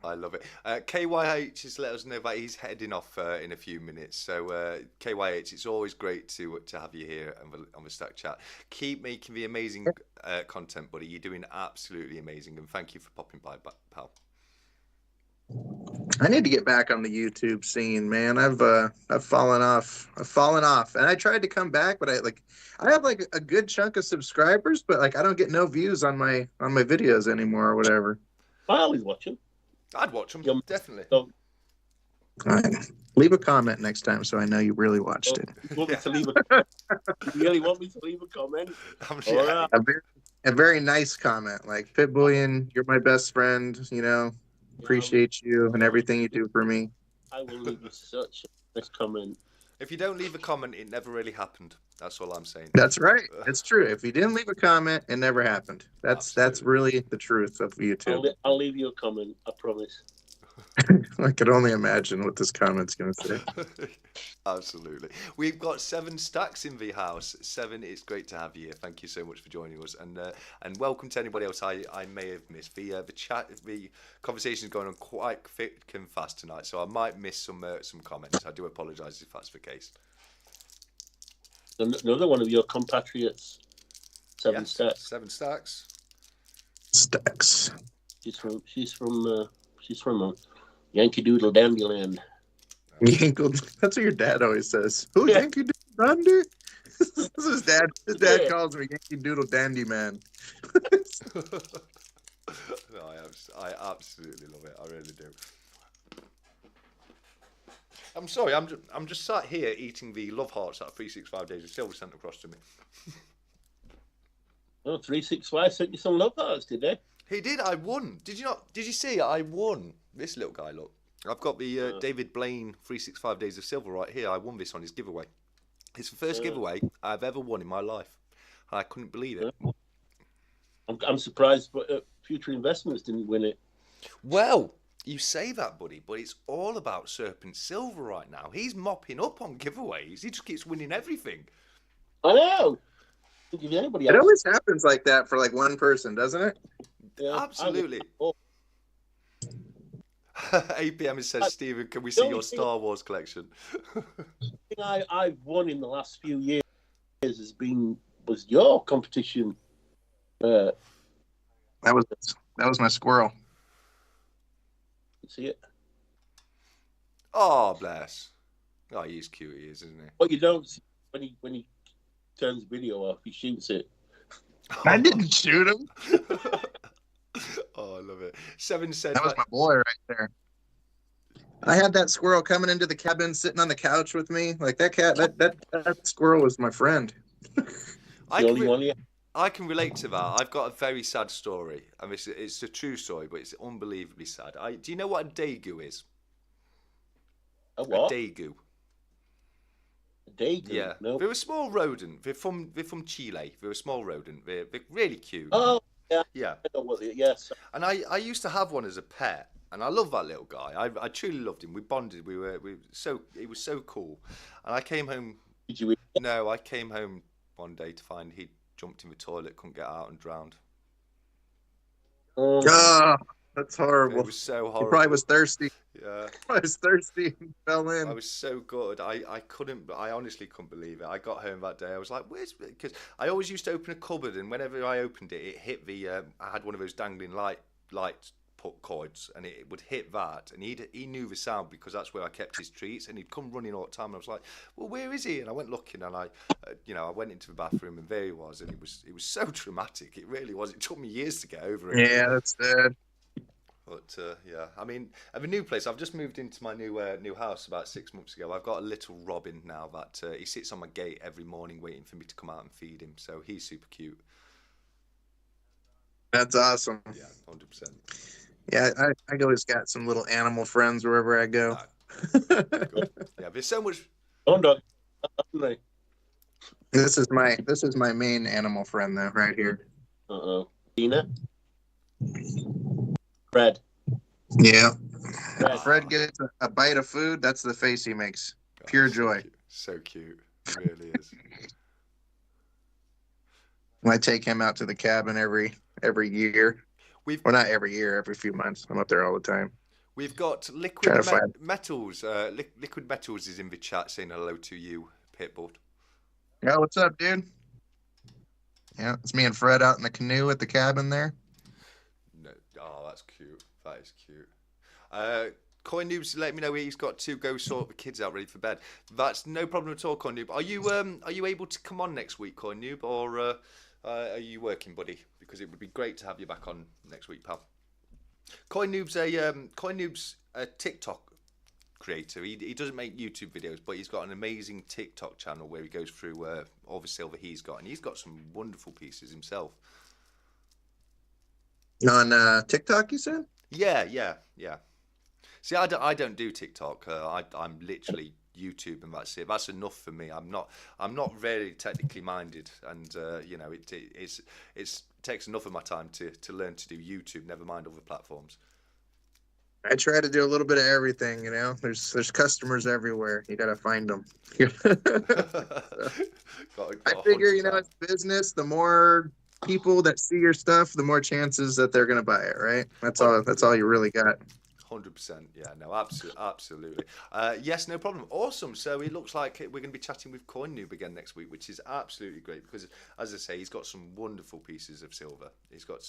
Speaker 1: I love it. KYH has let us know that he's heading off in a few minutes. So KYH, it's always great to have you here on the Stack Chat. Keep making the amazing content, buddy. You're doing absolutely amazing, and thank you for popping by, pal.
Speaker 4: I need to get back on the YouTube scene, man. I've fallen off. And I tried to come back, but I have like a good chunk of subscribers, but like I don't get no views on my videos anymore or whatever.
Speaker 2: I always watch them.
Speaker 1: I'd watch them, definitely.
Speaker 4: All right. Leave a comment next time so I know you really watched it.
Speaker 2: You really want me to leave a comment?
Speaker 1: Yeah.
Speaker 4: A very nice comment, like, Pit Bullion, you're my best friend, appreciate you and everything you do for me.
Speaker 2: I will leave you such a nice comment.
Speaker 1: If you don't leave a comment, it never really happened. That's all I'm saying.
Speaker 4: That's right. It's true. If you didn't leave a comment, it never happened. That's really the truth of YouTube.
Speaker 2: I'll leave you a comment. I promise.
Speaker 4: I could only imagine what this comment's going to say.
Speaker 1: Absolutely. We've got 7 stacks in the house. 7, it's great to have you here. Thank you so much for joining us, and welcome to anybody else I may have missed. The chat, the conversation is going on quite thick and fast tonight, so I might miss some comments. I do apologise if that's the case.
Speaker 2: Another one of your compatriots. 7 stacks.
Speaker 1: 7 stacks.
Speaker 4: Stacks.
Speaker 2: She's from Yankee Doodle Dandy Land.
Speaker 4: That's what your dad always says. Who,
Speaker 2: yeah.
Speaker 4: Yankee Doodle Dandy? This is his dad. His dad calls me Yankee Doodle Dandy Man.
Speaker 1: No, I absolutely love it. I really do. I'm sorry. I'm just sat here eating the love hearts that 365 Days of Silver sent across to me.
Speaker 2: Oh, 365 sent you some love hearts, did they?
Speaker 1: He did. I won. Did you not? Did you see? I won. This little guy. Look, I've got the David Blaine 365 Days of Silver right here. I won this on his giveaway. It's the first giveaway I've ever won in my life. I couldn't believe it.
Speaker 2: I'm surprised, but Future Investments didn't win it.
Speaker 1: Well, you say that, buddy, but it's all about Serpent Silver right now. He's mopping up on giveaways. He just keeps winning everything.
Speaker 2: I know. Anybody
Speaker 4: else. It always happens like that for like one person, doesn't it?
Speaker 1: Yeah, absolutely. 8 p.m. it says, Stephen, can we see your Star Wars collection?
Speaker 2: The thing I've won in the last few years was your competition.
Speaker 4: That was my squirrel.
Speaker 2: See it?
Speaker 1: Oh, bless. Oh, he's cute, he is, isn't he?
Speaker 2: What you don't see when he turns the video off, he shoots it.
Speaker 4: I didn't shoot him.
Speaker 1: Oh, I love it. 7 said
Speaker 4: that was my boy right there. I had that squirrel coming into the cabin, sitting on the couch with me. Like that cat, that squirrel was my friend.
Speaker 1: I can relate to that. I've got a very sad story. I mean, it's a true story, but it's unbelievably sad. Do you know what a daegu is?
Speaker 2: A what?
Speaker 1: A daegu.
Speaker 2: Daegu?
Speaker 1: Yeah.
Speaker 2: No.
Speaker 1: They're a small rodent. They're from Chile. They're a small rodent. They're really cute.
Speaker 2: Oh, yeah.
Speaker 1: Yeah.
Speaker 2: I know what yes.
Speaker 1: And I used to have one as a pet. And I love that little guy. I truly loved him. We bonded. He was so cool. And I came home.
Speaker 2: Did you eat it?
Speaker 1: No, I came home one day to find he'd jumped in the toilet, couldn't get out, and drowned.
Speaker 4: Oh, that's horrible.
Speaker 1: It was so horrible.
Speaker 4: He probably was thirsty.
Speaker 1: Yeah.
Speaker 4: I was thirsty and fell in.
Speaker 1: I was so good. I honestly couldn't believe it. I got home that day. I was like, where's, because I always used to open a cupboard, and whenever I opened it, it hit the, I had one of those dangling light cords, and it would hit that, and he knew the sound because that's where I kept his treats, and he'd come running all the time, and I was like, well, where is he? And I went looking, and I went into the bathroom, and there he was, and it was so traumatic. It really was. It took me years to get over it.
Speaker 4: Yeah, that's sad.
Speaker 1: But yeah, I mean, at the new place, I've just moved into my new house about 6 months ago. I've got a little Robin now that he sits on my gate every morning waiting for me to come out and feed him. So he's super cute.
Speaker 4: That's awesome.
Speaker 1: Yeah, 100%.
Speaker 4: Yeah, I always got some little animal friends wherever I go.
Speaker 1: Good. Yeah, there's so much.
Speaker 4: This is my main animal friend though, right here.
Speaker 2: Tina. Fred.
Speaker 4: Yeah. Fred gets a bite of food. That's the face he makes. Pure joy.
Speaker 1: So cute. He really is.
Speaker 4: I take him out to the cabin every year. Not every year, every few months. I'm up there all the time.
Speaker 1: We've got Liquid Metals. Liquid Metals is in the chat saying hello to you, Pitbull.
Speaker 4: Yeah, what's up, dude? Yeah, it's me and Fred out in the canoe at the cabin there.
Speaker 1: No, oh, that's cute. That is cute. Coin Noob's let me know he's got to go sort the kids out ready for bed. That's no problem at all, Coin Noob. Are you able to come on next week, Coin Noob, or are you working, buddy? Because it would be great to have you back on next week, pal. Coin Noob's a TikTok creator. He doesn't make YouTube videos, but he's got an amazing TikTok channel where he goes through all the silver he's got, and he's got some wonderful pieces himself.
Speaker 4: On TikTok, you said?
Speaker 1: Yeah. See, I don't do TikTok. I'm literally YouTube, and that's it. That's enough for me. I'm not very technically minded, and it takes enough of my time to learn to do YouTube. Never mind other platforms.
Speaker 4: I try to do a little bit of everything. There's customers everywhere. You gotta find them. I figure, it's business. The more people that see your stuff, the more chances that they're gonna buy it. Right? That's all you really got.
Speaker 1: 100%. Yeah, no, absolutely. Yes, no problem. Awesome. So it looks like we're going to be chatting with Coin Noob again next week, which is absolutely great because, as I say, he's got some wonderful pieces of silver. He's got.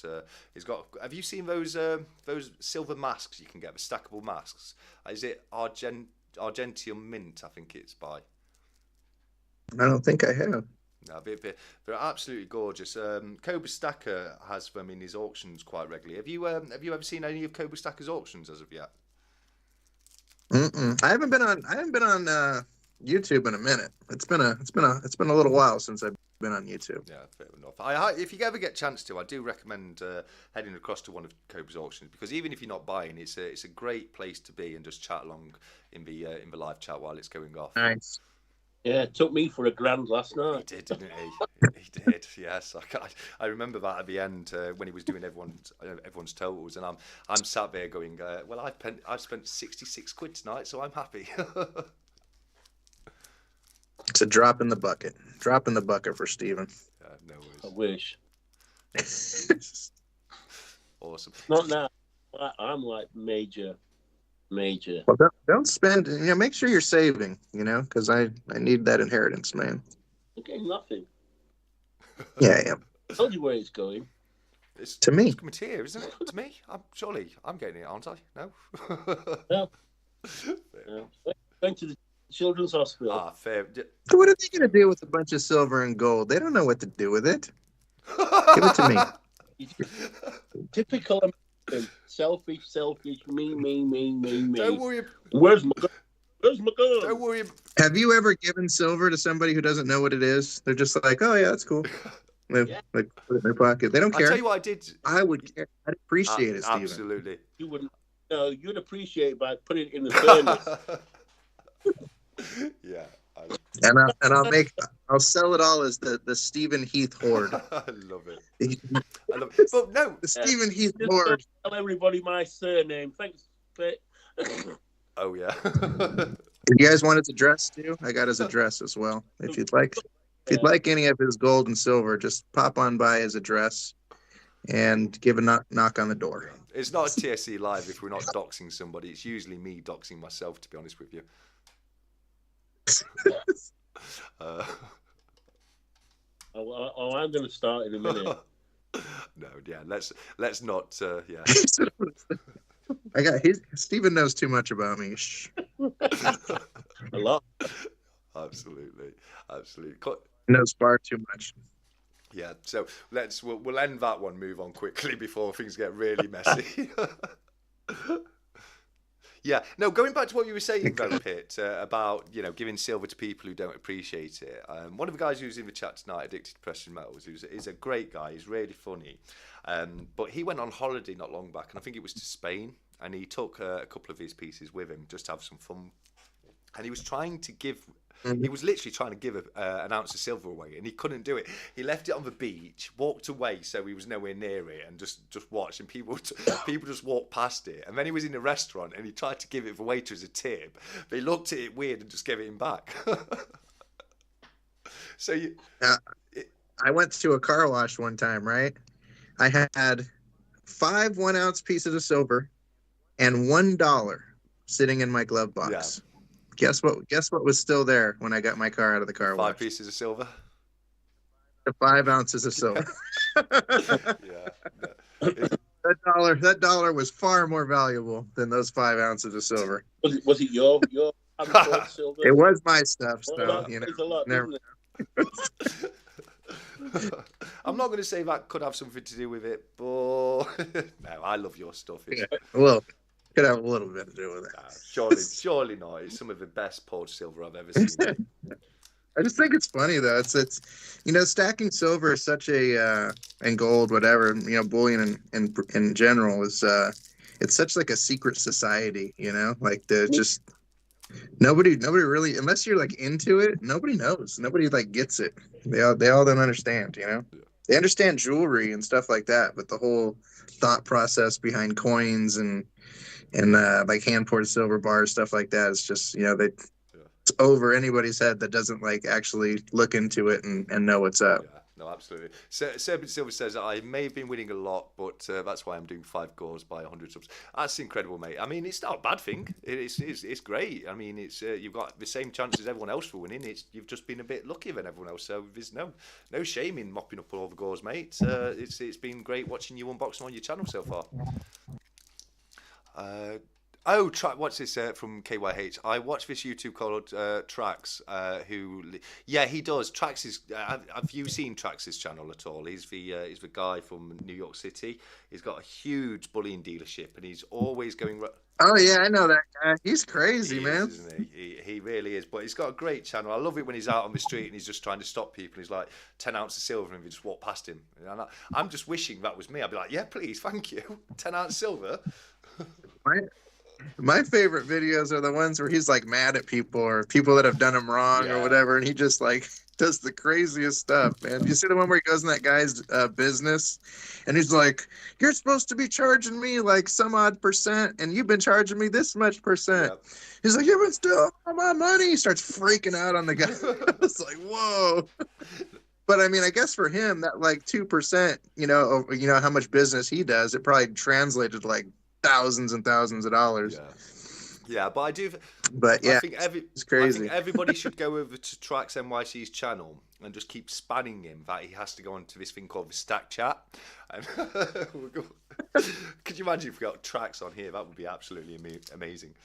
Speaker 1: Have you seen those silver masks you can get? The stackable masks. Is it Argentium Mint? I think it's by.
Speaker 4: I don't think I have.
Speaker 1: No, they're absolutely gorgeous. Cobra Stacker has them in his auctions quite regularly. Have you ever seen any of Cobra Stacker's auctions as of yet?
Speaker 4: I haven't been on YouTube in a minute. It's been a little while since I've been on YouTube.
Speaker 1: Yeah, fair enough. If you ever get a chance to, I do recommend heading across to one of Cobra's auctions, because even if you're not buying, it's a great place to be and just chat along in the live chat while it's going off.
Speaker 4: Nice.
Speaker 2: Yeah, it took me for a grand last night.
Speaker 1: He did, didn't he? He did. Yes, I remember that at the end when he was doing everyone's totals, and I'm sat there going, well, I've spent 66 quid tonight, so I'm happy.
Speaker 4: It's a drop in the bucket. Drop in the bucket for Steven.
Speaker 1: Yeah, no worries.
Speaker 2: I wish.
Speaker 1: Awesome.
Speaker 2: Not now. I'm like major.
Speaker 4: Well, don't spend. Make sure you're saving. Because I need that inheritance, man.
Speaker 2: I'm getting nothing.
Speaker 4: Yeah, I am.
Speaker 2: I told you where it's going.
Speaker 1: It's
Speaker 4: to me.
Speaker 1: It's coming here, isn't it? To me. I'm getting it, aren't I? No.
Speaker 2: No. Going to the children's hospital.
Speaker 1: Ah, fair.
Speaker 4: So what are they going to do with a bunch of silver and gold? They don't know what to do with it. Give it to me.
Speaker 2: Typical Selfish, me.
Speaker 1: Don't worry.
Speaker 2: Where's my gun? Where's my gun?
Speaker 1: Don't worry.
Speaker 4: Have you ever given silver to somebody who doesn't know what it is? They're just like, oh yeah, that's cool. They like put it in their pocket. They don't care.
Speaker 1: I'll tell you what I did.
Speaker 4: I would care. I'd appreciate it, Stephen.
Speaker 1: Absolutely.
Speaker 2: You wouldn't. No, you'd appreciate it by putting it in the furnace.
Speaker 1: Yeah.
Speaker 4: And I'll sell it all as the Stephen Heath hoard.
Speaker 1: I love it. But no,
Speaker 4: the Stephen Heath
Speaker 2: Just
Speaker 4: hoard.
Speaker 2: Tell everybody my surname. Thanks, Pit.
Speaker 1: Oh yeah.
Speaker 4: If you guys want his address too, I got his address as well. If you'd like, any of his gold and silver, just pop on by his address and give a knock on the door.
Speaker 1: It's not a TSC live if we're not doxing somebody. It's usually me doxing myself, to be honest with you.
Speaker 2: I'm going to start in a minute.
Speaker 1: No, yeah, let's not. Yeah.
Speaker 4: I got Stephen knows too much about me.
Speaker 2: A lot.
Speaker 1: Absolutely.
Speaker 4: He knows far too much.
Speaker 1: Yeah, so we'll end that one. Move on quickly before things get really messy. Yeah, no. Going back to what you were saying, though, Pit, about giving silver to people who don't appreciate it. One of the guys who's in the chat tonight, Addicted to Precious Metals, is a great guy. He's really funny, but he went on holiday not long back, and I think it was to Spain, and he took a couple of his pieces with him just to have some fun, and he was trying to give. He was literally trying to give an ounce of silver away, and he couldn't do it. He left it on the beach, walked away so he was nowhere near it, and just watched. And people just walked past it. And then he was in a restaurant, and he tried to give it away to as a tip. They looked at it weird and just gave it him back. So
Speaker 4: I went to a car wash one time, right? I had 5 1-ounce pieces of silver and $1 sitting in my glove box. Yeah. Guess what was still there when I got my car out of the car wash?
Speaker 1: 5 pieces of silver.
Speaker 4: The 5 ounces of silver.
Speaker 1: Yeah.
Speaker 4: That dollar was far more valuable than those 5 ounces of silver.
Speaker 2: Was it your silver?
Speaker 4: It was my stuff, so
Speaker 2: a lot,
Speaker 4: never.
Speaker 1: I'm not going to say that could have something to do with it, but no, I love your stuff.
Speaker 4: Yeah, well, could have a little bit to do with it.
Speaker 1: Surely not. It's some of the best poured silver I've ever seen.
Speaker 4: I just think it's funny though. It's stacking silver is such a and gold, whatever, bullion in general is it's such like a secret society, like just nobody really, unless you're like into it, nobody knows. Nobody like gets it. They all don't understand, They understand jewelry and stuff like that, but the whole thought process behind coins and like hand poured silver bars, stuff like that, is just it's over anybody's head that doesn't like actually look into it and know what's up.
Speaker 1: Yeah, no, absolutely. Serpent Silver says I may have been winning a lot, but that's why I'm doing 5 goals by 100 subs. That's incredible, mate. I mean, it's not a bad thing. It's great. I mean, it's you've got the same chance as everyone else for winning. You've just been a bit luckier than everyone else. So there's no shame in mopping up all the goals, mate. It's been great watching you unboxing on your channel so far. What's this from KYH? I watch this YouTube called Trax. He does. Trax is. Have you seen Trax's channel at all? He's the guy from New York City. He's got a huge bullion dealership, and he's always going.
Speaker 4: Oh yeah, I know that guy. He's crazy, man.
Speaker 1: Isn't he? He really is. But he's got a great channel. I love it when he's out on the street and he's just trying to stop people. He's like 10 ounces of silver, and we just walk past him. And I'm just wishing that was me. I'd be like, yeah, please, thank you. 10 ounce silver.
Speaker 4: My favorite videos are the ones where he's like mad at people or people that have done him wrong or whatever, and he just like does the craziest stuff, man. You see the one where he goes in that guy's business and he's like, you're supposed to be charging me like some odd percent and you've been charging me this much percent. Yep. He's like, you've been stealing all my money. He starts freaking out on the guy. It's like, whoa. But I mean, I guess for him that like 2%, how much business he does, it probably translated to like thousands and thousands of dollars.
Speaker 1: Yeah, but I do.
Speaker 4: But yeah,
Speaker 1: I think
Speaker 4: it's crazy.
Speaker 1: I think everybody should go over to Trax NYC's channel and just keep spanning him that he has to go onto this thing called the Stack Chat. And could you imagine if we got Trax on here? That would be absolutely amazing.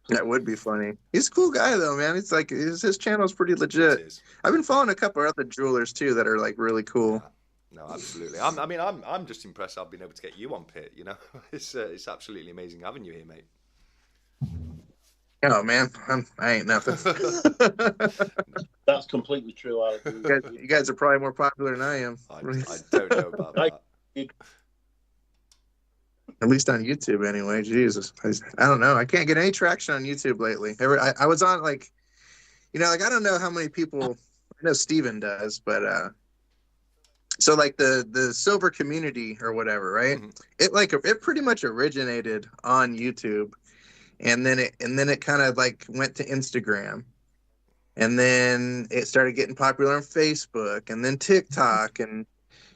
Speaker 4: That would be funny. He's a cool guy though, man. It's like his channel's pretty legit. I've been following a couple of other jewelers too that are like really cool.
Speaker 1: No, absolutely. I'm just impressed I've been able to get you on Pit. You know, it's absolutely amazing having you here, mate.
Speaker 4: Oh man, I ain't nothing.
Speaker 2: That's completely true.
Speaker 4: You guys are probably more popular than I am.
Speaker 1: I don't know about that.
Speaker 4: At least on YouTube, anyway. Jesus, I don't know. I can't get any traction on YouTube lately. I was on like, like I don't know how many people. I know Steven does, but so like the silver community or whatever, right? Mm-hmm. It pretty much originated on YouTube, and then it kind of like went to Instagram, and then it started getting popular on Facebook, and then TikTok, and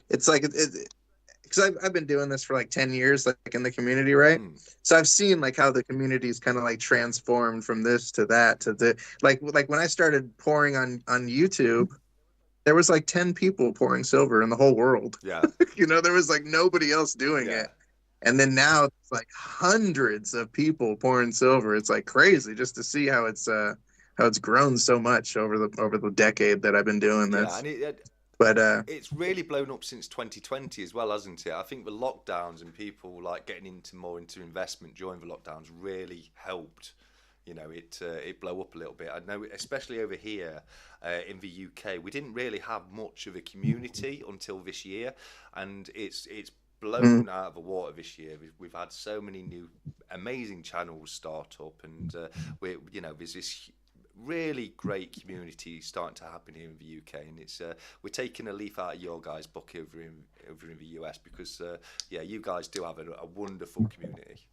Speaker 4: it's like because I've been doing this for like 10 years, like in the community, right? So I've seen like how the community's kind of like transformed from this to that to the like when I started pouring on YouTube, there was like 10 people pouring silver in the whole world.
Speaker 1: Yeah.
Speaker 4: There was like nobody else doing it. And then now it's like hundreds of people pouring silver. It's like crazy just to see how it's grown so much over the decade that I've been doing this.
Speaker 1: Yeah, and it's really blown up since 2020 as well, hasn't it? I think the lockdowns and people like getting more into investment during the lockdowns really helped. It blow up a little bit. I know, especially over here in the UK, we didn't really have much of a community until this year, and it's blown out of the water this year. We've had so many new amazing channels start up, and there's this really great community starting to happen here in the UK, and it's we're taking a leaf out of your guys' book over in the US because you guys do have a wonderful community.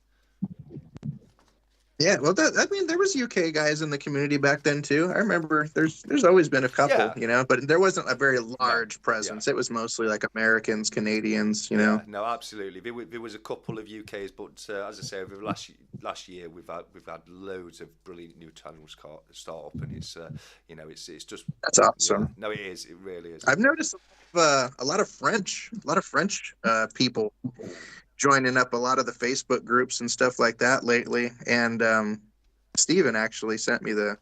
Speaker 4: Yeah, well, there was UK guys in the community back then too. I remember there's always been a couple, but there wasn't a very large presence. It was mostly like Americans, Canadians, know.
Speaker 1: No, absolutely. There was a couple of UKs, but as I say, over the last year, we've had loads of brilliant new channels start up, and it's it's just
Speaker 4: that's awesome.
Speaker 1: No, it is. It really is.
Speaker 4: I've noticed a lot of French people joining up a lot of the Facebook groups and stuff like that lately, and Steven actually sent me the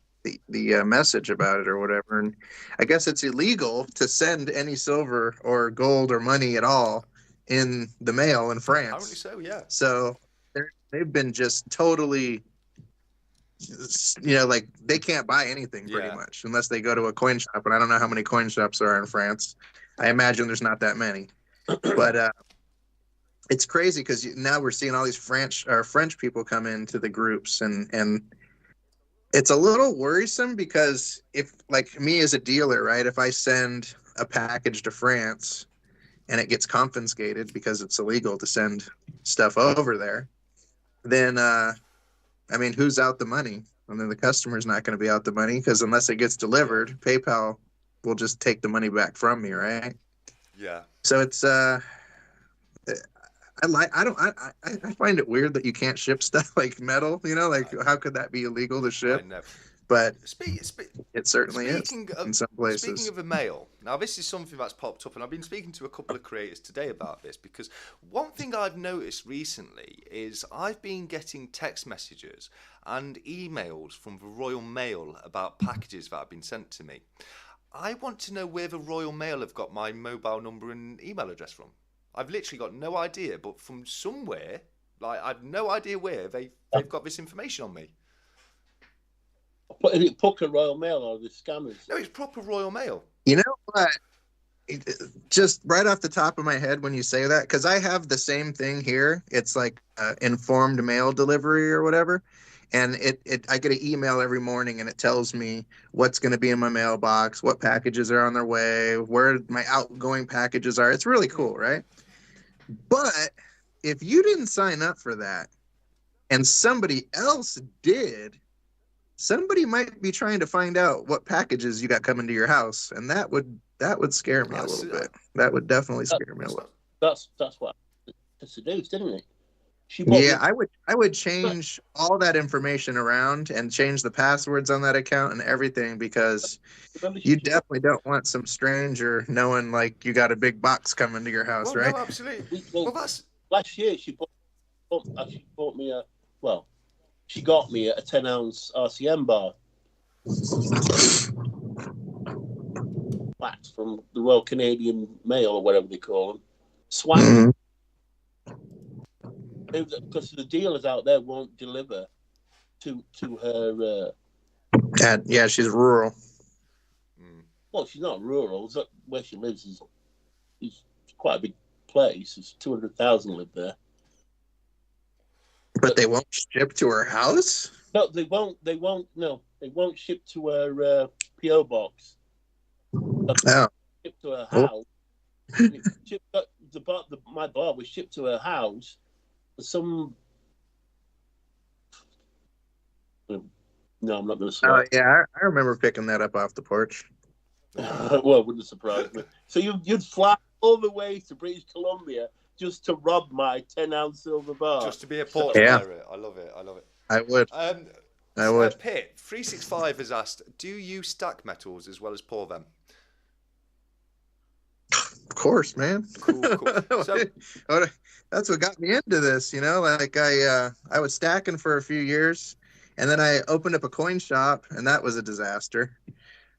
Speaker 4: message about it or whatever, and I guess it's illegal to send any silver or gold or money at all in the mail in France.
Speaker 1: Apparently so, yeah.
Speaker 4: So they've been just totally, like they can't buy anything pretty much unless they go to a coin shop, and I don't know how many coin shops there are in France. I imagine there's not that many, but it's crazy because now we're seeing all these French people come into the groups, and it's a little worrisome because if, like me as a dealer, right, if I send a package to France and it gets confiscated because it's illegal to send stuff over there, then who's out the money? And then the customer's not going to be out the money because unless it gets delivered, PayPal will just take the money back from me, right?
Speaker 1: Yeah.
Speaker 4: So it's I find it weird that you can't ship stuff like metal. Like how could that be illegal to ship?
Speaker 1: I know.
Speaker 4: But it certainly is in some places.
Speaker 1: Speaking of the mail, now this is something that's popped up, and I've been speaking to a couple of creators today about this, because one thing I've noticed recently is I've been getting text messages and emails from the Royal Mail about packages that have been sent to me. I want to know where the Royal Mail have got my mobile number and email address from. I've literally got no idea, but from somewhere, like I've no idea where they've got this information on me.
Speaker 2: Is it Pucker Royal Mail or the scammers?
Speaker 1: No, it's proper Royal Mail.
Speaker 4: You know what? Just right off the top of my head when you say that, because I have the same thing here. It's like informed mail delivery or whatever. And I get an email every morning and it tells me what's going to be in my mailbox, what packages are on their way, where my outgoing packages are. It's really cool, right? But if you didn't sign up for that and somebody else did, somebody might be trying to find out what packages you got coming to your house, and that would scare me a little bit. That would definitely scare me a little.
Speaker 2: That's what I seduced, didn't it?
Speaker 4: I would change all that information around and change the passwords on that account and everything, because you definitely don't want some stranger knowing like you got a big box coming to your house, right?
Speaker 1: No, absolutely. Well, that's
Speaker 2: last year she got me a 10-ounce RCM bar. plaques from the Royal Canadian Mail or whatever they call them. Swag. Because the dealers out there won't deliver to her.
Speaker 4: Yeah, she's rural.
Speaker 2: Well, she's not rural. Where she lives is quite a big place. There's 200,000 live there.
Speaker 4: But they won't ship to her house?
Speaker 2: No, they won't. No, they won't ship to her PO box.
Speaker 4: Oh.
Speaker 2: Ship to her house. My bar was shipped to her house for some. No, I'm not going to say.
Speaker 4: Oh yeah, I remember picking that up off the porch.
Speaker 2: Well, it wouldn't surprise me. So you'd fly all the way to British Columbia just to rob my 10-ounce silver bar?
Speaker 1: Just to be a porch pirate. I love it.
Speaker 4: I would. I would.
Speaker 1: Pit 365 has asked, do you stack metals as well as pour them?
Speaker 4: Of course, man.
Speaker 1: Cool. So,
Speaker 4: that's what got me into this, you know. Like I was stacking for a few years, and then I opened up a coin shop, and that was a disaster.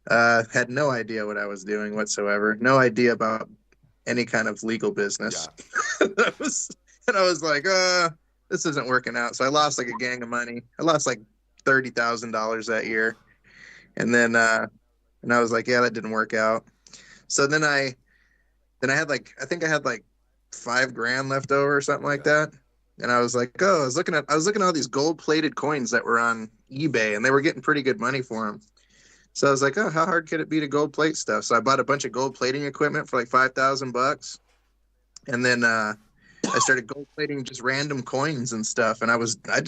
Speaker 4: Had no idea what I was doing whatsoever. No idea about any kind of legal business. Yeah. And I was like, this isn't working out. So I lost like a gang of money. I lost like $30,000 that year, and then and I was like, yeah, that didn't work out. So then I had like, I think I had like $5,000 left over or something like that. And I was like, I was looking at all these gold-plated coins that were on eBay, and they were getting pretty good money for them. So I was like, how hard could it be to gold plate stuff? So I bought a bunch of gold plating equipment for like $5,000, and then I started gold plating just random coins and stuff. And I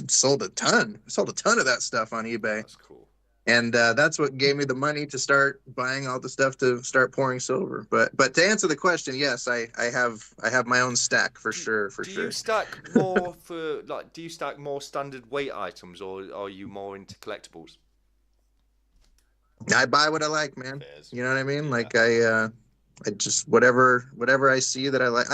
Speaker 4: sold a ton. I sold a ton of that stuff on eBay.
Speaker 1: That's cool.
Speaker 4: And that's what gave me the money to start buying all the stuff to start pouring silver. But to answer the question, yes, I have my own stack for sure.
Speaker 1: Do you stack more do you stack more standard weight items, or are you more into collectibles?
Speaker 4: I buy what I like, man. You know what I mean? Yeah. Like I just whatever I see that I like.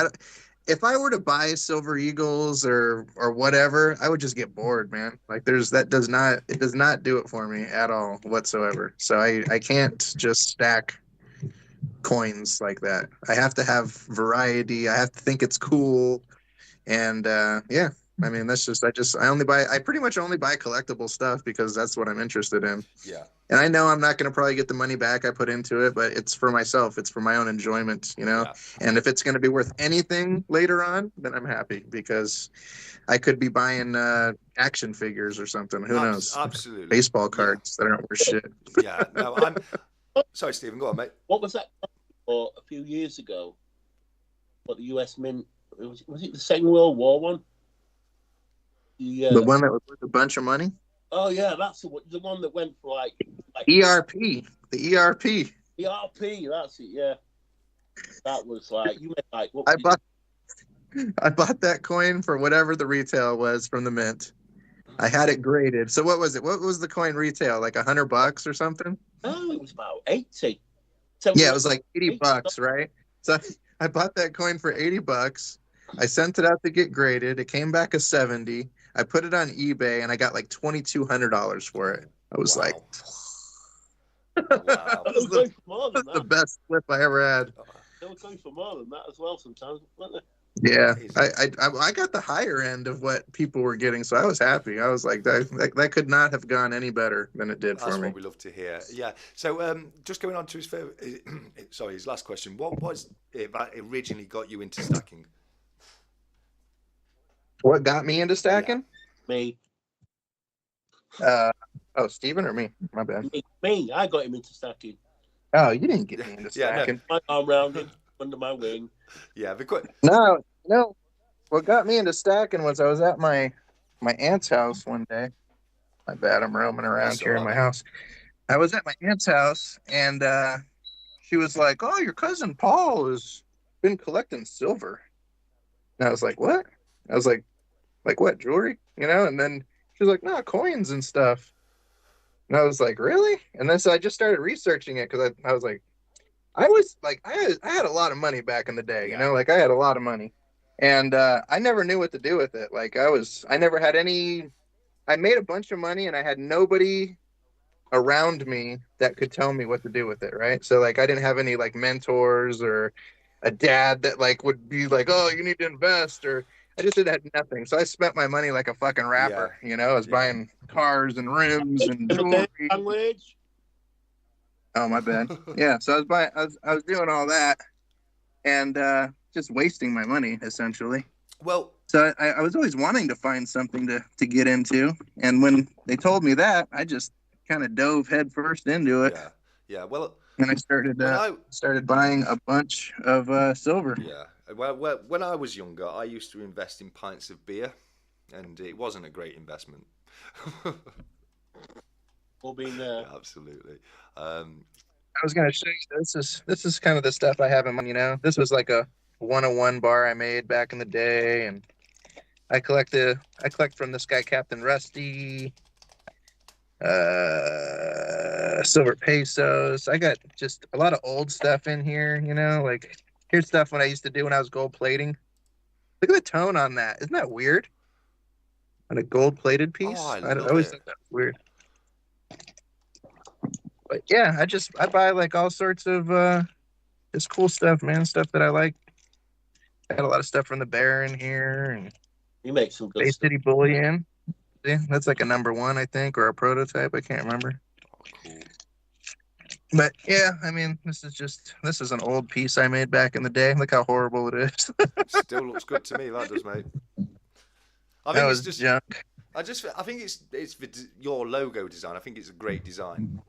Speaker 4: If I were to buy Silver Eagles or whatever, I would just get bored, man. Like it does not do it for me at all whatsoever. So I can't just stack coins like that. I have to have variety. I have to think it's cool. And yeah, I mean, that's just I pretty much only buy collectible stuff because that's what I'm interested in.
Speaker 1: Yeah.
Speaker 4: And I know I'm not going to probably get the money back I put into it, but it's for myself. It's for my own enjoyment, you know? Yeah. And if it's going to be worth anything later on, then I'm happy because I could be buying action figures or something. Who knows?
Speaker 1: Absolutely.
Speaker 4: Baseball cards that aren't worth shit.
Speaker 1: Yeah. No, sorry, Stephen. Go on, mate.
Speaker 2: What was that for a few years ago? What the US Mint, was it the Second World War one?
Speaker 4: The one that was worth a bunch of money?
Speaker 2: Oh yeah, that's the one that went for like
Speaker 4: ERP. The ERP.
Speaker 2: ERP, that's it. Yeah, that was like you made like.
Speaker 4: I bought that coin for whatever the retail was from the mint. I had it graded. So what was it? What was the coin retail? Like $100 or something?
Speaker 2: Oh, it was about 80.
Speaker 4: Yeah, it was like $80, right? So I bought that coin for $80. I sent it out to get graded. It came back a 70. I put it on eBay and I got like $2,200 for it. I was like,
Speaker 2: wow.
Speaker 4: that was the best flip I ever had.
Speaker 2: They were going for more than that as well sometimes, weren't they?
Speaker 4: Yeah, I got the higher end of what people were getting, so I was happy. I was like, that could not have gone any better than it did for me.
Speaker 1: That's what we love to hear. Yeah. So just going on to his last question. What was it that originally got you into stacking?
Speaker 4: What got me into stacking?
Speaker 2: Yeah. Me.
Speaker 4: Stephen or me? My bad.
Speaker 2: Me. I got him into stacking.
Speaker 4: Oh, you didn't get me into stacking.
Speaker 2: My arm round him, under my wing.
Speaker 1: Yeah, because
Speaker 4: No. What got me into stacking was I was at my aunt's house one day. My bad, I'm roaming around here in my house. I was at my aunt's house, and she was like, "Oh, your cousin Paul has been collecting silver." And I was like, "What?" I was like what, jewelry? You know? And then she was like, "No, coins and stuff." And I was like, "Really?" And then so I just started researching it because I was like, I had a lot of money back in the day, you know, like I had a lot of money, and I never knew what to do with it. Like I never had any. I made a bunch of money, and I had nobody around me that could tell me what to do with it, right? So like I didn't have any like mentors or a dad that like would be like, oh, you need to invest, or I just did had nothing. So I spent my money like a fucking rapper, you know. I was buying cars and rims and jewelry.
Speaker 2: Language.
Speaker 4: Oh, my bad. Yeah, so I was doing all that and just wasting my money essentially.
Speaker 1: Well,
Speaker 4: so I was always wanting to find something to get into, and when they told me that, I just kind of dove headfirst into it.
Speaker 1: Yeah. Well,
Speaker 4: and I started buying a bunch of silver.
Speaker 1: Yeah. Well, when I was younger, I used to invest in pints of beer, and it wasn't a great investment.
Speaker 2: All been there.
Speaker 1: Yeah, absolutely.
Speaker 4: I was going to show you this is kind of the stuff I have in mind. You know, this was like a 101 bar I made back in the day, and I collect from this guy Captain Rusty, silver pesos. I got just a lot of old stuff in here, you know, like here's stuff when I used to do when I was gold plating. Look at the tone on that. Isn't that weird? On a gold plated piece.
Speaker 1: Oh,
Speaker 4: I always thought that was weird. But yeah, I buy like all sorts of just cool stuff, man. Stuff that I like. I got a lot of stuff from the Bear in here, and
Speaker 2: you make some good stuff.
Speaker 4: Pit Bullion. Yeah, that's like a #1, I think, or a prototype. I can't remember.
Speaker 1: Oh, cool.
Speaker 4: But yeah, I mean, this is an old piece I made back in the day. Look how horrible it is.
Speaker 1: Still looks good to me. That does, mate. I think
Speaker 4: that was
Speaker 1: it's just
Speaker 4: junk.
Speaker 1: I think it's your logo design. I think it's a great design.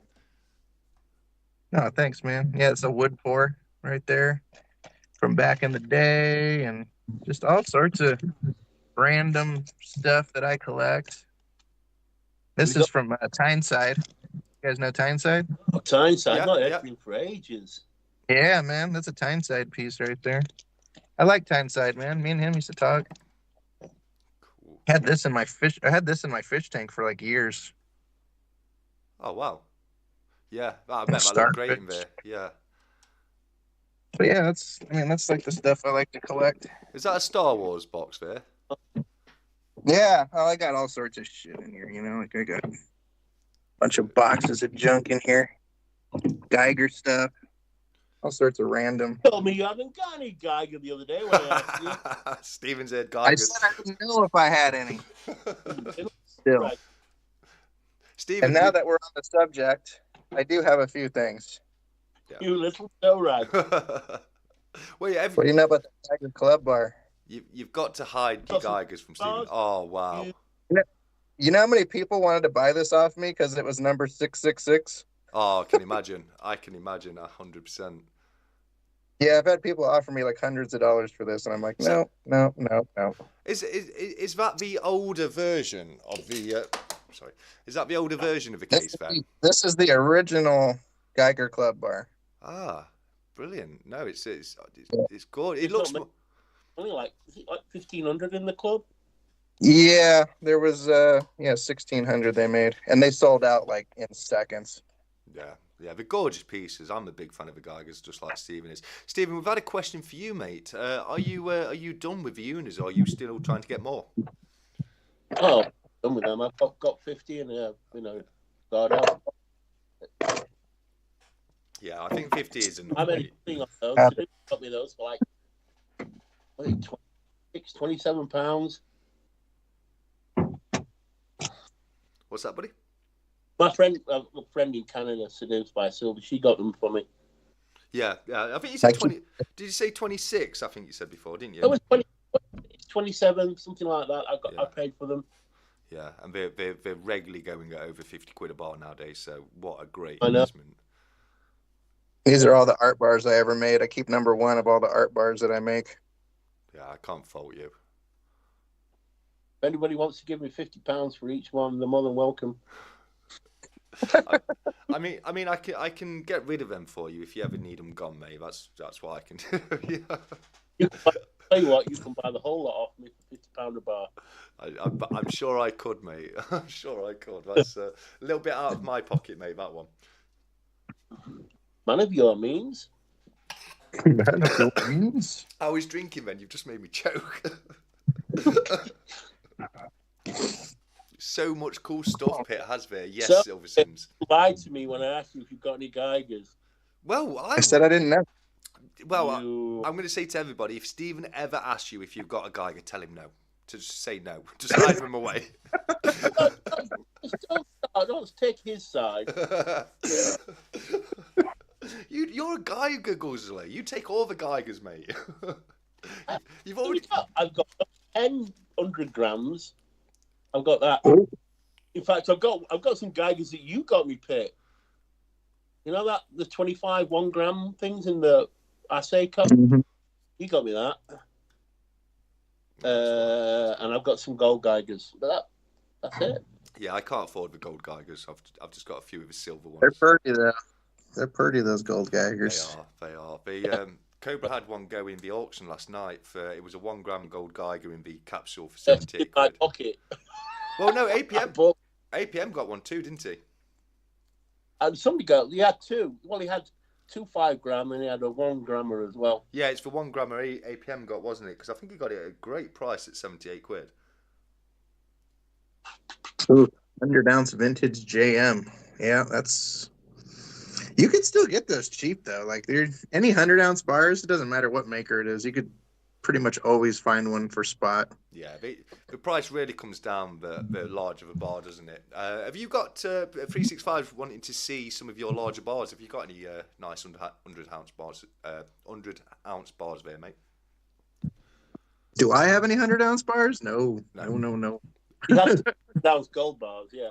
Speaker 4: Oh, thanks, man. Yeah, it's a wood pour right there from back in the day, and just all sorts of random stuff that I collect. This is from Tyneside. You guys know Tyneside?
Speaker 2: Oh, Tyneside, not everything for ages.
Speaker 4: Yeah, man, that's a Tyneside piece right there. I like Tyneside, man. Me and him used to talk. Cool. I had this in my fish tank for like years.
Speaker 1: Oh wow. Yeah, I bet that looked great in there. Yeah.
Speaker 4: But yeah, that's like the stuff I like to collect.
Speaker 1: Is that a Star Wars box there?
Speaker 4: Yeah, I got all sorts of shit in here, you know, like I got a bunch of boxes of junk in here. Geiger stuff. All sorts of random.
Speaker 2: You told me you haven't got any Geiger the other day when I asked you.
Speaker 1: Steven said Geiger.
Speaker 4: I said I didn't know if I had any. Still. Right.
Speaker 1: Steven,
Speaker 4: and now that we're on the subject, I do have a few things.
Speaker 2: Yeah. You little no rag.
Speaker 1: Well, yeah,
Speaker 4: what do you know about the Geiger Club Bar?
Speaker 1: You've got to hide your Geigers from Steven. Oh, wow.
Speaker 4: You know how many people wanted to buy this off me because it was number 666?
Speaker 1: Oh, I can imagine. 100%.
Speaker 4: Yeah, I've had people offer me like hundreds of dollars for this, and I'm like, no.
Speaker 1: Is that the older version of the... sorry. Is that the older version of the case fan?
Speaker 4: This is the original Geiger Club Bar.
Speaker 1: Ah, brilliant. No, it's good. It looks...
Speaker 2: Only like 1,500 in the club.
Speaker 4: Yeah, there was 1,600 they made, and they sold out like in seconds.
Speaker 1: Yeah, they're gorgeous pieces. I'm a big fan of the Geigers, just like Steven is. Steven, we've had a question for you, mate. Are you done with the unis, or are you still trying to get more?
Speaker 2: Oh, done with them. I've got 50 and got out.
Speaker 1: Yeah, I think 50 is enough.
Speaker 2: I'm anything on those. They got me those for like 27 pounds.
Speaker 1: What's that, buddy?
Speaker 2: My friend, a friend in Canada, seduced by silver. She got them for me.
Speaker 1: Yeah. I think you said 20. Did you say 26? I think you said before, didn't you?
Speaker 2: It was 27, something like that. I paid for them.
Speaker 1: Yeah, and they're regularly going at over 50 quid a bar nowadays. So what a great investment.
Speaker 4: These are all the art bars I ever made. I keep #1 of all the art bars that I make.
Speaker 1: Yeah, I can't fault you.
Speaker 2: If anybody wants to give me £50 for each one, they're more than welcome.
Speaker 1: I mean, I can get rid of them for you if you ever need them gone, mate. That's what I can do. Yeah.
Speaker 2: Tell you what, you can buy the whole lot off me for £50 a bar.
Speaker 1: I'm sure I could, mate. I'm sure I could. That's a little bit out of my pocket, mate. That one.
Speaker 2: Man of your means.
Speaker 4: Man of your means.
Speaker 1: I was drinking then. You've just made me choke. so much cool stuff Pit has there. Yes,
Speaker 2: So,
Speaker 1: Silver Sims.
Speaker 2: Lied to me when I asked you if you've got any Geigers.
Speaker 1: Well,
Speaker 4: I said I didn't know.
Speaker 1: Well, I'm going to say to everybody, if Stephen ever asks you if you've got a Geiger, tell him no. Just say no. Just hide him away.
Speaker 2: Don't take his side.
Speaker 1: You're a Geiger guzzler. You take all the Geigers, mate. You've already.
Speaker 2: I've got 100 grams. I've got that. In fact, I've got some Geigers that you got me, Pit. You know that the 25 1 gram things in the assay cup.
Speaker 4: Mm-hmm.
Speaker 2: You got me that. And I've got some gold Geigers, but that's it.
Speaker 1: Yeah, I can't afford the gold Geigers. I've just got a few of the silver ones.
Speaker 4: They're pretty though. They're pretty, those gold Geigers.
Speaker 1: They are. The Cobra had one go in the auction last night for it was a 1 gram gold Geiger in the capsule for 78
Speaker 2: my
Speaker 1: quid.
Speaker 2: pocket.
Speaker 1: Well, no, APM got one too, didn't he?
Speaker 2: And he had two. Well, he had 2 5 gram and he had a 1 grammer as well.
Speaker 1: Yeah, it's for 1 grammer APM got, wasn't it? Because I think he got it at a great price at 78 quid.
Speaker 4: Ooh, 100 ounce vintage JM. Yeah, that's. You could still get those cheap though. Like any 100 ounce bars, it doesn't matter what maker it is. You could pretty much always find one for spot.
Speaker 1: Yeah, the price really comes down the larger the bar, doesn't it? Have you got 365 wanting to see some of your larger bars? Have you got any nice 100 ounce bars? 100 ounce bars there, mate.
Speaker 4: Do I have any 100 ounce bars? No.
Speaker 2: He has 100 ounce gold bars, yeah.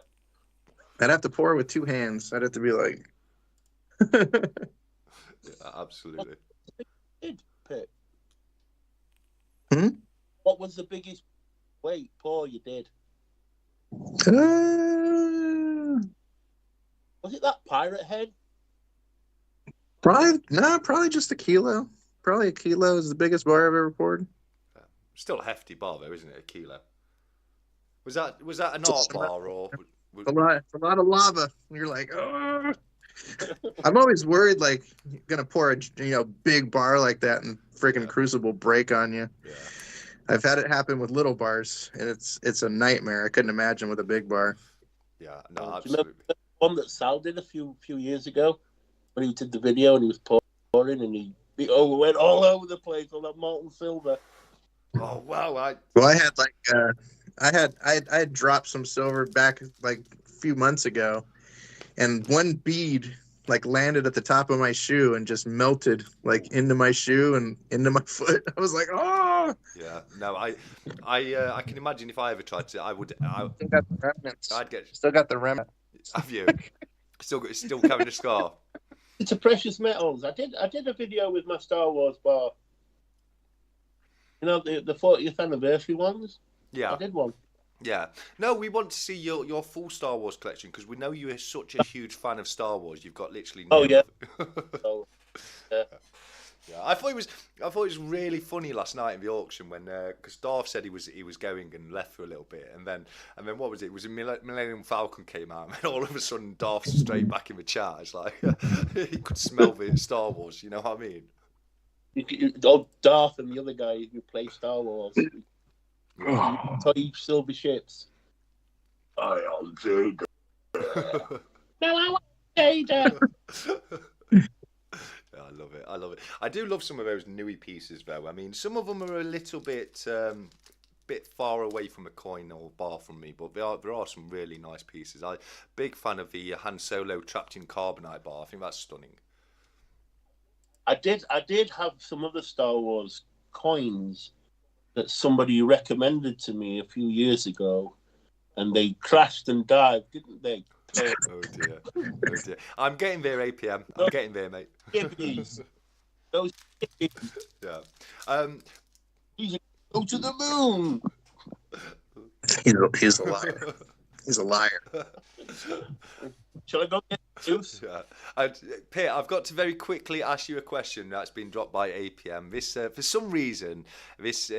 Speaker 4: I'd have to pour with 2 hands. I'd have to be like.
Speaker 1: Yeah, absolutely.
Speaker 2: Pit.
Speaker 4: Hmm?
Speaker 2: What was the biggest pour you did? Was it that pirate head?
Speaker 4: Probably just a kilo. Probably a kilo is the biggest bar I've ever poured.
Speaker 1: Still a hefty bar though, isn't it? A kilo. Was that an art bar or?
Speaker 4: A lot of lava. And you're like, oh. I'm always worried, like, you're gonna pour a big bar like that and freaking crucible break on you.
Speaker 1: Yeah.
Speaker 4: I've had it happen with little bars, and it's a nightmare. I couldn't imagine with a big bar.
Speaker 1: Yeah, no, absolutely.
Speaker 2: Do you remember the one that Sal did a few years ago when he did the video and he was pouring and he went all over the place on that molten silver.
Speaker 1: Oh wow!
Speaker 4: I had I had dropped some silver back like a few months ago. And one bead like landed at the top of my shoe and just melted like into my shoe and into my foot. I was like, oh.
Speaker 1: Yeah. No, I can imagine if I ever tried to,
Speaker 4: Still got the remnants. Still got the remnants.
Speaker 1: Have you? Still carrying a scar.
Speaker 2: It's a precious metals. I did a video with my Star Wars bar. You know the 40th anniversary ones.
Speaker 1: Yeah.
Speaker 2: I did one.
Speaker 1: Yeah. No, we want to see your full Star Wars collection because we know you are such a huge fan of Star Wars. You've got literally.
Speaker 2: Yeah.
Speaker 1: Yeah. I thought it was really funny last night in the auction when because Darth said he was going and left for a little bit and then what was it? It was a Millennium Falcon came out and all of a sudden Darth's straight back in the chat. It's like he could smell the Star Wars. You know what I mean?
Speaker 2: Darth and the other guy who play Star Wars. Toy silver ships. I am Vader. No, I want Vader.
Speaker 1: Yeah, I love it. I do love some of those newy pieces though. I mean, some of them are a little bit far away from a coin or bar from me, but there are some really nice pieces. I'm big fan of the Han Solo trapped in carbonite bar. I think that's stunning.
Speaker 2: I did have some other Star Wars coins that somebody recommended to me a few years ago, and they crashed and died, didn't they?
Speaker 1: Oh dear. I'm getting there, APM. I'm getting there, mate.
Speaker 2: Hippies. Those hippies.
Speaker 1: Yeah.
Speaker 2: He's go to the moon.
Speaker 4: He's a liar. He's a liar.
Speaker 2: Shall I go get juice?
Speaker 1: Yeah. Pit, I've got to very quickly ask you a question that's been dropped by APM. This, for some reason, this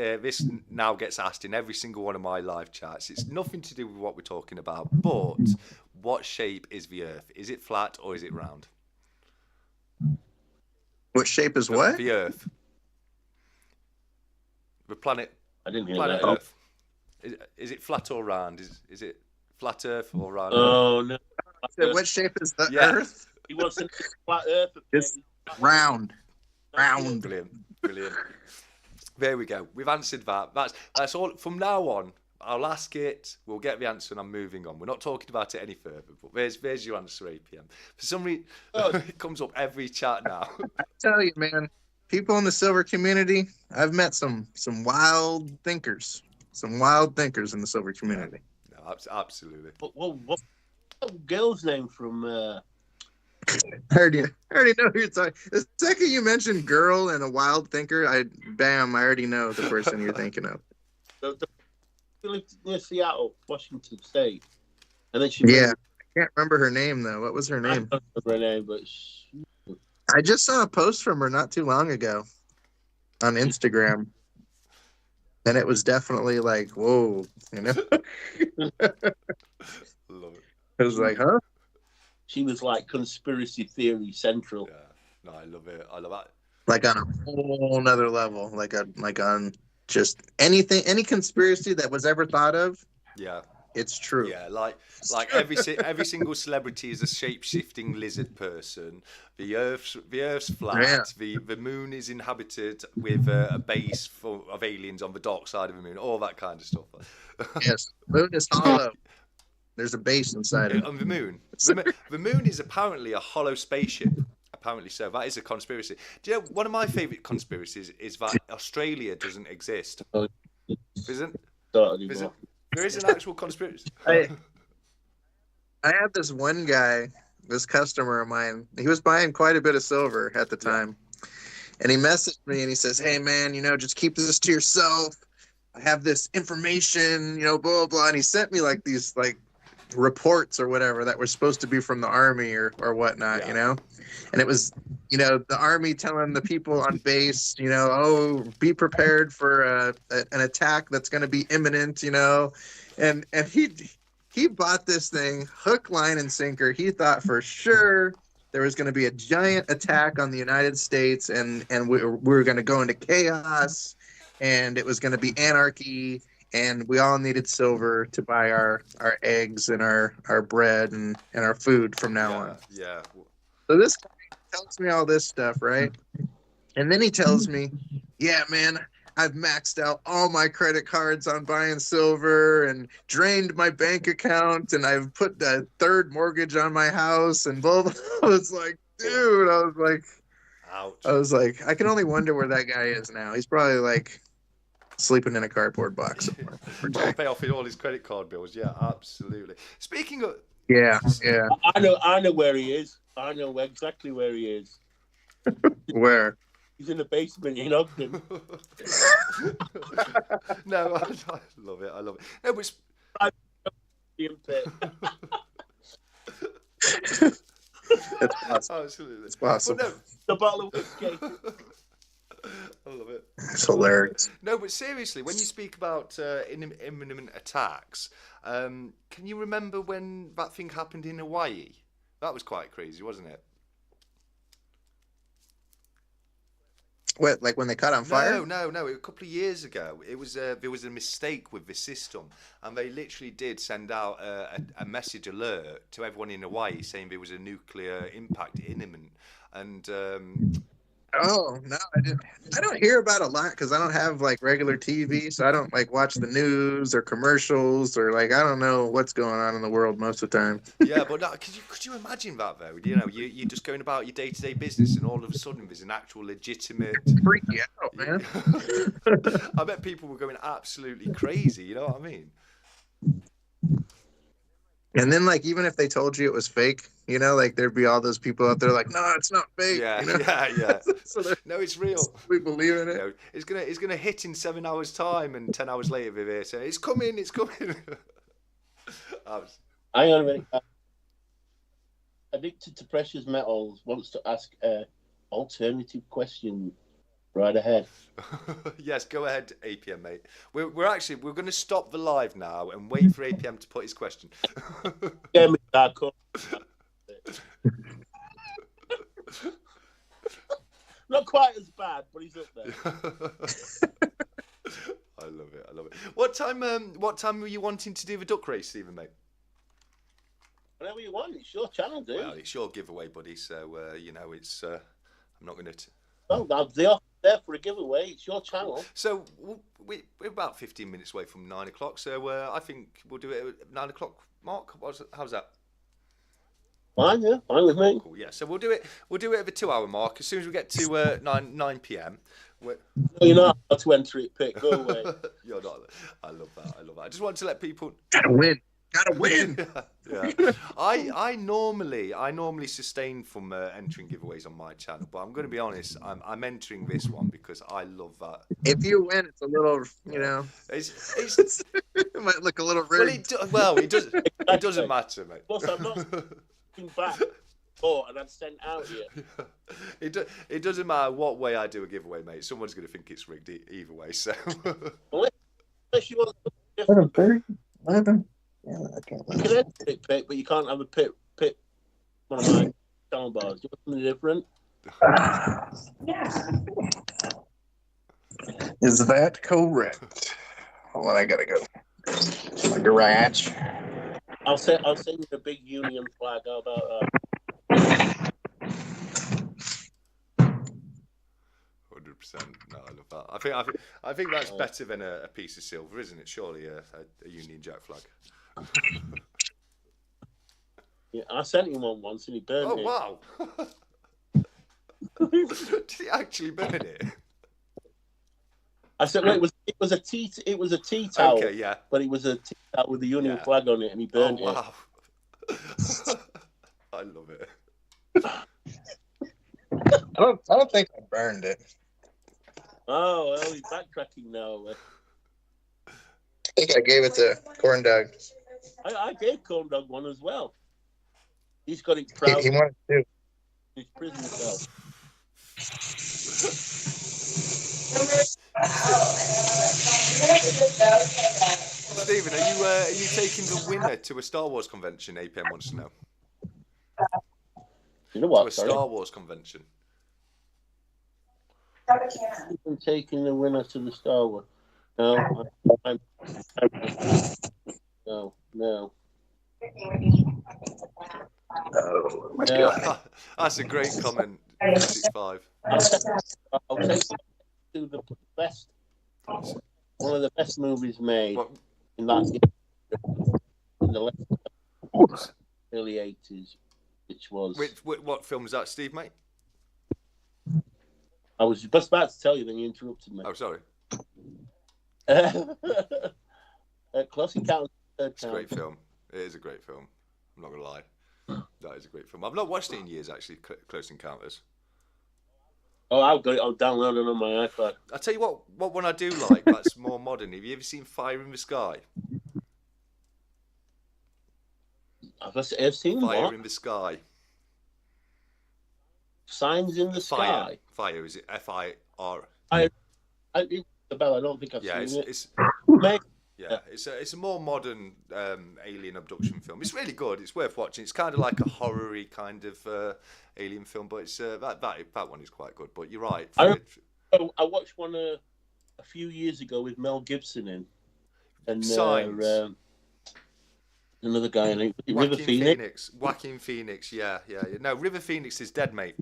Speaker 1: now gets asked in every single one of my live chats. It's nothing to do with what we're talking about, but what shape is the Earth? Is it flat or is it round?
Speaker 4: What shape is what?
Speaker 1: The Earth. The planet.
Speaker 2: I didn't hear
Speaker 1: planet
Speaker 2: that.
Speaker 1: Earth. Is it flat or round? Is it Flat Earth or round Earth?
Speaker 2: Oh no!
Speaker 4: What shape is the
Speaker 1: Yeah.
Speaker 4: Earth?
Speaker 2: He wants a flat Earth.
Speaker 4: It's round. Round.
Speaker 1: Brilliant. There we go. We've answered that. That's all. From now on, I'll ask it. We'll get the answer, and I'm moving on. We're not talking about it any further. But there's your answer, APM. For some reason, it comes up every chat now.
Speaker 4: I tell you, man, people in the silver community, I've met some wild thinkers. Some wild thinkers in the silver community.
Speaker 1: No, absolutely.
Speaker 2: But what's the girl's name from?
Speaker 4: I already know who you're talking. The second you mentioned girl and a wild thinker, I already know the person you're thinking of.
Speaker 2: She lived near Seattle, Washington State, and then she.
Speaker 4: Yeah, I can't remember her name though. What was her name?
Speaker 2: I don't remember her name, but
Speaker 4: I just saw a post from her not too long ago on Instagram, and it was definitely like, whoa, you know.
Speaker 1: Love it.
Speaker 4: It was like, huh?
Speaker 2: she was like conspiracy theory central.
Speaker 1: Yeah, no, I love it. I love that.
Speaker 4: Like on a whole nother level, like on just anything, any conspiracy that was ever thought of.
Speaker 1: Yeah,
Speaker 4: it's true.
Speaker 1: Yeah, like every single celebrity is a shape-shifting lizard person. The Earth's flat. Yeah. The moon is inhabited with a base of aliens on the dark side of the moon. All that kind of stuff.
Speaker 4: Yes, the moon is hollow. There's a base inside it.
Speaker 1: On the moon. The moon is apparently a hollow spaceship. Apparently so. That is a conspiracy. Do you know, one of my favourite conspiracies is that Australia doesn't exist. Isn't? There is an actual conspiracy.
Speaker 4: I had this one guy, this customer of mine, he was buying quite a bit of silver at the time. And he messaged me and he says, hey man, just keep this to yourself. I have this information, blah, blah, blah. And he sent me like these reports or whatever that were supposed to be from the army or whatnot, and it was, the army telling the people on base, oh, be prepared for an attack that's going to be imminent, and he bought this thing hook, line, and sinker. He thought for sure there was going to be a giant attack on the United States, and we were going to go into chaos, and it was going to be anarchy. And we all needed silver to buy our eggs and our bread and our food from now on.
Speaker 1: Yeah.
Speaker 4: So this guy tells me all this stuff, right? And then he tells me, yeah, man, I've maxed out all my credit cards on buying silver and drained my bank account. And I've put a third mortgage on my house and blah, blah. I was like, dude,
Speaker 1: ouch.
Speaker 4: I was like, I can only wonder where that guy is now. He's probably sleeping in a cardboard box.
Speaker 1: To pay off all his credit card bills. Yeah, absolutely. Speaking of,
Speaker 4: yeah,
Speaker 2: I know where he is. I know exactly where he is.
Speaker 4: Where?
Speaker 2: He's in the basement in Ogden.
Speaker 1: No, I love it. No, but
Speaker 4: it's possible.
Speaker 1: Absolutely,
Speaker 4: it's possible.
Speaker 1: No,
Speaker 2: the bottle of whiskey.
Speaker 1: I love it.
Speaker 4: It's hilarious.
Speaker 1: No, but seriously, when you speak about imminent attacks, can you remember when that thing happened in Hawaii? That was quite crazy, wasn't it?
Speaker 4: What, like when they caught on fire?
Speaker 1: No. A couple of years ago, it was there was a mistake with the system, and they literally did send out a message alert to everyone in Hawaii saying there was a nuclear impact imminent, and.
Speaker 4: Oh no, I don't hear about it a lot because I don't have regular TV, so I don't watch the news or commercials or I don't know what's going on in the world most of the time.
Speaker 1: Yeah, but no, could you imagine that though? You're just going about your day-to-day business, and all of a sudden there's an actual legitimate.
Speaker 4: Freak you out, man.
Speaker 1: I bet people were going absolutely crazy. You know what I mean?
Speaker 4: And then, even if they told you it was fake, there'd be all those people out there no, it's not fake.
Speaker 1: Yeah, yeah. So no, it's real.
Speaker 4: We believe in it.
Speaker 1: It's gonna hit in 7 hours' time, and 10 hours later, they're there saying it's coming.
Speaker 2: Hang on a minute. Addicted to precious metals wants to ask an alternative question. Right ahead.
Speaker 1: Yes, go ahead, APM, mate. We're going to stop the live now and wait for APM to put his question.
Speaker 2: Not quite as bad, but he's up there.
Speaker 1: I love it. What time were you wanting to do the duck race, Stephen, mate?
Speaker 2: Whatever you want. It's your channel, dude.
Speaker 1: Well, it's your giveaway, buddy. So you know, it's. I'm not going to.
Speaker 2: Well, the offer there for a giveaway. It's your channel.
Speaker 1: So we're about 15 minutes away from 9 o'clock. So I think we'll do it at 9 o'clock. Mark, how's that?
Speaker 2: Fine, yeah, fine with me.
Speaker 1: Cool, yeah. So we'll do it. We'll do it at the 2 hour mark. As soon as we get to 9 p.m.
Speaker 2: No, you're not allowed to enter it, Pit. Go away.
Speaker 1: You're not. I love that. I just wanted to let people.
Speaker 4: Gotta win. Gotta win.
Speaker 1: Yeah. I normally sustain from entering giveaways on my channel, but I'm going to be honest. I'm entering this one because I love that.
Speaker 4: If you win, it's a little,
Speaker 1: It's
Speaker 4: it might look a little rude.
Speaker 1: It doesn't matter, mate.
Speaker 2: Plus, I'm not looking back. And I'm sent out here.
Speaker 1: It doesn't matter what way I do a giveaway, mate. Someone's going to think it's rigged either way. So.
Speaker 2: Unless you want
Speaker 4: What happened? Yeah, okay.
Speaker 2: You can enter it, Pit, but you can't have a Pit. One of my channel bars. Do you want something different?
Speaker 4: Yeah. Is that correct? Hold on, I gotta go to my garage.
Speaker 2: I'll send you a big Union flag. How about that?
Speaker 1: 100%. No, I love that. I think that's better than a piece of silver, isn't it? Surely a Union Jack flag.
Speaker 2: Yeah, I sent him one once and he burned it.
Speaker 1: Oh wow! Did he actually burn it?
Speaker 2: I said, well, it was a tea towel.
Speaker 1: Okay, yeah.
Speaker 2: But it was a tea towel with the Union flag on it, and he burned it.
Speaker 1: Wow! I love it.
Speaker 4: I don't think I burned it.
Speaker 2: Oh, well, he's backtracking now.
Speaker 4: I think I gave it to Corn Dog.
Speaker 2: I gave Corn Dog one as well. He's got it proud.
Speaker 4: He wanted to.
Speaker 2: His prison cell.
Speaker 1: Stephen, are you taking the winner to a Star Wars convention? APM wants to know.
Speaker 2: You know what?
Speaker 1: To a Star Wars convention.
Speaker 2: I'm taking the winner to the Star Wars. No, no.
Speaker 4: Oh,
Speaker 1: Yeah, that's a great comment. 65.
Speaker 2: I'll take to the best, one of the best movies made in the early 80s, which was.
Speaker 1: What film is that, Steve, mate?
Speaker 2: I was just about to tell you, then you interrupted me.
Speaker 1: Oh, sorry.
Speaker 2: Close Encounters.
Speaker 1: It's a great film. It is a great film. I'm not going to lie. That is a great film. I've not watched it in years, actually, Close Encounters.
Speaker 2: Oh, I've got it. I'll download it on my iPad.
Speaker 1: I'll tell you what one I do like that's more modern. Have you ever seen Fire in the Sky?
Speaker 2: I've seen
Speaker 1: Fire in the Sky.
Speaker 2: Signs in the Sky.
Speaker 1: Fire, is it F-I-R?
Speaker 2: The bell. I don't think I've seen it.
Speaker 1: It's a more modern alien abduction film. It's really good. It's worth watching. It's kind of like a horror-y kind of alien film, but it's that one is quite good. But you're right.
Speaker 2: I watched one a few years ago with Mel Gibson in, and another guy in it. River Phoenix.
Speaker 1: Joaquin Phoenix. Yeah. No, River Phoenix is dead, mate.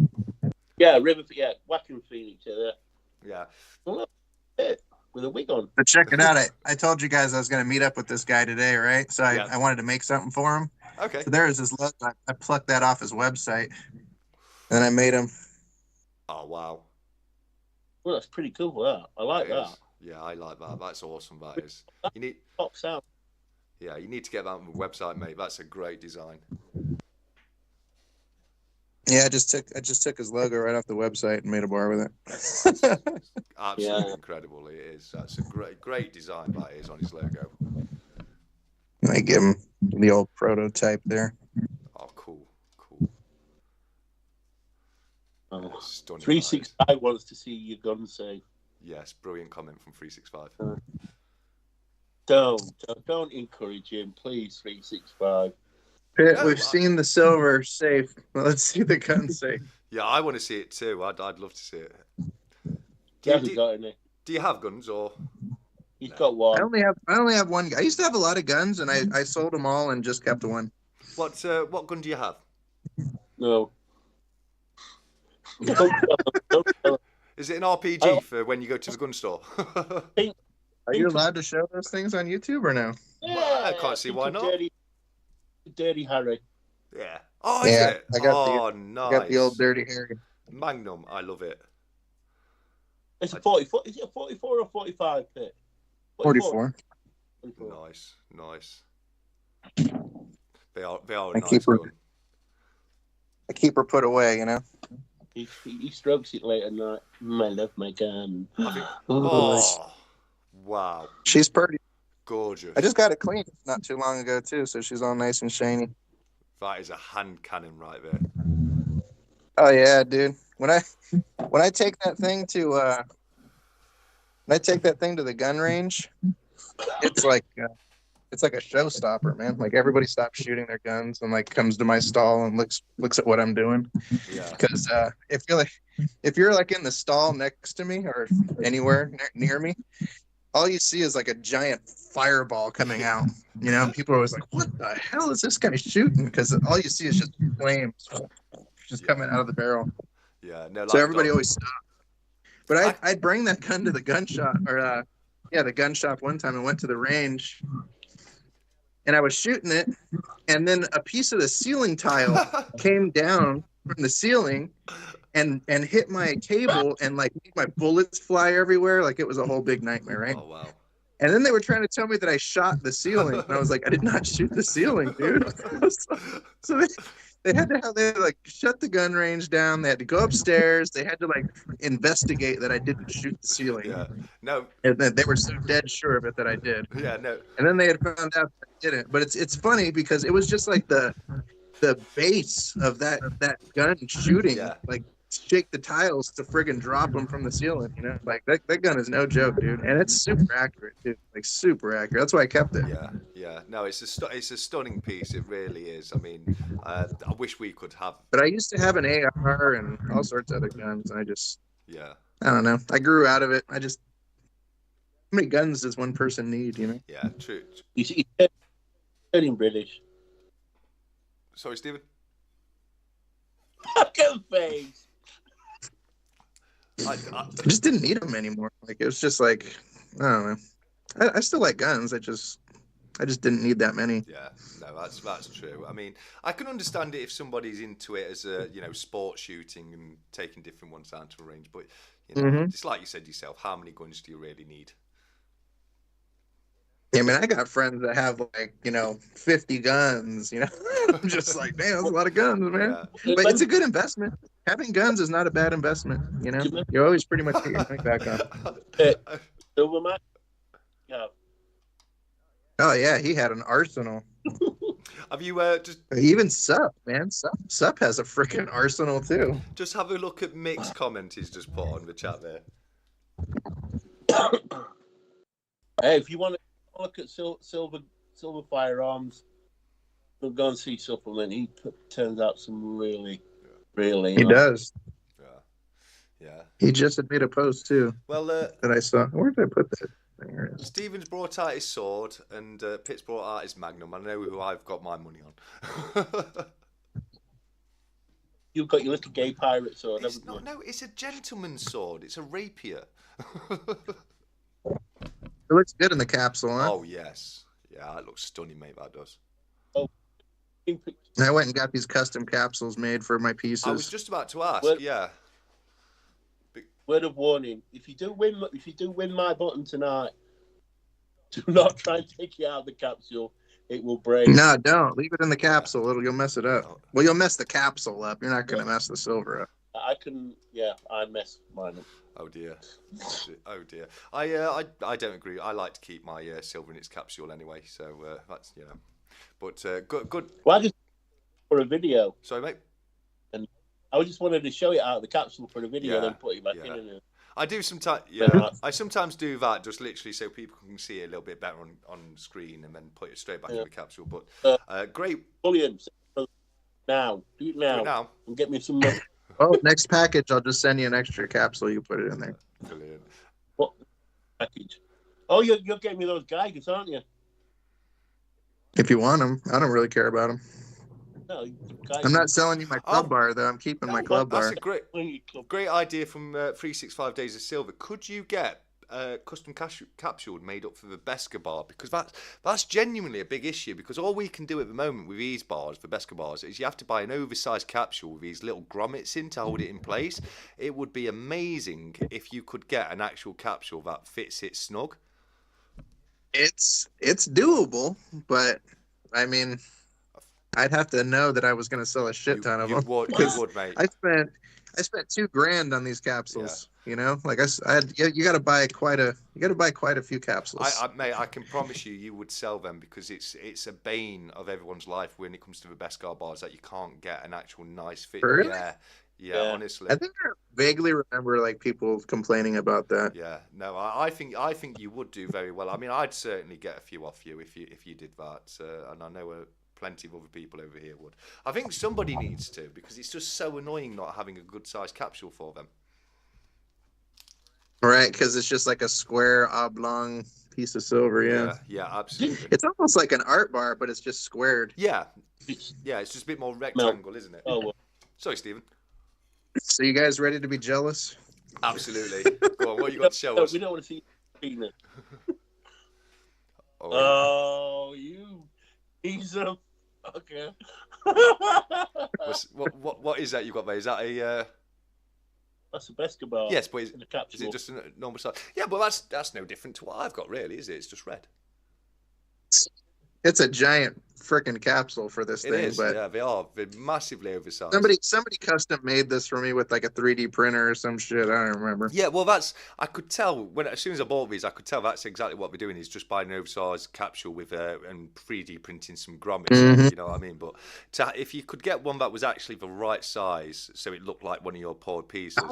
Speaker 2: Yeah, Joaquin Phoenix.
Speaker 1: Yeah.
Speaker 2: With a wig on.
Speaker 4: But check it out. I told you guys I was going to meet up with this guy today, right? So I wanted to make something for him.
Speaker 1: Okay.
Speaker 4: So there's his logo. I plucked that off his website, and I made him.
Speaker 1: Oh, wow.
Speaker 2: Well, that's pretty cool. That I like that.
Speaker 1: Yeah, I like that. That's awesome. That is. You need.
Speaker 2: Pops out.
Speaker 1: Yeah, you need to get that on the website, mate. That's a great design.
Speaker 4: Yeah, I just took his logo right off the website and made a bar with it.
Speaker 1: Absolutely incredible. It is. That's a great design that is on his logo.
Speaker 4: I give him the old prototype there.
Speaker 1: Oh, cool.
Speaker 2: 365 wants to see your gun safe.
Speaker 1: Yes, brilliant comment from 365.
Speaker 2: Don't encourage him, please, 365.
Speaker 4: Pit, we've seen the silver safe. Well, let's see the gun safe.
Speaker 1: Yeah, I want to see it too. I'd love to see it. Do you have guns or?
Speaker 2: He's got one.
Speaker 4: I only have one. I used to have a lot of guns, and I sold them all and just kept one.
Speaker 1: What gun do you have?
Speaker 2: No. Don't tell them.
Speaker 1: Is it an RPG for when you go to the gun store?
Speaker 4: Are you allowed to show those things on YouTube or no?
Speaker 2: Yeah,
Speaker 1: Well, I can't see why not.
Speaker 2: Dirty Harry.
Speaker 1: Yeah. Oh, is it?
Speaker 4: I got
Speaker 1: nice.
Speaker 4: I got the old Dirty Harry.
Speaker 1: Magnum. I love it.
Speaker 2: It's a 44. Is it a 44 or 45 Pit?
Speaker 4: 44.
Speaker 1: Nice. They are a
Speaker 4: I
Speaker 1: nice gun.
Speaker 4: I keep her put away, you know.
Speaker 2: He strokes it late at night. I love my gun.
Speaker 1: Oh, wow.
Speaker 4: She's pretty.
Speaker 1: Gorgeous.
Speaker 4: I just got it cleaned not too long ago too, so she's all nice and shiny.
Speaker 1: That is a hand cannon right there.
Speaker 4: Oh yeah, dude. When I take that thing to the gun range, it's like a showstopper, man. Like everybody stops shooting their guns and like comes to my stall and looks at what I'm doing.
Speaker 1: Yeah.
Speaker 4: Because if you're like in the stall next to me or anywhere near me, all you see is like a giant fireball coming out. You know, people are always like, "What the hell is this guy shooting?" Because all you see is just flames just coming out of the barrel.
Speaker 1: Yeah. No.
Speaker 4: So everybody always stops. But I'd bring that gun to the gun shop the gun shop one time and went to the range. And I was shooting it, and then a piece of the ceiling tile came down from the ceiling and hit my table and like made my bullets fly everywhere. Like it was a whole big nightmare, right?
Speaker 1: Oh wow.
Speaker 4: And then they were trying to tell me that I shot the ceiling, and I was like, I did not shoot the ceiling, dude. So they had to like shut the gun range down. They had to go upstairs. They had to like investigate that I didn't shoot the ceiling.
Speaker 1: Yeah. No.
Speaker 4: And then they were so dead sure of it that I did.
Speaker 1: Yeah. No.
Speaker 4: And then they had found out that I didn't. But it's funny because it was just like the base of that gun shooting, like shake the tiles to friggin' drop them from the ceiling. You know, like that gun is no joke, dude. And it's super accurate, dude. Like super accurate. That's why I kept it.
Speaker 1: Yeah. Yeah. No, it's a stunning piece. It really is. I mean, I wish we could have.
Speaker 4: But I used to have an AR and all sorts of other guns. And I don't know. I grew out of it. How many guns does one person need, you know?
Speaker 1: Yeah, true.
Speaker 2: He's turning British.
Speaker 1: Sorry, Stephen?
Speaker 2: Fucking face.
Speaker 4: I just didn't need them anymore. Like, it was just like, I don't know. I still like guns. I just didn't need that many.
Speaker 1: Yeah, no, that's true. I mean, I can understand it if somebody's into it as a, sport shooting and taking different ones down to a range. But, it's like you said yourself, how many guns do you really need?
Speaker 4: Yeah, I mean, I got friends that have 50 guns, I'm just like, man, that's a lot of guns, man. Yeah. But it's a good investment. Having guns is not a bad investment, You always pretty much get your money back on.
Speaker 2: Yeah.
Speaker 4: Oh, yeah, he had an arsenal.
Speaker 1: Have you
Speaker 4: even Sup, man. Sup has a freaking arsenal, too.
Speaker 1: Just have a look at Mick's comment he's just put on the chat there.
Speaker 2: Hey, if you want to look at Silver Firearms, we'll go and see Supplement. He turns out some really.
Speaker 4: He does.
Speaker 1: Yeah.
Speaker 4: He just made a post too.
Speaker 1: Well,
Speaker 4: that I saw. Where did I put that? There it is.
Speaker 1: Stephen's brought out his sword, and Pitt's brought out his Magnum. I know who I've got my money on.
Speaker 2: You've got your little gay pirate sword, haven't you?
Speaker 1: No, it's a gentleman's sword. It's a rapier.
Speaker 4: It looks good in the capsule, huh?
Speaker 1: Oh yes, yeah, it looks stunning, mate. That does.
Speaker 2: Oh.
Speaker 4: I went and got these custom capsules made for my pieces.
Speaker 1: I was just about to ask. Yeah.
Speaker 2: Word of warning: if you do win my button tonight, do not try and take it out of the capsule. It will break.
Speaker 4: No, don't leave it in the capsule. You'll mess it up. Well, you'll mess the capsule up. You're not going to mess the silver up.
Speaker 2: I mess mine up.
Speaker 1: Oh dear. I don't agree. I like to keep my silver in its capsule anyway. So that's But good.
Speaker 2: Well, I just for a video.
Speaker 1: Sorry, mate.
Speaker 2: And I just wanted to show it out of the capsule for a video, then put it back in. And
Speaker 1: I do sometimes. Yeah, I sometimes do that just literally so people can see it a little bit better on screen, and then put it straight back in the capsule. But great.
Speaker 2: Bullion. Now, do it now. And get me some money.
Speaker 4: Oh, next package, I'll just send you an extra capsule. You put it in there.
Speaker 1: Brilliant.
Speaker 2: What package? Oh, you're getting me those Geigers, aren't you?
Speaker 4: If you want them, I don't really care about them.
Speaker 2: No,
Speaker 4: I'm not selling you my club bar though. I'm keeping my club bar.
Speaker 1: That's a great idea from 365 Days of Silver. Could you get custom capsule made up for the Beska bar? Because that's genuinely a big issue. Because all we can do at the moment with these bars, for Beska bars, is you have to buy an oversized capsule with these little grommets in to hold it in place. It would be amazing if you could get an actual capsule that fits it snug.
Speaker 4: It's doable, but I mean, I'd have to know that I was going to sell a shit ton of them.
Speaker 1: You would, mate.
Speaker 4: I spent $2,000 on these capsules. Yeah. You know, like you got to buy quite a few capsules.
Speaker 1: Mate, I can promise you would sell them, because it's a bane of everyone's life when it comes to the Beskar bars that you can't get an actual nice fit.
Speaker 4: Really?
Speaker 1: Yeah, honestly.
Speaker 4: I think I vaguely remember like people complaining about that.
Speaker 1: Yeah, no, I think you would do very well. I mean, I'd certainly get a few off you if you did that, and I know plenty of other people over here would. I think somebody needs to, because it's just so annoying not having a good sized capsule for them.
Speaker 4: Right, because it's just like a square oblong piece of silver.
Speaker 1: Yeah, absolutely.
Speaker 4: It's almost like an art bar, but it's just squared.
Speaker 1: Yeah, it's just a bit more rectangle, isn't it?
Speaker 2: Oh, well.
Speaker 1: Sorry, Stephen.
Speaker 4: So you guys ready to be jealous?
Speaker 1: Absolutely. Go on, what you got to show us?
Speaker 2: We don't want to see penis. He's a fucker.
Speaker 1: What is that you got there? Is that a...
Speaker 2: That's a Beska bar.
Speaker 1: Yes, but is
Speaker 2: it
Speaker 1: just a normal size? Yeah, but that's no different to what I've got, really, is it? It's just red.
Speaker 4: It's a giant freaking capsule for this thing. But
Speaker 1: yeah, they're massively oversized.
Speaker 4: Somebody custom made this for me with like a 3D printer or some shit. I don't remember.
Speaker 1: Yeah, well, I could tell as soon as I bought these, I could tell that's exactly what they're doing, is just buying an oversized capsule with and 3D printing some grommets.
Speaker 4: Mm-hmm.
Speaker 1: You know what I mean? But if you could get one that was actually the right size, so it looked like one of your poured pieces.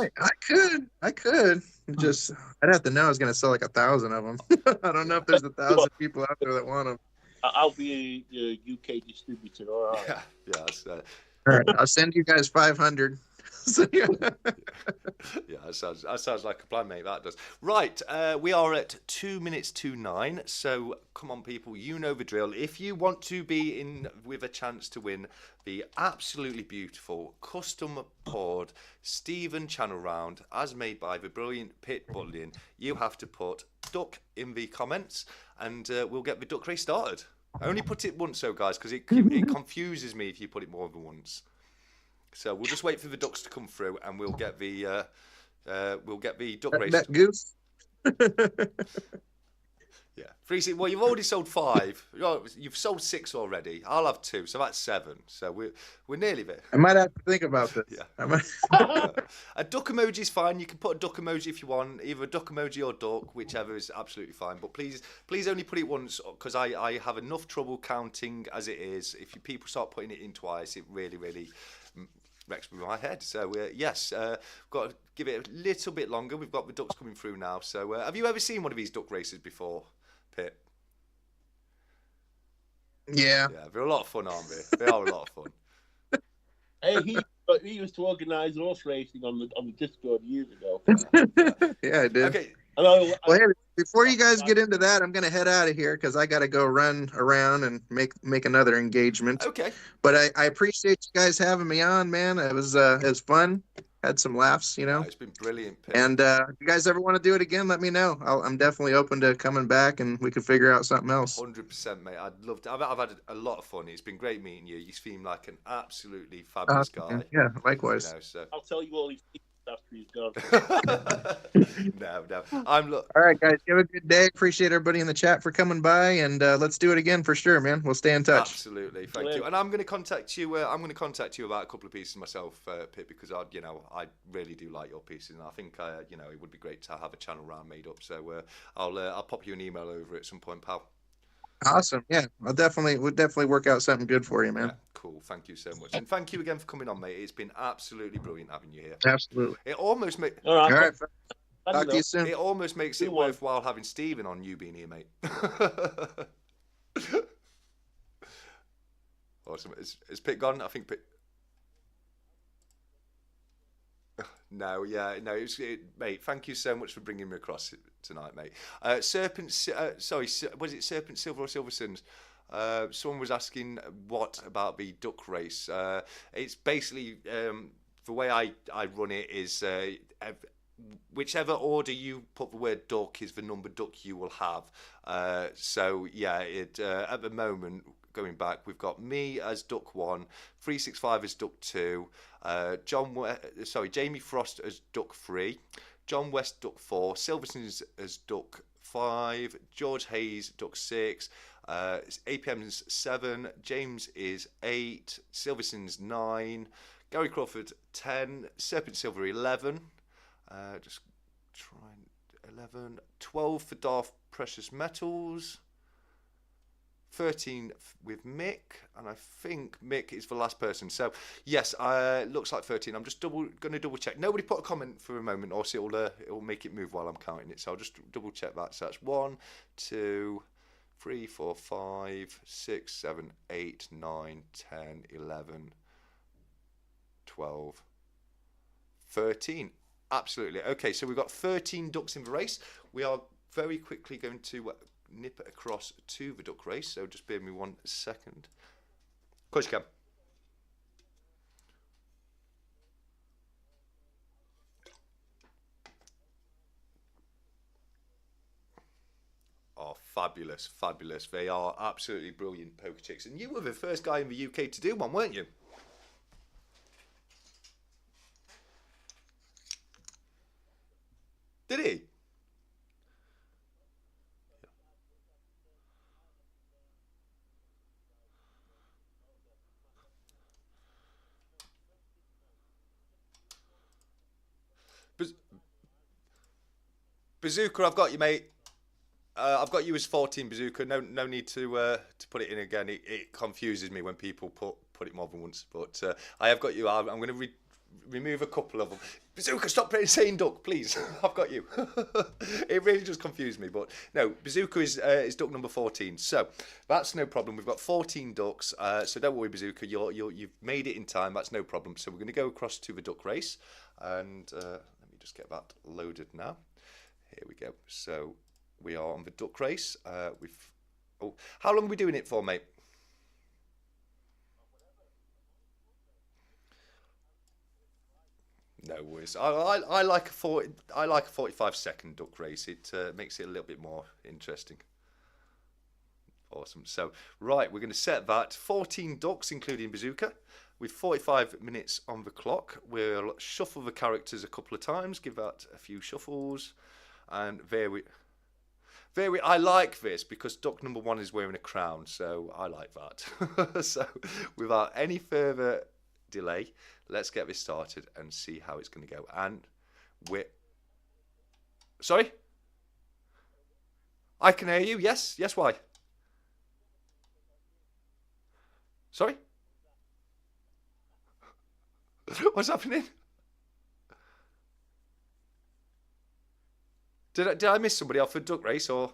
Speaker 4: I could. Just I'd have to know I was going to sell like 1,000 of them. I don't know if there's 1,000 people out there that want them.
Speaker 2: I'll be a UK distributor. All right.
Speaker 1: Yeah.
Speaker 4: All right, I'll send you guys 500.
Speaker 1: Yeah, that sounds like a plan, mate. That does. Right, we are at 2 minutes to 9. So come on, people, you know the drill. If you want to be in with a chance to win the absolutely beautiful custom poured Stephen channel round as made by the brilliant Pit Bullion, you have to put duck in the comments, and we'll get the duck race started. I only put it once, though, guys, because it confuses me if you put it more than once. So we'll just wait for the ducks to come through, and we'll get the duck race.
Speaker 4: That goose.
Speaker 1: Yeah, 3 well, you've already sold 5. You've sold 6 already. I'll have 2, so that's 7. So we're nearly there.
Speaker 4: I might have to think about this.
Speaker 1: Yeah. A duck emoji is fine. You can put a duck emoji if you want, either a duck emoji or duck, whichever is absolutely fine. But please only put it once, because I have enough trouble counting as it is. If people start putting it in twice, it really wrecks with my head. So yes, got to give it a little bit longer. We've got the ducks coming through now. So have you ever seen one of these duck races before, Pit?
Speaker 4: Yeah,
Speaker 1: they're a lot of fun, aren't they? They are a lot of fun.
Speaker 2: Hey, he used to organise horse racing on the Discord years ago.
Speaker 4: Yeah, I did.
Speaker 1: Okay.
Speaker 4: Well, hey, before you guys get into that, I'm gonna head out of here because I gotta go run around and make another engagement.
Speaker 1: Okay.
Speaker 4: But I appreciate you guys having me on, man. It was fun. Had some laughs, you know.
Speaker 1: It's been brilliant, Pit.
Speaker 4: And if you guys ever want to do it again, let me know. I'm definitely open to coming back, and we could figure out something else.
Speaker 1: 100%, mate. I'd love to. I've had a lot of fun. It's been great meeting you. You seem like an absolutely fabulous guy.
Speaker 4: Yeah, likewise.
Speaker 1: You know, so.
Speaker 2: I'll tell you all these things after he's gone.
Speaker 1: No.
Speaker 4: All right, guys. You have a good day. Appreciate everybody in the chat for coming by, and let's do it again for sure, man. We'll stay in touch.
Speaker 1: Absolutely, thank you. And I'm going to contact you. I'm going to contact you about a couple of pieces myself, Pit, because I really do like your pieces, and I think it would be great to have a channel round made up. So I'll pop you an email over at some point, pal.
Speaker 4: Awesome. Yeah, we'll definitely work out something good for you, man.
Speaker 1: Yeah, cool. Thank you so much, and thank you again for coming on, mate. It's been absolutely brilliant having you here.
Speaker 4: Absolutely.
Speaker 1: It almost makes.
Speaker 4: All right. Talk to you soon.
Speaker 1: It almost makes it worthwhile having Stephen on, you being here, mate. Awesome. Is Pit gone? I think Pit. No, mate. Thank you so much for bringing me across tonight, mate. Serpent. Sorry, was it Serpent Silver or Silver Sins? Someone was asking what about the duck race. It's basically the way I run it is whichever order you put the word duck is the number duck you will have. So yeah, at the moment, going back, we've got me as duck 1, 365 as duck 2, Jamie Frost as duck 3, John West duck 4, Silverson's as duck 5, George Hayes duck 6, APM's 7, James is 8, Silverson's 9, Gary Crawford 10, Serpent Silver 11, just trying 11, 12 for Darth Precious Metals, 13 with Mick, and I think Mick is the last person. So yes, looks like 13. I'm just going to double check. Nobody put a comment for a moment, or else it'll make it move while I'm counting it. So I'll just double check that. So that's 1, 2, 3, 4, 5, 6, 7, 8, 9, 10, 11, 12, 13. Absolutely. Okay, so we've got 13 ducks in the race. We are very quickly going to nip it across to the duck race, so just bear with me 1 second. Of course you can. Oh, fabulous, fabulous. They are absolutely brilliant poker chicks. And you were the first guy in the UK to do one, weren't you? Did he? Bazooka, I've got you, mate. I've got you as 14, Bazooka. No need to put it in again. It confuses me when people put it more than once. But I have got you. I'm going to remove a couple of them. Bazooka, stop saying duck, please. I've got you. It really just confused me. But no, Bazooka is duck number 14. So that's no problem. We've got 14 ducks. So don't worry, Bazooka. You've made it in time. That's no problem. So we're going to go across to the duck race. And let me just get that loaded now. Here we go. So we are on the duck race. How long are we doing it for, mate? No worries. I like a 45-second duck race. It makes it a little bit more interesting. Awesome. So right, we're going to set that 14 ducks, including Bazooka, with 45 minutes on the clock. We'll shuffle the characters a couple of times. Give that a few shuffles. And I like this because duck number 1 is wearing a crown, so I like that. So without any further delay, let's get this started and see how it's going to go. And sorry? I can hear you. Yes, why? Sorry? What's happening? Did I miss somebody off the duck race, or?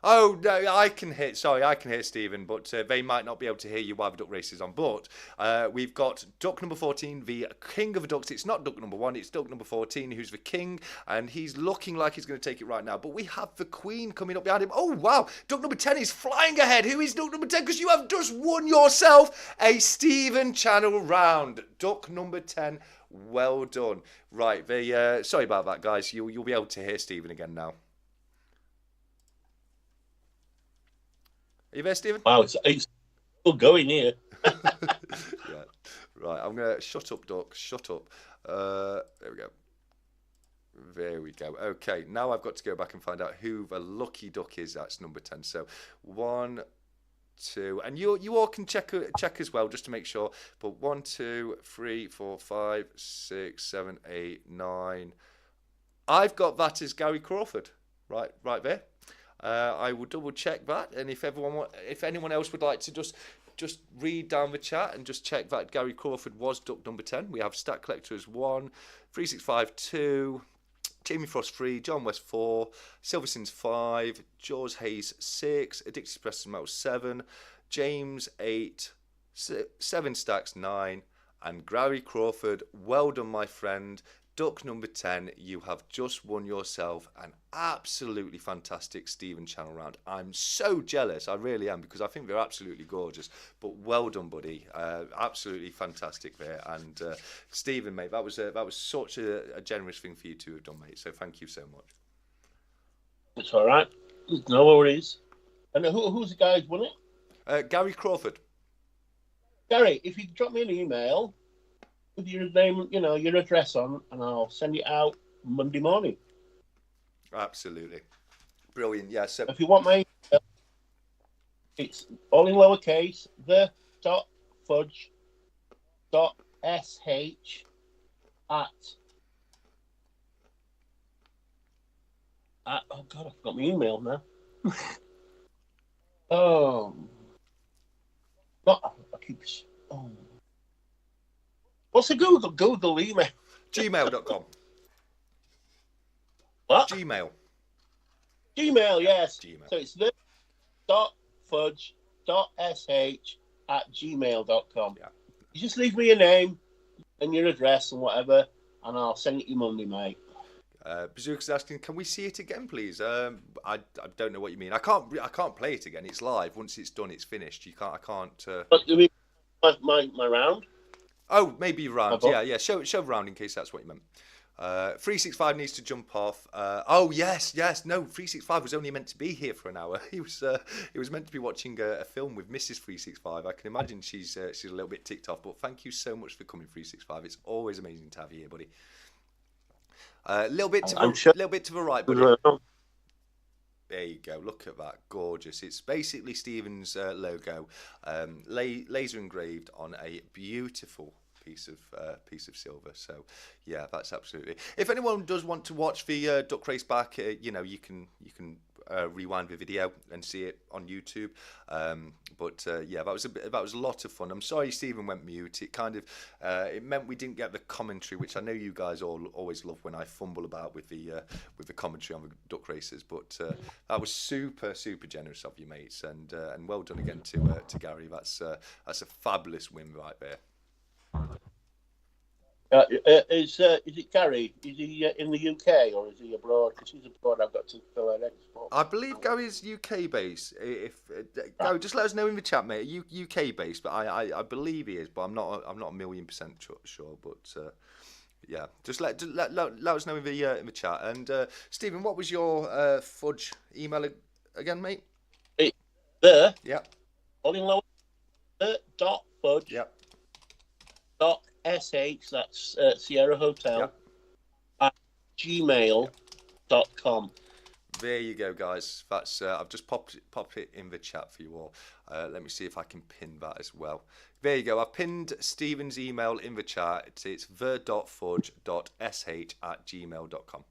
Speaker 1: Oh, no, I can hear Stephen, but they might not be able to hear you while the duck race is on. But we've got duck number 14, the king of the ducks. It's not duck number 1, it's duck number 14, who's the king, and he's looking like he's going to take it right now. But we have the queen coming up behind him. Oh, wow, duck number 10 is flying ahead. Who is duck number 10? Because you have just won yourself a Stephen Channel round. Duck number 10, well done. Right, sorry about that, guys. You'll be able to hear Stephen again now. Are you there, Stephen?
Speaker 2: Wow, it's still going here.
Speaker 1: Yeah. Right, I'm going to shut up, duck. Shut up. There we go. There we go. Okay, now I've got to go back and find out who the lucky duck is. That's number 10. So 1, 2, and you all can check as well just to make sure. But 1, 2, 3, 4, 5, 6, 7, 8, 9. I've got that as Gary Crawford. Right there. I will double check that, and if anyone else would like to just read down the chat and just check that Gary Crawford was duck number 10. We have Stat Collector as 1, 365 2, Jamie Frost 3, John West 4, Silverson's 5, George Hayes 6, Addicted Press Metal 7, James 8, 7 Stacks 9, and Gary Crawford. Well done, my friend. Duck number 10, you have just won yourself an absolutely fantastic Stephen channel round. I'm so jealous, I really am, because I think they're absolutely gorgeous. But well done, buddy. Absolutely fantastic there. And Stephen, mate, that was such a generous thing for you to have done, mate. So thank you so much.
Speaker 2: It's all right. No worries. And who's the guy who's won it?
Speaker 1: Gary Crawford.
Speaker 2: Gary, if you drop me an email with your name, your address on, and I'll send it out Monday morning.
Speaker 1: Absolutely. Brilliant. Yeah. So
Speaker 2: if you want my email, it's all in lowercase, the.fudge.sh at oh God, I forgot my email now. What's the Google email?
Speaker 1: Gmail.com.
Speaker 2: What?
Speaker 1: Gmail,
Speaker 2: yes.
Speaker 1: Gmail.
Speaker 2: So it's the.fudge.sh@gmail.com.
Speaker 1: Yeah.
Speaker 2: You just leave me your name and your address and whatever, and I'll send it you Monday, mate.
Speaker 1: Bazooka's asking, can we see it again, please? I don't know what you mean. I can't play it again. It's live. Once it's done, it's finished. I can't.
Speaker 2: But do we my round?
Speaker 1: Oh, maybe round. Yeah. Show round in case that's what you meant. 365 needs to jump off. Oh yes. No, 365 was only meant to be here for an hour. He was meant to be watching a film with Mrs. 365. I can imagine she's a little bit ticked off. But thank you so much for coming, 365. It's always amazing to have you here, buddy. A little bit to the right, buddy. There you go. Look at that, gorgeous. It's basically Stephen's logo, laser engraved on a beautiful piece of silver. So yeah, that's absolutely. If anyone does want to watch the duck race back, you can rewind the video and see it on YouTube. But yeah, that was a lot of fun. I'm sorry Stephen went mute. It kind of it meant we didn't get the commentary, which I know you guys all always love when I fumble about with the commentary on the duck races. But that was super generous of you, mates, and well done again to Gary. That's a fabulous win right there.
Speaker 2: Is it Gary? Is he in the UK or is he abroad? Because he's abroad, I've got to fill out export.
Speaker 1: I believe Gary's UK based. Gary, just let us know in the chat, mate. UK based, but I believe he is, but I'm not 1,000,000% sure. But yeah, just let us know in the chat. And Stephen, what was your fudge email again, mate?
Speaker 2: Yeah. All in lower. Fudge.
Speaker 1: Yep.
Speaker 2: .sh, that's Sierra Hotel,
Speaker 1: yep.
Speaker 2: at gmail.com.
Speaker 1: There you go, guys. That's I've just popped it in the chat for you all. Let me see if I can pin that as well. There you go. I've pinned Stephen's email in the chat. It's the.fudge.sh@gmail.com.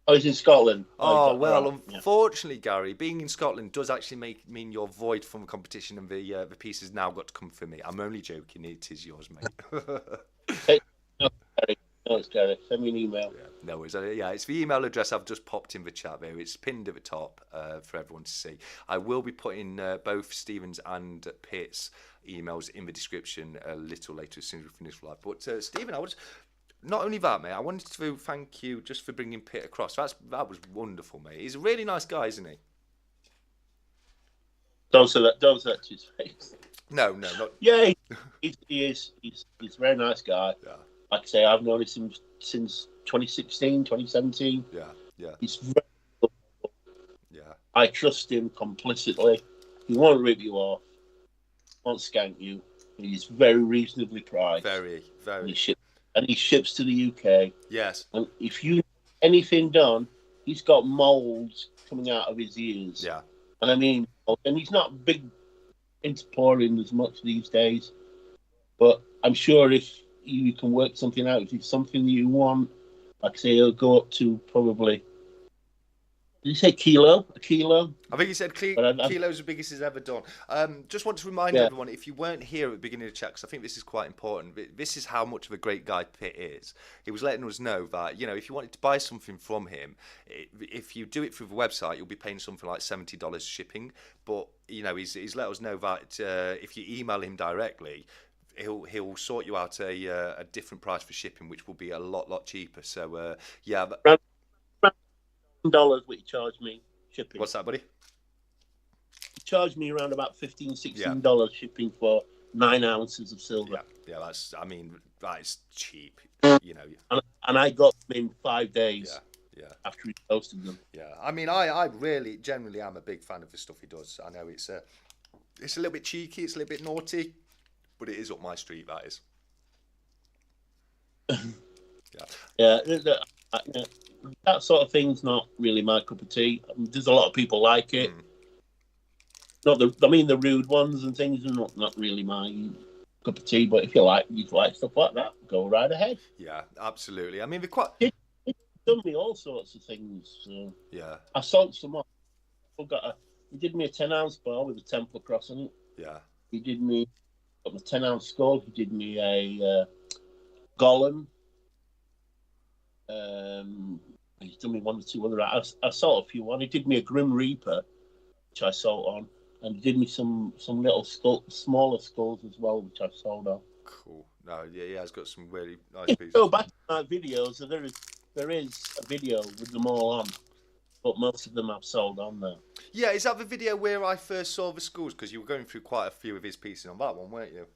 Speaker 2: Oh, he's in Scotland.
Speaker 1: Oh, well, unfortunately, Gary, being in Scotland does actually mean you're void from the competition, and the piece has now got to come for me. I'm only joking. It is yours, mate.
Speaker 2: No, it's Gary. Send me an email.
Speaker 1: Yeah, no worries. It's the email address I've just popped in the chat there. It's pinned at the top for everyone to see. I will be putting both Stephen's and Pitt's emails in the description a little later as soon as we finish live. But Stephen, not only that, mate, I wanted to thank you just for bringing Pitt across. That was wonderful, mate. He's a really nice guy, isn't he?
Speaker 2: Don't say that to his face.
Speaker 1: No, not.
Speaker 2: Yeah, he is. He's a very nice guy. Yeah. Like I say, I've known him since 2016, 2017.
Speaker 1: Yeah.
Speaker 2: He's very good.
Speaker 1: Yeah.
Speaker 2: I trust him complicitly. He won't rip you off. Won't skank you. He's very reasonably priced.
Speaker 1: Very.
Speaker 2: And he ships to the UK.
Speaker 1: Yes.
Speaker 2: And if you need anything done, he's got moulds coming out of his ears.
Speaker 1: Yeah.
Speaker 2: And I mean, and he's not big into pouring as much these days. But I'm sure if you can work something out, if it's something you want, like I say, he'll go up to probably. Did he say a kilo?
Speaker 1: I think he said kilo's the biggest he's ever done. Just want to remind everyone, if you weren't here at the beginning of the chat, because I think this is quite important, this is how much of a great guy Pitt is. He was letting us know that, if you wanted to buy something from him, if you do it through the website, you'll be paying something like $70 shipping. But, he's let us know that if you email him directly, he'll sort you out a different price for shipping, which will be a lot cheaper. So yeah.
Speaker 2: $dollars what you charge me shipping.
Speaker 1: What's that, buddy?
Speaker 2: You charge me around about $15-16 shipping for 9 ounces of silver.
Speaker 1: Yeah, that is cheap. You know.
Speaker 2: And I got them in 5 days.
Speaker 1: Yeah.
Speaker 2: After he posted them.
Speaker 1: Yeah, I mean, I really generally am a big fan of the stuff he does. I know it's a little bit cheeky, it's a little bit naughty, but it is up my street. That is.
Speaker 2: Yeah, that sort of thing's not really my cup of tea. There's a lot of people like it. Not the rude ones and things are not really my cup of tea. But if you like stuff like that, go right ahead.
Speaker 1: Yeah, absolutely. I mean, they're quite.
Speaker 2: Done me all sorts of things. So
Speaker 1: yeah,
Speaker 2: I sold some off. He did me a 10-ounce bar with a Templar cross on it.
Speaker 1: Yeah.
Speaker 2: He did me a 10-ounce skull. He did me a golem. He's done me 1 or 2 other. I sold a few on. He did me a Grim Reaper, which I sold on, and he did me some little smaller skulls as well, which I sold on.
Speaker 1: Cool. No, yeah, he's got some really nice pieces.
Speaker 2: Go back to my videos. So there is a video with them all on, but most of them I've sold on there.
Speaker 1: Yeah, is that the video where I first saw the skulls? Because you were going through quite a few of his pieces on that one, weren't you?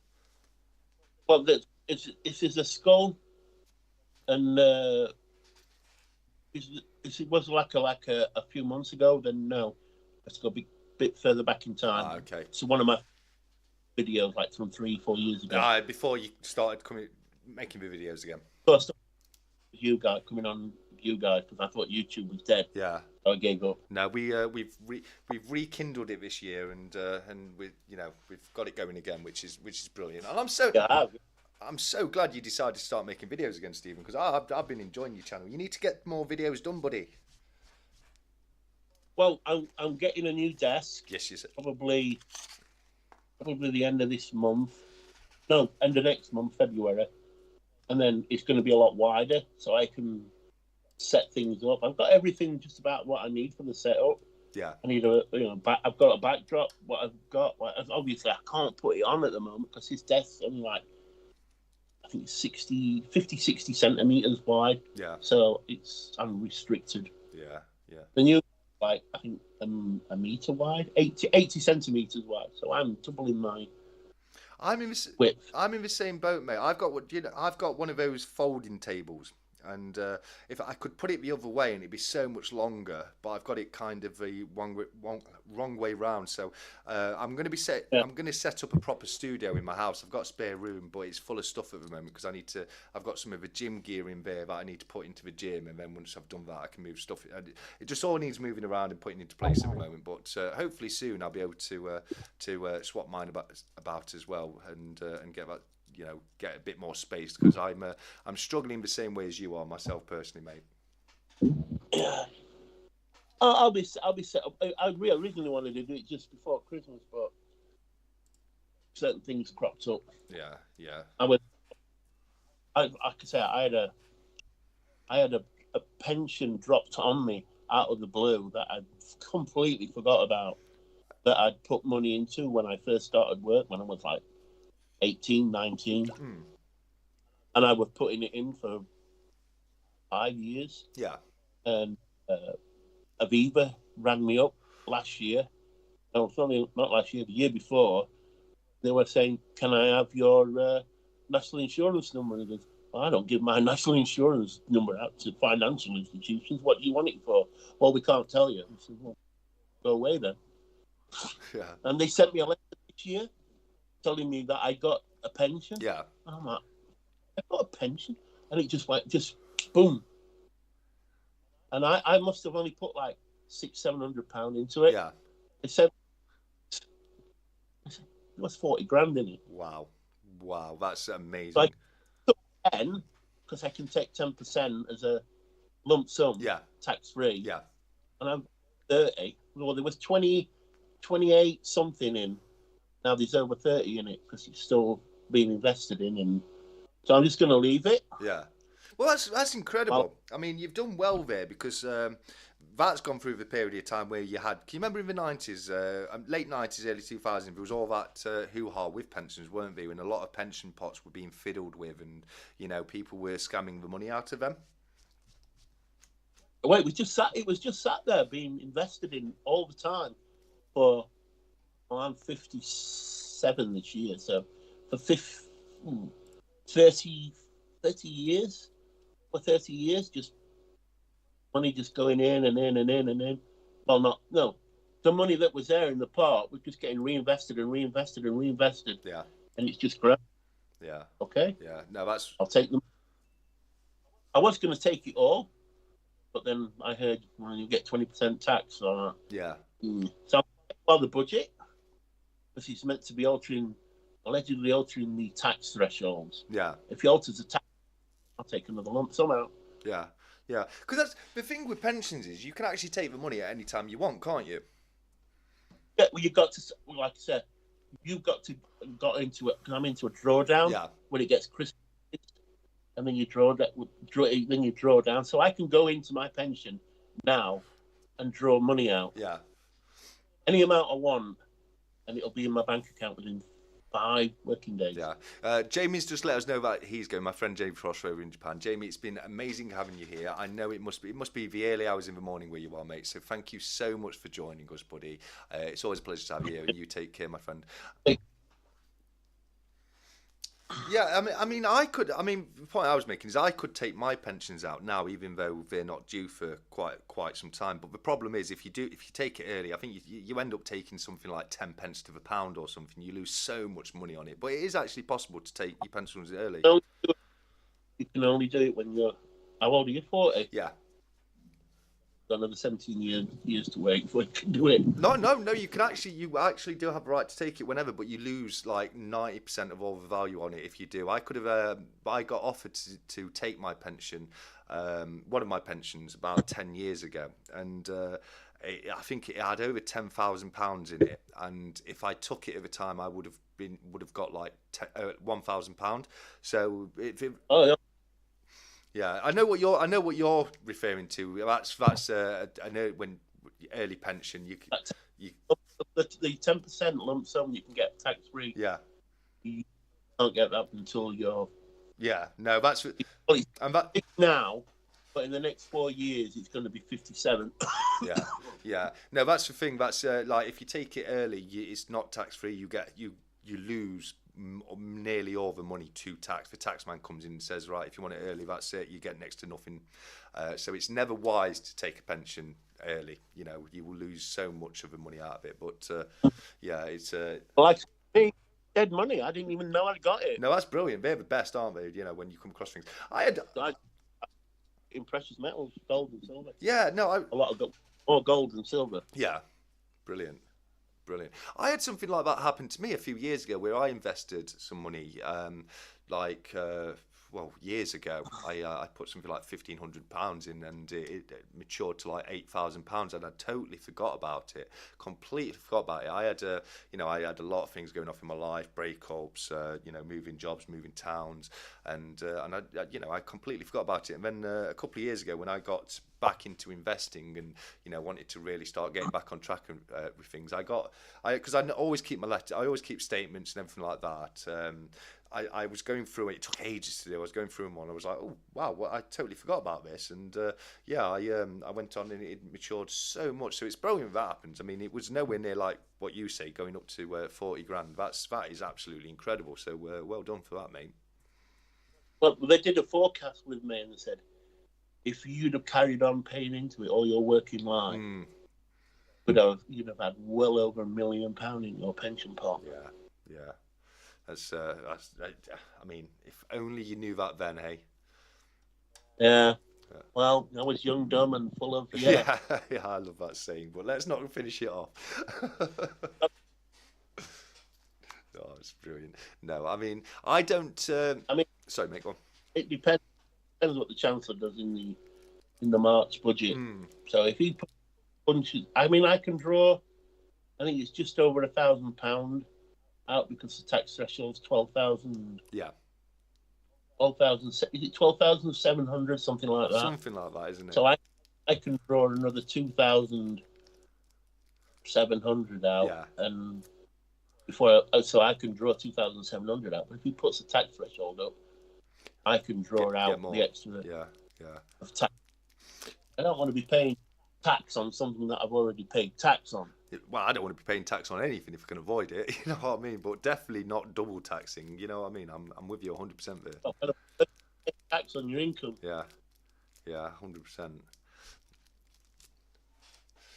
Speaker 2: Well, it's a skull, and it was like a few months ago. Then no, let's go a bit further back in time.
Speaker 1: Okay.
Speaker 2: So one of my videos, like from 3-4 years ago.
Speaker 1: Before you started making the videos again.
Speaker 2: First, you guys coming on, you guys, because I thought YouTube was dead.
Speaker 1: Yeah.
Speaker 2: So I gave up.
Speaker 1: No, we've rekindled it this year, and we've got it going again, which is brilliant. And I'm so glad you decided to start making videos again, Stephen, because I've been enjoying your channel. You need to get more videos done, buddy.
Speaker 2: Well, I'm getting a new desk.
Speaker 1: Yes, you said.
Speaker 2: Probably the end of this month. No, end of next month, February. And then it's going to be a lot wider, so I can set things up. I've got everything just about what I need for the setup.
Speaker 1: Yeah.
Speaker 2: I need I've got a backdrop. What I've got, obviously, I can't put it on at the moment because his desk's only like, I think it's 50-60 centimeters wide.
Speaker 1: Yeah. So
Speaker 2: it's unrestricted.
Speaker 1: Yeah.
Speaker 2: The new, I think a meter wide, 80 centimeters wide. So I'm doubling my.
Speaker 1: I'm in the same boat, mate. I've got one of those folding tables, and if I could put it the other way, and it'd be so much longer, but I've got it kind of the wrong way round. So I'm going to set up a proper studio in my house. I've got a spare room, but it's full of stuff at the moment because I've got some of the gym gear in there that I need to put into the gym, and then once I've done that, I can move stuff. It just all needs moving around and putting into place at the moment. But hopefully soon I'll be able to swap mine about as well and get that. Get a bit more space because I'm struggling the same way as you are myself personally, mate.
Speaker 2: Yeah. I'll be set up. I originally wanted to do it just before Christmas, but certain things cropped up.
Speaker 1: Yeah.
Speaker 2: I could say I had a pension dropped on me out of the blue that I'd completely forgot about, that I'd put money into when I first started work when I was like 18, 19. And I was putting it in for 5 years.
Speaker 1: Yeah.
Speaker 2: And Aviva rang me up last year. No, it's only not last year, the year before. They were saying, "Can I have your national insurance number?" And I goes, "Well, I don't give my national insurance number out to financial institutions. What do you want it for?" "Well, we can't tell you." I said, "Well, go away then."
Speaker 1: Yeah.
Speaker 2: And they sent me a letter this year telling me that I got a pension.
Speaker 1: Yeah.
Speaker 2: And I'm like, I got a pension? And it just boom. And I must have only put like £600-700 into it.
Speaker 1: Yeah.
Speaker 2: They said it was 40 grand in it.
Speaker 1: Wow, that's amazing.
Speaker 2: So I took 10 because I can take 10% as a lump sum.
Speaker 1: Yeah.
Speaker 2: Tax free.
Speaker 1: Yeah.
Speaker 2: And I'm 30. Well, there was 28 something in. Now there's over 30 in it because it's still being invested in, and so I'm just going to leave it.
Speaker 1: Yeah. Well, that's incredible. I mean, you've done well there because that's gone through the period of time where you had. Can you remember in the 90s, late 90s, early 2000s, there was all that hoo-ha with pensions, weren't there? And a lot of pension pots were being fiddled with, and people were scamming the money out of them.
Speaker 2: Well, it was just sat there being invested in all the time for. Well, I'm 57 this year, so for 30 years, for 30 years, just money just going in and in and in and in. Well, no. The money that was there in the pot was just getting reinvested and reinvested and reinvested.
Speaker 1: Yeah.
Speaker 2: And it's just growing.
Speaker 1: Yeah.
Speaker 2: Okay?
Speaker 1: Yeah. No, that's...
Speaker 2: I'll take them. I was going to take it all, but then I heard you get 20% tax on it.
Speaker 1: Yeah.
Speaker 2: So well, the budget, because it's meant to be allegedly altering the tax thresholds.
Speaker 1: Yeah.
Speaker 2: If he alters the tax, I'll take another lump sum out.
Speaker 1: Yeah. Yeah. Because that's the thing with pensions is you can actually take the money at any time you want, can't you?
Speaker 2: Yeah, well, you've got to, like I said, you've got into it. I'm into a drawdown when it gets Christmas, and then you draw down. So I can go into my pension now and draw money out.
Speaker 1: Yeah.
Speaker 2: Any amount I want, and it'll be in my bank account within 5 working days.
Speaker 1: Yeah. Jamie's just let us know that he's going. My friend Jamie Frost over in Japan. Jamie, it's been amazing having you here. I know it must be the early hours in the morning where you are, mate. So thank you so much for joining us, buddy. It's always a pleasure to have you here. And you take care, my friend. Yeah, the point I was making is I could take my pensions out now, even though they're not due for quite some time. But the problem is, if you take it early, I think you end up taking something like 10 pence to the pound or something. You lose so much money on it. But it is actually possible to take your pensions early.
Speaker 2: You can only do it when you're. How old are you? 40.
Speaker 1: Yeah.
Speaker 2: Got another 17 years to wait before you can do it.
Speaker 1: No. You actually do have the right to take it whenever, but you lose like 90% of all the value on it if you do. I got offered to take my pension, one of my pensions about 10 years ago, and I think it had over £10,000 in it, and if I took it at the time, I would have got like £1,000. So yeah, I know what you're referring to. That's I know when early pension the
Speaker 2: 10% lump sum you can get tax free.
Speaker 1: Yeah,
Speaker 2: you can't get that until you're.
Speaker 1: Yeah, no, that's
Speaker 2: now, but in the next 4 years it's going to be 57.
Speaker 1: Yeah. No, that's the thing. That's like if you take it early, it's not tax free. You lose nearly all the money to tax. The tax man comes in and says, right, if you want it early, that's it. You get next to nothing. So it's never wise to take a pension early. You will lose so much of the money out of it. But it's
Speaker 2: like me, dead money. I didn't even know I got it.
Speaker 1: No, that's brilliant. They're the best, aren't they? When you come across things. I had
Speaker 2: in precious metals, gold and silver.
Speaker 1: Yeah, no,
Speaker 2: a lot of more gold and silver.
Speaker 1: Yeah, brilliant. I had something like that happen to me a few years ago where I invested some money, years ago. I put something like £1,500 in, and it matured to like £8,000, and I totally forgot about it. Completely forgot about it. I had a lot of things going off in my life, breakups, moving jobs, moving towns, and I completely forgot about it. And then a couple of years ago, when I got back into investing and wanted to really start getting back on track with things, because I always keep my letter, I always keep statements and everything like that. I was going through it. It took ages to do. I was going through them all. I was like, oh wow, I totally forgot about this. And I went on, and it matured so much. So it's brilliant that happens. I mean, it was nowhere near like what you say, going up to 40 grand. That is absolutely incredible. So well done for that, mate.
Speaker 2: Well, they did a forecast with me, and they said, if you'd have carried on paying into it all your working life, you'd have had well over £1 million in your pension pot.
Speaker 1: Yeah. That's I mean, if only you knew that then, hey?
Speaker 2: Yeah. Well, I was young, dumb, and full of... Yeah,
Speaker 1: I love that saying, but let's not finish it off. Oh, it's brilliant. No, I mean, I don't... sorry, mate, go on.
Speaker 2: It depends what the Chancellor does in the March budget. So if he punches... I mean, I can draw... I think it's just over £1,000 out because the tax threshold's 12,000.
Speaker 1: Yeah.
Speaker 2: 12,000. Is it 12,700? Something like that.
Speaker 1: Something like that, isn't it?
Speaker 2: So I I can draw another 2,700 out,
Speaker 1: Yeah.
Speaker 2: and so I can draw 2,700 out. But if he puts the tax threshold up, I can draw out
Speaker 1: more.
Speaker 2: the extra
Speaker 1: Yeah.
Speaker 2: of tax. I don't want to be paying tax on something that I've already paid tax on.
Speaker 1: Well, I don't want to be paying tax on anything if I can avoid it. You know what I mean? But definitely not double taxing. You know what I mean? I'm with you 100% there.
Speaker 2: Tax on your income.
Speaker 1: Yeah, 100%.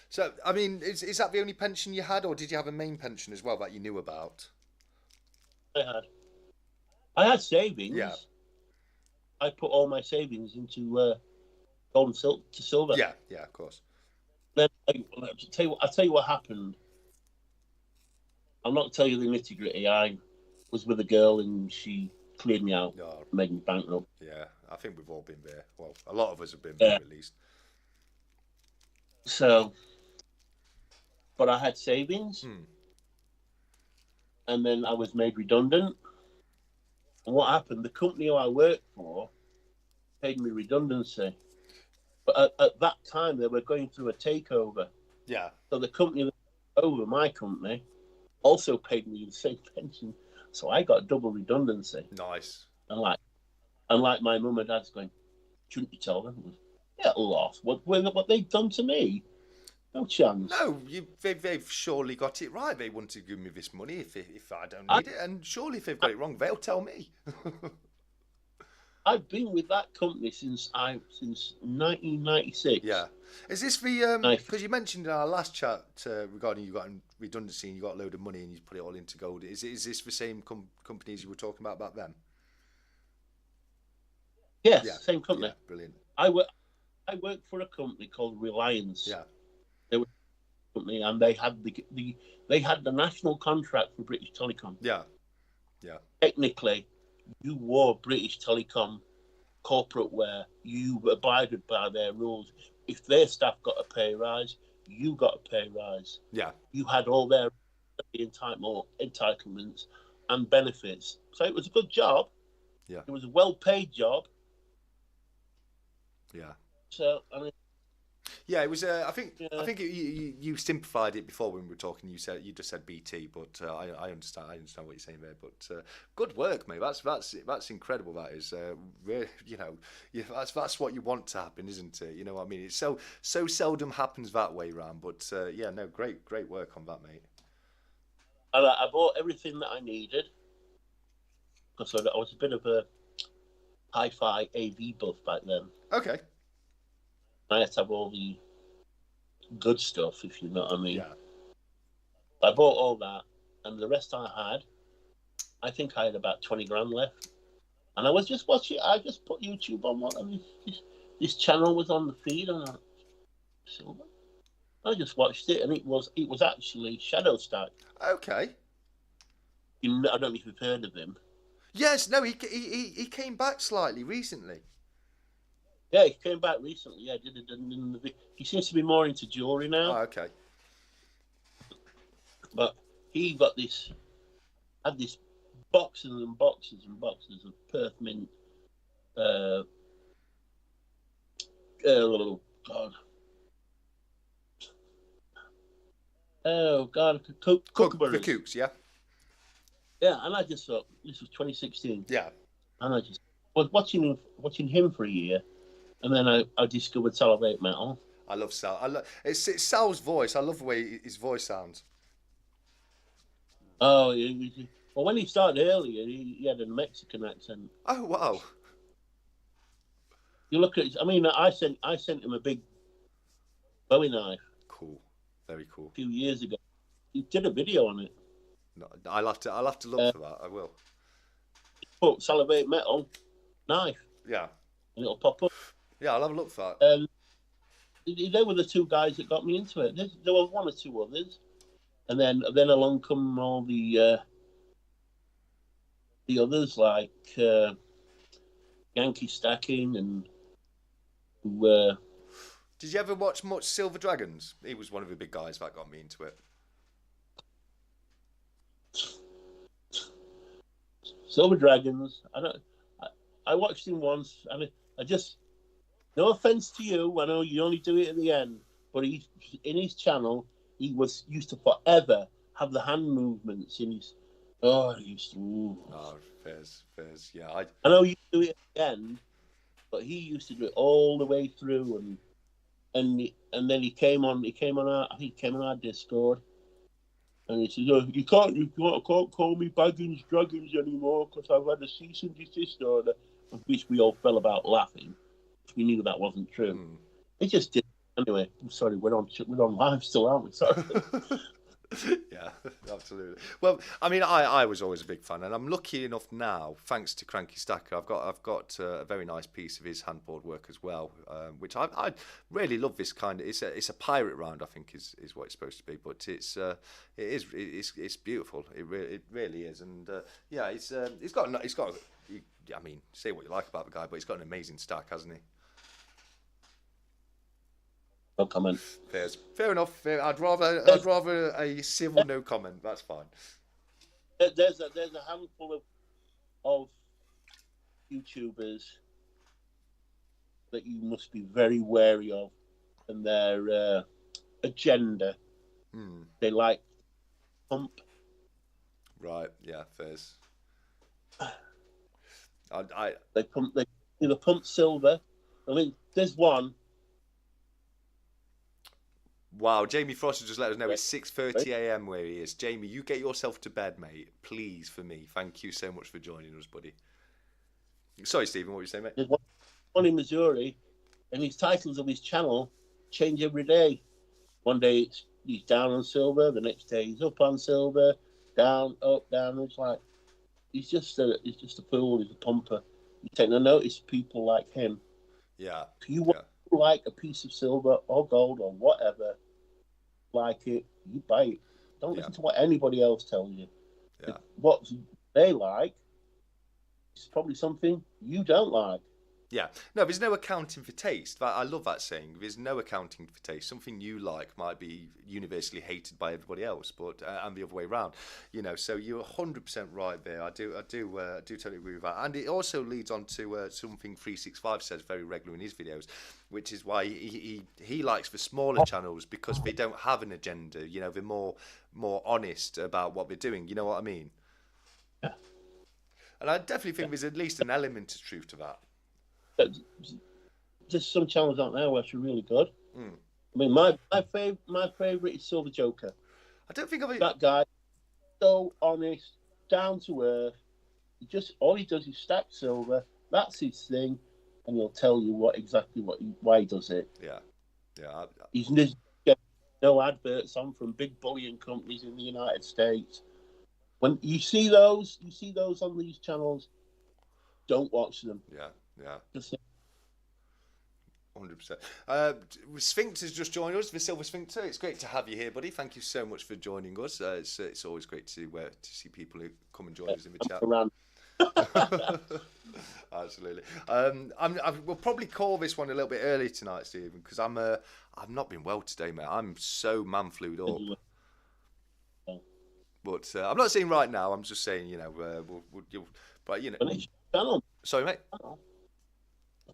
Speaker 1: So, I mean, is that the only pension you had, or did you have a main pension as well that you knew about?
Speaker 2: I had savings.
Speaker 1: Yeah.
Speaker 2: I put all my savings into gold and silver.
Speaker 1: Yeah, of course.
Speaker 2: Then I'll tell you what happened. I'll not tell you the nitty gritty. I was with a girl and she cleared me out, made me bankrupt.
Speaker 1: Yeah, I think we've all been there. Well, a lot of us have been there at least.
Speaker 2: So, but I had savings, and then I was made redundant. And what happened? The company who I worked for paid me redundancy. But at that time, they were going through a takeover. Yeah. So the company that took over my company also paid me the same pension. So I got double redundancy.
Speaker 1: Nice.
Speaker 2: And like my mum and dad's going, shouldn't you tell them? Get lost. What they've done to me? No chance.
Speaker 1: No, they've surely got it right. They want to give me this money if I don't need it. And surely if they've got it wrong, they'll tell me.
Speaker 2: I've been with that company since 1996.
Speaker 1: Yeah. Is this the because you mentioned in our last chat regarding you got redundancy and you got a load of money and you put it all into gold? Is this the same companies you were talking about back then?
Speaker 2: Yes, yeah. Same company.
Speaker 1: Yeah, brilliant.
Speaker 2: I worked for a company called Reliance.
Speaker 1: Yeah.
Speaker 2: They were a company and they had the national contract for British Telecom.
Speaker 1: Yeah.
Speaker 2: Technically, you wore British Telecom corporate wear. You abided by their rules. If their staff got a pay rise, you got a pay rise.
Speaker 1: Yeah.
Speaker 2: You had all their entitlements and benefits. So it was a good job.
Speaker 1: Yeah.
Speaker 2: It was a well-paid job.
Speaker 1: Yeah.
Speaker 2: So I mean.
Speaker 1: Yeah, it was. I think you simplified it before when we were talking. You just said BT, but I understand. I understand what you're saying there. But good work, mate. That's incredible. That is. That's what you want to happen, isn't it? You know what I mean? It's so seldom happens that way round. But great work on that, mate.
Speaker 2: And I bought everything that I needed because I was a bit of a hi-fi AV buff back then.
Speaker 1: Okay.
Speaker 2: I had to have all the good stuff, if you know what I mean.
Speaker 1: Yeah.
Speaker 2: I bought all that, and the rest I think I had about 20 grand left. And I was just watching. I just put YouTube on and this channel was on the feed, and I just watched it, and it was actually Shadow Stack.
Speaker 1: Okay.
Speaker 2: I don't know if you've heard of him.
Speaker 1: Yes. No. He came back slightly recently.
Speaker 2: Yeah, he came back recently. Yeah, he seems to be more into jewelry now.
Speaker 1: Oh, okay.
Speaker 2: But he had this boxes and boxes and boxes of Perth Mint. Oh God. Oh God, Kookaburras.
Speaker 1: The Kooks, yeah.
Speaker 2: Yeah, and I just thought this was 2016.
Speaker 1: Yeah.
Speaker 2: And I just was watching him for a year. And then I discovered Salivate Metal.
Speaker 1: I love Sal. It's Sal's voice. I love the way his voice sounds.
Speaker 2: Oh, well, when he started earlier, he had a Mexican accent.
Speaker 1: Oh wow!
Speaker 2: You look at. I sent him a big Bowie knife.
Speaker 1: Cool, very cool.
Speaker 2: A few years ago, he did a video on it.
Speaker 1: No, I'll have to look for that. I will.
Speaker 2: Put Salivate Metal knife.
Speaker 1: Yeah.
Speaker 2: And it'll pop up.
Speaker 1: Yeah, I'll have a look for that.
Speaker 2: They were the two guys that got me into it. There were one or two others, and then along come all the others like Yankee Stacking and.
Speaker 1: Did you ever watch much Silver Dragons? He was one of the big guys that got me into it. Silver
Speaker 2: Dragons. I watched him once. no offense to you, I know you only do it at the end, but he in his channel he was used to forever have the hand movements in his. Oh, he used to. Ooh.
Speaker 1: Oh, fairs. Yeah,
Speaker 2: I know you do it at the end, but he used to do it all the way through, and then he came on our, I think he came on our Discord, and he said, "Oh, you can't call me Baggins Dragons anymore because I've had a cease and desist order," of which we all fell about laughing. We knew that wasn't true. He just did anyway. I'm sorry, we're on live still, aren't we? Sorry.
Speaker 1: Yeah, absolutely. Well, I mean, I was always a big fan, and I'm lucky enough now, thanks to Cranky Stacker, I've got a very nice piece of his handboard work as well, which I really love. This kind of it's a pirate round, I think is what it's supposed to be, but it's beautiful. It really is, and yeah, it's got I mean, say what you like about the guy, but he's got an amazing stack, hasn't he?
Speaker 2: No comment.
Speaker 1: Fair enough. I'd rather a civil no comment. That's fine.
Speaker 2: There's a handful of YouTubers that you must be very wary of, and their agenda. They like pump.
Speaker 1: Right. Yeah. Fairs.
Speaker 2: They either pump silver. I mean, there's one.
Speaker 1: Wow, Jamie Frost has just let us know it's 6:30 a.m. where he is. Jamie, you get yourself to bed, mate. Please, for me. Thank you so much for joining us, buddy. Sorry, Stephen, what were you saying, mate?
Speaker 2: There's one in Missouri, and his titles of his channel change every day. One day he's down on silver, the next day he's up on silver, down, up, down. It's like he's just a fool. He's a pumper. You take no notice of people like him.
Speaker 1: Yeah.
Speaker 2: If you want like a piece of silver or gold or whatever, like it, you buy it. Don't listen to what anybody else tells you.
Speaker 1: Yeah.
Speaker 2: What they like is probably something you don't like.
Speaker 1: Yeah. No, there's no accounting for taste. I love that saying. There's no accounting for taste. Something you like might be universally hated by everybody else, but and the other way around. You know, so you're 100% right there. I do totally agree with that. And it also leads on to something 365 says very regularly in his videos, which is why he likes the smaller channels because they don't have an agenda. You know, they're more honest about what they're doing. You know what I mean?
Speaker 2: Yeah.
Speaker 1: And I definitely think there's at least an element of truth to that.
Speaker 2: There's some channels out there which are really good. I mean, my favorite is Silver Joker.
Speaker 1: I don't think
Speaker 2: that guy. So honest, down to earth. All he does is stack silver. That's his thing, and he'll tell you why he does it.
Speaker 1: Yeah.
Speaker 2: He's getting no adverts on from big bullion companies in the United States. When you see those on these channels, don't watch them.
Speaker 1: Yeah. 100%. Sphinx has just joined us, the Silver Sphincter. It's great to have you here, buddy. Thank you so much for joining us. It's always great to see people who come and join us in the chat. Absolutely. We'll probably call this one a little bit early tonight, Stephen, because I've not been well today, mate. I'm so man-flued up. But I'm not saying right now. I'm just saying, but you know. Sorry, mate.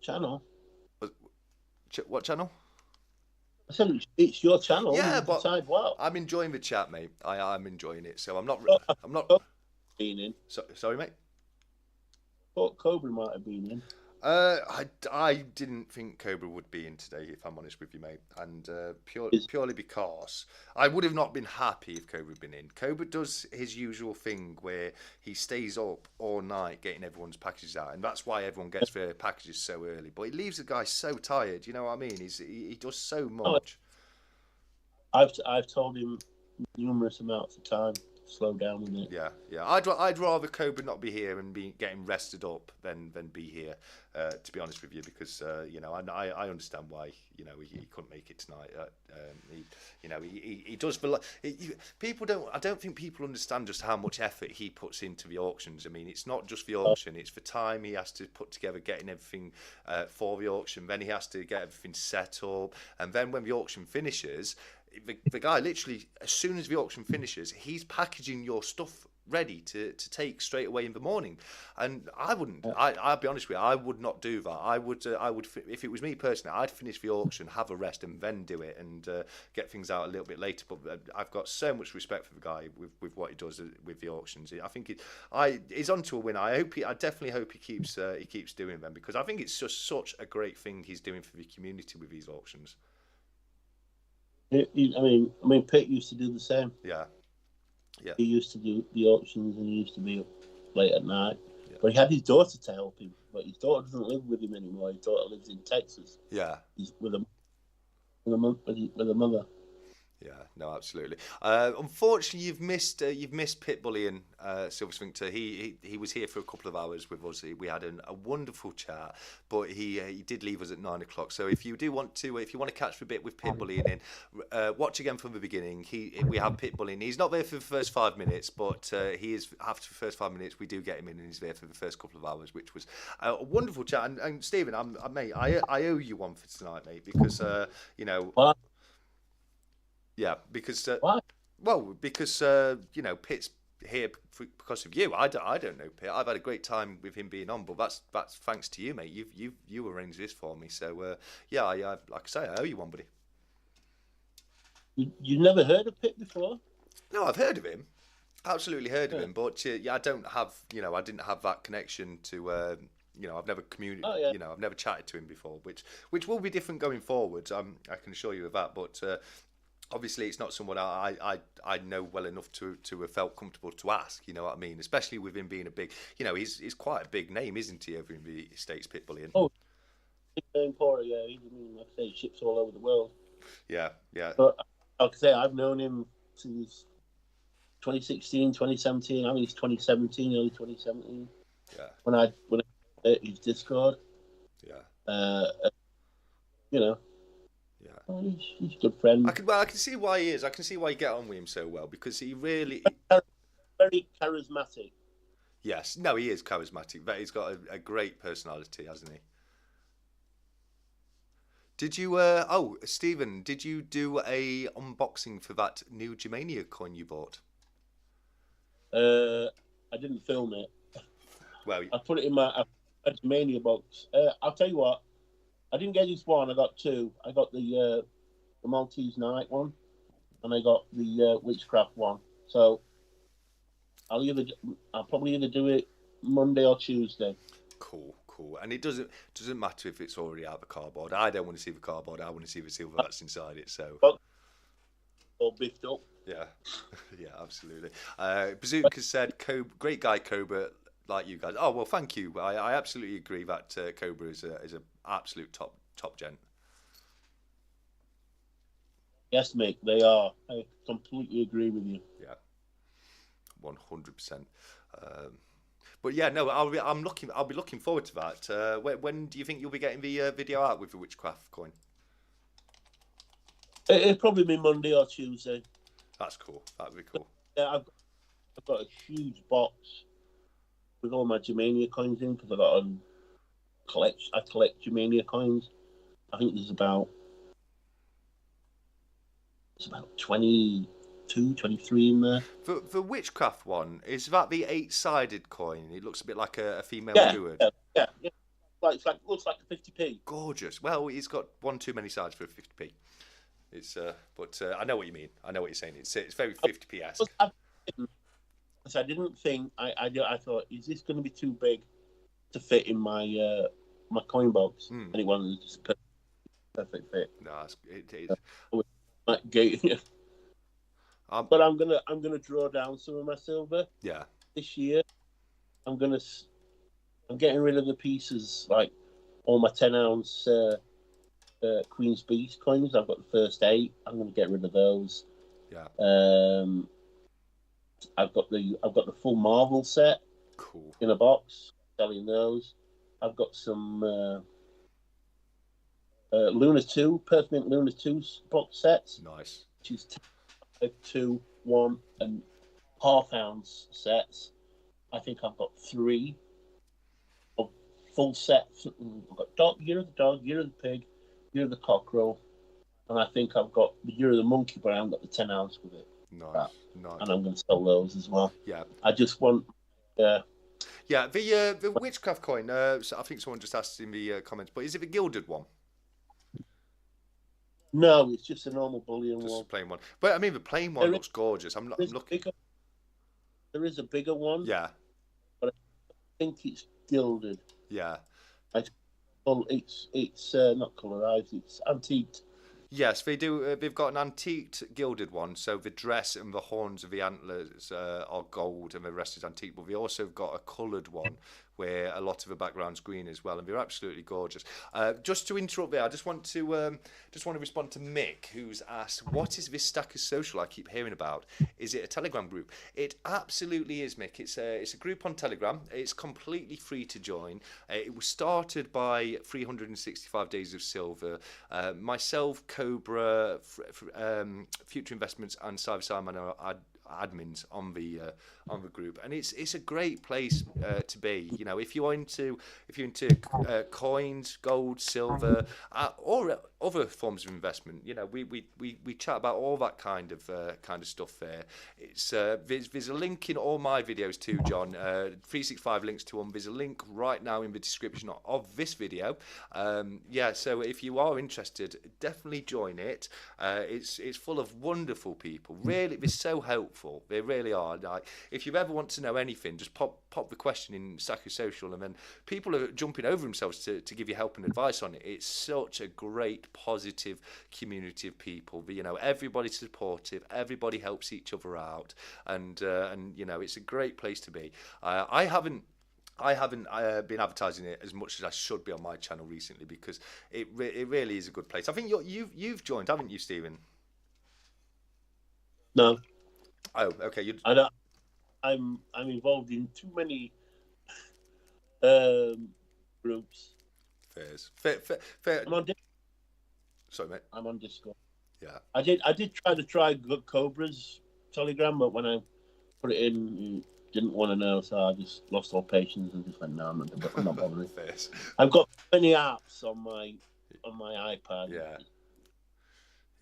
Speaker 2: Channel.
Speaker 1: What channel?
Speaker 2: I said it's your channel.
Speaker 1: Yeah, but
Speaker 2: well.
Speaker 1: I'm enjoying the chat, mate. I'm enjoying it, so I'm not.
Speaker 2: Been in.
Speaker 1: Sorry, mate.
Speaker 2: Thought Cobra might have been in.
Speaker 1: I didn't think Cobra would be in today, if I'm honest with you, mate. And purely because I would have not been happy if Cobra had been in. Cobra does his usual thing where he stays up all night getting everyone's packages out, and that's why everyone gets their packages so early. But it leaves the guy so tired. You know what I mean? He does so much.
Speaker 2: I've told him numerous amounts of times. Slow down with it.
Speaker 1: Yeah. I'd rather Cobra not be here and be getting rested up than be here. To be honest with you, because I understand why he couldn't make it tonight. He does for people don't. I don't think people understand just how much effort he puts into the auctions. I mean, it's not just the auction; it's the time he has to put together getting everything for the auction. Then he has to get everything set up, and then when the auction finishes. The guy literally, as soon as the auction finishes, he's packaging your stuff ready to take straight away in the morning. And I wouldn't. I'll be honest with you. I would not do that. I would if it was me personally, I'd finish the auction, have a rest, and then do it, and get things out a little bit later. But I've got so much respect for the guy with what he does with the auctions. I think he's onto a winner. I definitely hope he keeps doing them, because I think it's just such a great thing he's doing for the community with these auctions.
Speaker 2: I mean, Pit used to do the same.
Speaker 1: Yeah.
Speaker 2: He used to do the auctions, and he used to be up late at night. Yeah. But he had his daughter to help him. But his daughter doesn't live with him anymore. His daughter lives in Texas.
Speaker 1: Yeah.
Speaker 2: He's with a mother.
Speaker 1: Yeah, no, absolutely. Unfortunately, you've missed Pit Bullion, Silver Sphincter. He was here for a couple of hours with us. We had a wonderful chat, but he did leave us at 9 o'clock. So if you want to catch a bit with Pit Bullion in, watch again from the beginning. We have Pit Bullion. He's not there for the first 5 minutes, but he is after the first 5 minutes. We do get him in, and he's there for the first couple of hours, which was a wonderful chat. And Stephen, I owe you one for tonight, mate, because
Speaker 2: What?
Speaker 1: Yeah, because Pit's here because of you. I don't know Pit. I've had a great time with him being on, but that's thanks to you, mate. You arranged this for me, so I like I say, I owe you one, buddy.
Speaker 2: You never heard of Pit before?
Speaker 1: No, I've heard of him. Absolutely heard of him, but I don't have I didn't have that connection to. I've never communicated. I've never chatted to him before, which will be different going forward. I can assure you of that, but. Obviously, it's not someone I know well enough to have felt comfortable to ask. You know what I mean? Especially with him being a big, he's quite a big name, isn't he, over in the States, Pit Bullion?
Speaker 2: Oh, big name for it, yeah. Like I say, he ships all over the world.
Speaker 1: Yeah.
Speaker 2: But like I say, I've known him since 2016, 2017. I mean, it's 2017, early 2017.
Speaker 1: Yeah.
Speaker 2: When I his Discord.
Speaker 1: Yeah.
Speaker 2: Yeah. Oh, he's a good friend.
Speaker 1: I can see why he is. I can see why you get on with him so well, because he really
Speaker 2: very charismatic.
Speaker 1: Yes, no, he is charismatic. But he's got a great personality, hasn't he? Did you? Stephen, did you do a unboxing for that new Germania coin you bought?
Speaker 2: I didn't film it.
Speaker 1: Well,
Speaker 2: I put it in my Germania box. I'll tell you what. I didn't get just one. I got two. I got the Maltese Night one, and I got the Witchcraft one. So I'll probably either do it Monday or Tuesday.
Speaker 1: Cool. And it doesn't matter if it's already out of the cardboard. I don't want to see the cardboard. I want to see the silver that's inside it. So
Speaker 2: all biffed up.
Speaker 1: Yeah, yeah, absolutely. Bazooka said, "Great guy, Cobra." Like you guys. Oh well, thank you. I absolutely agree that Cobra is an absolute top gent.
Speaker 2: Yes, mate, they are. I completely agree with you.
Speaker 1: Yeah, 100%. But yeah, no, I'll be looking forward to that. When do you think you'll be getting the video out with the Witchcraft coin?
Speaker 2: It'll probably be Monday or Tuesday.
Speaker 1: That's cool. That'd be cool.
Speaker 2: Yeah, I've got a huge box with all my Germania coins in, because I collect Germania coins. I think there's about 22, 23 in there.
Speaker 1: The Witchcraft one, is that the 8-sided coin? It looks a bit like a female druid.
Speaker 2: Yeah. Looks like a 50p.
Speaker 1: Gorgeous. Well, he's got one too many sides for a 50p. It's but I know what you mean. I know what you're saying. It's very 50p-esque.
Speaker 2: So I didn't think I thought, is this going to be too big to fit in my my coin box? And it wasn't. Just a perfect fit.
Speaker 1: No, it is.
Speaker 2: But I'm gonna draw down some of my silver.
Speaker 1: Yeah.
Speaker 2: This year, I'm getting rid of the pieces, like all my 10-ounce Queen's Beast coins. I've got the first 8. I'm gonna get rid of those.
Speaker 1: Yeah.
Speaker 2: I've got the full Marvel set.
Speaker 1: Cool.
Speaker 2: In a box, selling those. I've got some Luna 2, Perfect Luna 2 box sets.
Speaker 1: Nice.
Speaker 2: Which is 2, 1, and half-ounce sets. I think I've got 3 of full sets. I've got Year of the Dog, Year of the Pig, Year of the Cockerel, and I think I've got the Year of the Monkey, but I haven't got the 10-ounce with it.
Speaker 1: Nice.
Speaker 2: And I'm going to sell those as well.
Speaker 1: Yeah.
Speaker 2: I just want, yeah.
Speaker 1: Yeah, the witchcraft coin. So I think someone just asked in the comments, but is it the gilded one?
Speaker 2: No, it's just a normal bullion
Speaker 1: Just
Speaker 2: one.
Speaker 1: a plain one. But I mean, the plain one looks gorgeous. I'm looking.
Speaker 2: There is a bigger one.
Speaker 1: Yeah.
Speaker 2: But I think it's gilded.
Speaker 1: Yeah.
Speaker 2: It's not colorized. It's antique.
Speaker 1: Yes, they do. They've got an antiqued gilded one, so the dress and the horns of the antlers are gold, and the rest is antique. But they also got a coloured one where a lot of the background's green as well, and they're absolutely gorgeous. Just to interrupt there, I just want to respond to Mick, who's asked, "What is this Stackers Social I keep hearing about? Is it a Telegram group?" It absolutely is, Mick. It's a group on Telegram. It's completely free to join. It was started by 365 Days of Silver. Myself, Cobra, Future Investments, and St3v3n are admins on the group, and it's a great place to be. You know, if you're into coins, gold, silver, or other forms of investment, you know, we chat about all that kind of stuff there. It's there's a link in all my videos too, John. 365 links to them. There's a link right now in the description of this video. Yeah, so if you are interested, definitely join it. It's full of wonderful people. Really, they're so helpful. They really are. Like, if you ever want to know anything, just pop the question in Stackers Social, and then people are jumping over themselves to give you help and advice on it. It's such a great, positive community of people. You know, everybody's supportive, everybody helps each other out, and you know, it's a great place to be. I haven't been advertising it as much as I should be on my channel recently, because it really is a good place. I think you've joined, haven't you, Stephen?
Speaker 2: No.
Speaker 1: Oh, okay.
Speaker 2: I'm involved in too many groups.
Speaker 1: Fair.
Speaker 2: I'm on
Speaker 1: Sorry, mate.
Speaker 2: I'm on Discord.
Speaker 1: Yeah.
Speaker 2: I did try Cobra's Telegram, but when I put it in, he didn't want to know, so I just lost all patience and just went, no, I'm not bothering. I've got many apps on my iPad.
Speaker 1: Yeah.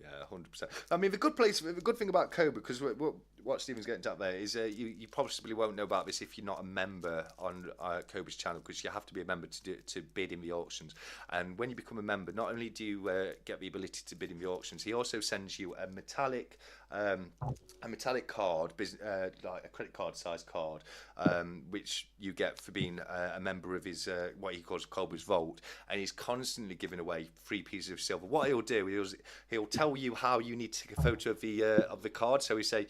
Speaker 1: Yeah, 100%. I mean, the good thing about Cobra, because what Stephen's getting at there is you possibly won't know about this if you're not a member on Cobra's channel, because you have to be a member to bid in the auctions. And when you become a member, not only do you get the ability to bid in the auctions, he also sends you a metallic card, like a credit card size card, which you get for being a member of his what he calls Cobra's Vault, and he's constantly giving away free pieces of silver. What he'll do is he'll tell you how you need to take a photo of the card. So he'll say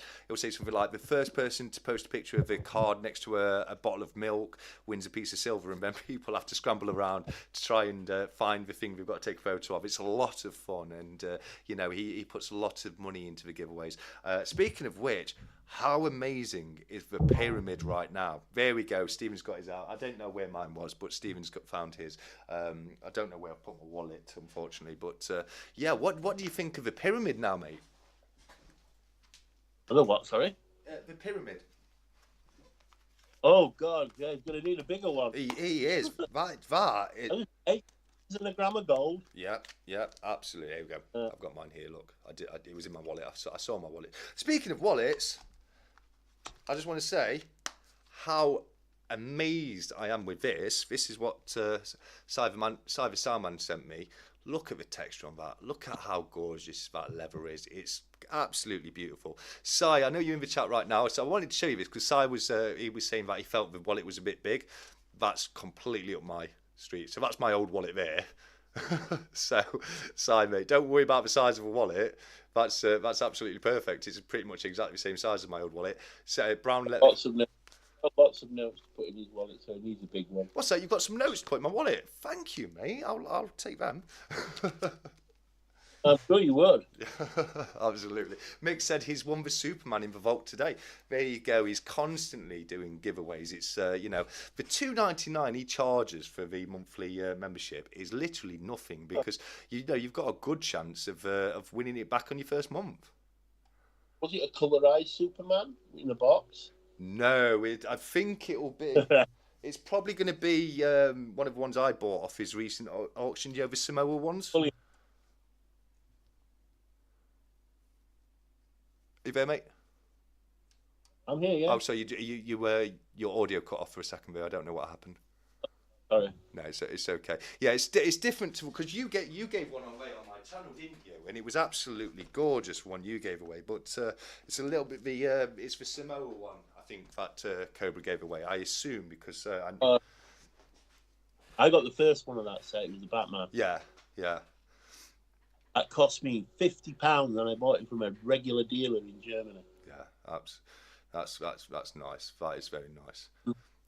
Speaker 1: something like, the first person to post a picture of the card next to a bottle of milk wins a piece of silver, and then people have to scramble around to try and find the thing they've got to take a photo of. It's a lot of fun, and you know, he puts a lot of money into the giveaways. Speaking of which, how amazing is the pyramid right now? There we go. Stephen's got his out. I don't know where mine was, but Stephen's found his. I don't know where I put my wallet, unfortunately. But yeah, what do you think of the pyramid now, mate?
Speaker 2: The what? Sorry.
Speaker 1: The pyramid.
Speaker 2: Oh God, yeah, he's gonna need a bigger one.
Speaker 1: He is. That.
Speaker 2: It a gram of gold.
Speaker 1: Yeah, absolutely. There we go. I've got mine here. Look, it was in my wallet. I saw my wallet. Speaking of wallets, I just want to say how amazed I am with this. This is what St3v3n sent me. Look at the texture on that. Look at how gorgeous that leather is. It's absolutely beautiful. Si, I know you're in the chat right now, so I wanted to show you this because Si was saying that he felt the wallet was a bit big. That's completely up my street. So that's my old wallet there. So, Si, mate, don't worry about the size of a wallet. That's absolutely perfect. It's pretty much exactly the same size as my old wallet. So brown leather.
Speaker 2: Lots of notes to put in his wallet, so he needs a big one.
Speaker 1: What's that? You've got some notes to put in my wallet. Thank you, mate. I'll take them.
Speaker 2: I'm sure you would.
Speaker 1: Absolutely. Mick said he's won the Superman in the vault today. There you go. He's constantly doing giveaways. It's you know, the $2.99 he charges for the monthly membership is literally nothing, because you know you've got a good chance of winning it back on your first month.
Speaker 2: Was it a colorized Superman in the box?
Speaker 1: No, I think it will be. It's probably going to be one of the ones I bought off his recent auction. Do you have the Samoa ones?
Speaker 2: Fully.
Speaker 1: You there, mate?
Speaker 2: I'm here, yeah.
Speaker 1: Oh, so you were your audio cut off for a second there. I don't know what happened.
Speaker 2: Sorry.
Speaker 1: No, it's okay. Yeah, it's different because you gave one away on my channel, didn't you? And it was absolutely gorgeous one you gave away. But it's a little bit it's the Samoa one I think that Cobra gave away. I assume because
Speaker 2: I got the first one of that set. It was the Batman.
Speaker 1: yeah.
Speaker 2: That cost me £50, and I bought it from a regular dealer in Germany.
Speaker 1: Yeah, that's nice. That is very nice.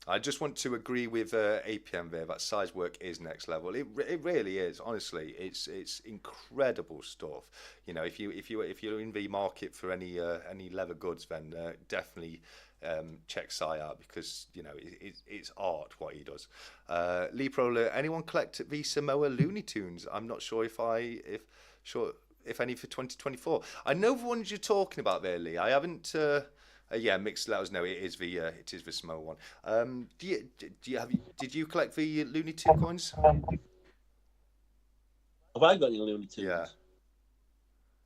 Speaker 1: I just want to agree with APM there. That size work is next level. It really is. Honestly, it's incredible stuff. You know, if you're in the market for any leather goods, then definitely check Sai out because you know it's art what he does. Lee Proler, anyone collect the Samoa Looney Tunes? I'm not sure if any for 2024. I know the ones you're talking about there, Lee. I haven't. Yeah, Mix, let us know. It is the Samoa one. Did you collect the Looney Tune coins?
Speaker 2: Have I got any Looney Tunes?
Speaker 1: Yeah.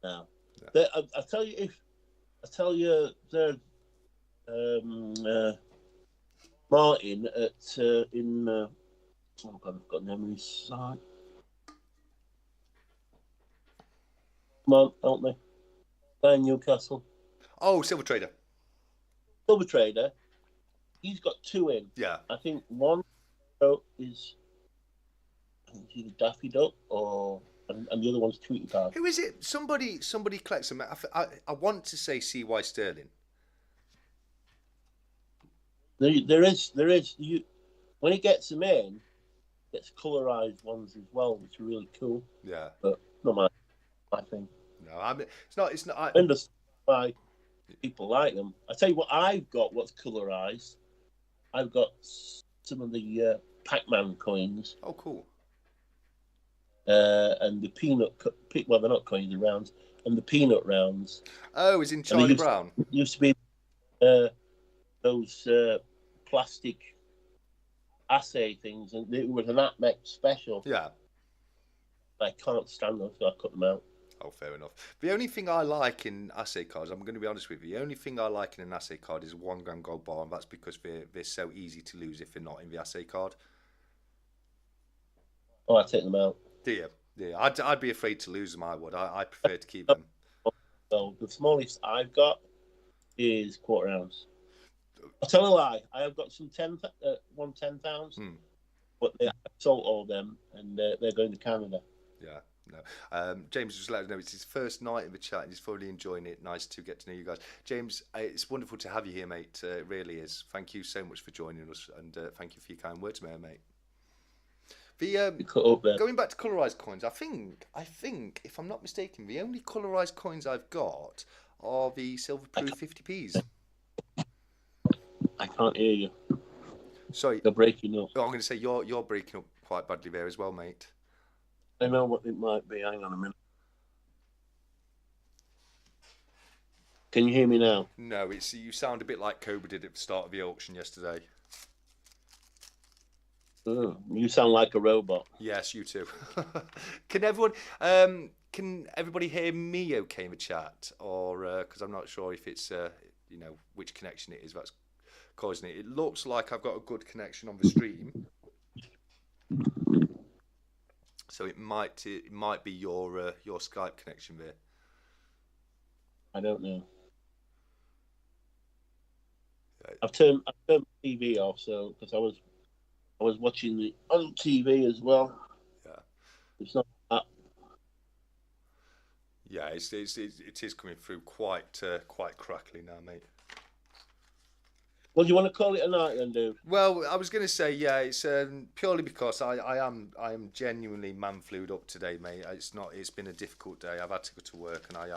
Speaker 2: No. Yeah. I tell you, they're Martin in. Oh God, I've got memory side. Come on, help me. They're in Newcastle.
Speaker 1: Oh, Silver Trader.
Speaker 2: Silver Trader. He's got two in.
Speaker 1: Yeah.
Speaker 2: I think one is either Daffy Duck and the other one's Tweety Bird.
Speaker 1: Who is it? Somebody collects them. I want to say C.Y. Sterling.
Speaker 2: There is. When he gets them in, gets colorized ones as well, which are really cool.
Speaker 1: Yeah.
Speaker 2: But not my thing.
Speaker 1: No, I mean it's not.
Speaker 2: I understand why people like them. I tell you what, I've got what's colorized. I've got some of the Pac-Man coins.
Speaker 1: Oh, cool.
Speaker 2: And the peanut. Well, they're not coins, they're rounds. And the peanut rounds.
Speaker 1: Oh, is in Charlie Brown.
Speaker 2: Used to be those plastic assay things, and it was an APMEX special.
Speaker 1: Yeah.
Speaker 2: I can't stand them, so I cut them out.
Speaker 1: Oh, fair enough. The only thing I like in assay cards, I'm going to be honest with you, the only thing I like in an assay card is a 1 gram gold bar, and that's because they're so easy to lose if they're not in the assay card.
Speaker 2: Oh, I take them out.
Speaker 1: Do you? Yeah, I'd be afraid to lose them. I would. I prefer to keep them.
Speaker 2: So the smallest I've got is 1/4 ounce. I'll tell a lie. I have got some 10-pounds, but I sold all them, and they're going to Canada.
Speaker 1: Yeah. No. James just let us know it's his first night in the chat and he's thoroughly enjoying it. Nice to get to know you guys. James, it's wonderful to have you here, mate. It really is. Thank you so much for joining us and thank you for your kind words, mate. Going back to colorized coins, I think, if I'm not mistaken, the only colorized coins I've got are the silver proof 50p's.
Speaker 2: I can't hear you.
Speaker 1: Sorry.
Speaker 2: You're breaking up.
Speaker 1: Oh, I'm going to say you're breaking up quite badly there as well, mate.
Speaker 2: I know what it might be. Hang on a minute. Can you hear me now?
Speaker 1: No, you sound a bit like Cobra did at the start of the auction yesterday.
Speaker 2: Oh, you sound like a robot.
Speaker 1: Yes, you too. Can everybody hear me okay in the chat, or because I'm not sure if it's which connection it is that's causing it. It looks like I've got a good connection on the stream. So it might be your Skype connection there.
Speaker 2: I don't know. I've turned the TV off, so because I was watching it on TV as well.
Speaker 1: Yeah.
Speaker 2: It's not that.
Speaker 1: Yeah, it is coming through quite crackly now, mate.
Speaker 2: Well, do you want to call it a night then, dude?
Speaker 1: Well, I was going to say, yeah, it's purely because I am genuinely man-flued up today, mate. It's been a difficult day. I've had to go to work, and I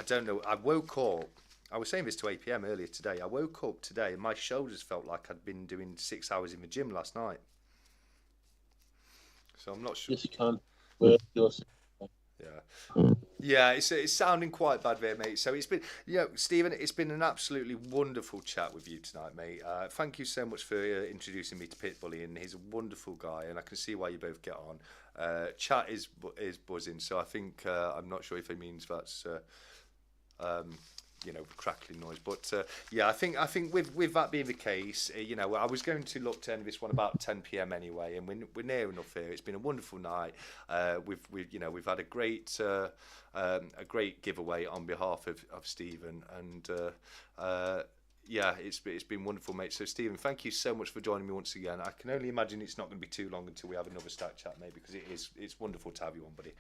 Speaker 1: don't know. I woke up. I was saying this to APM earlier today. I woke up today, and my shoulders felt like I'd been doing 6 hours in the gym last night. So I'm not sure.
Speaker 2: Yes, you can.
Speaker 1: Yeah, it's sounding quite bad there, mate. So it's been, Stephen, it's been an absolutely wonderful chat with you tonight, mate. Thank you so much for introducing me to Pit Bullion. He's a wonderful guy, and I can see why you both get on. Chat is buzzing, so I think I'm not sure if it means that's you know, crackling noise. But yeah, I think with that being the case, you know, I was going to look to end this one about 10 p.m. anyway, and we're near enough here. It's been a wonderful night. We've had a great giveaway on behalf of Stephen, and yeah, it's been wonderful, mate. So Stephen, thank you so much for joining me once again. I can only imagine it's not going to be too long until we have another stack chat, maybe, because it's wonderful to have you on, buddy.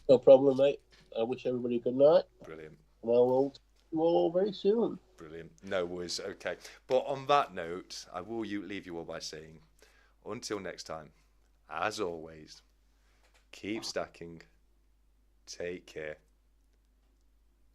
Speaker 2: No problem, mate. I wish everybody a good night.
Speaker 1: Brilliant.
Speaker 2: And I will see you all very soon.
Speaker 1: Brilliant. No worries. Okay. But on that note, I will leave you all by saying, until next time, as always, keep stacking. Take care.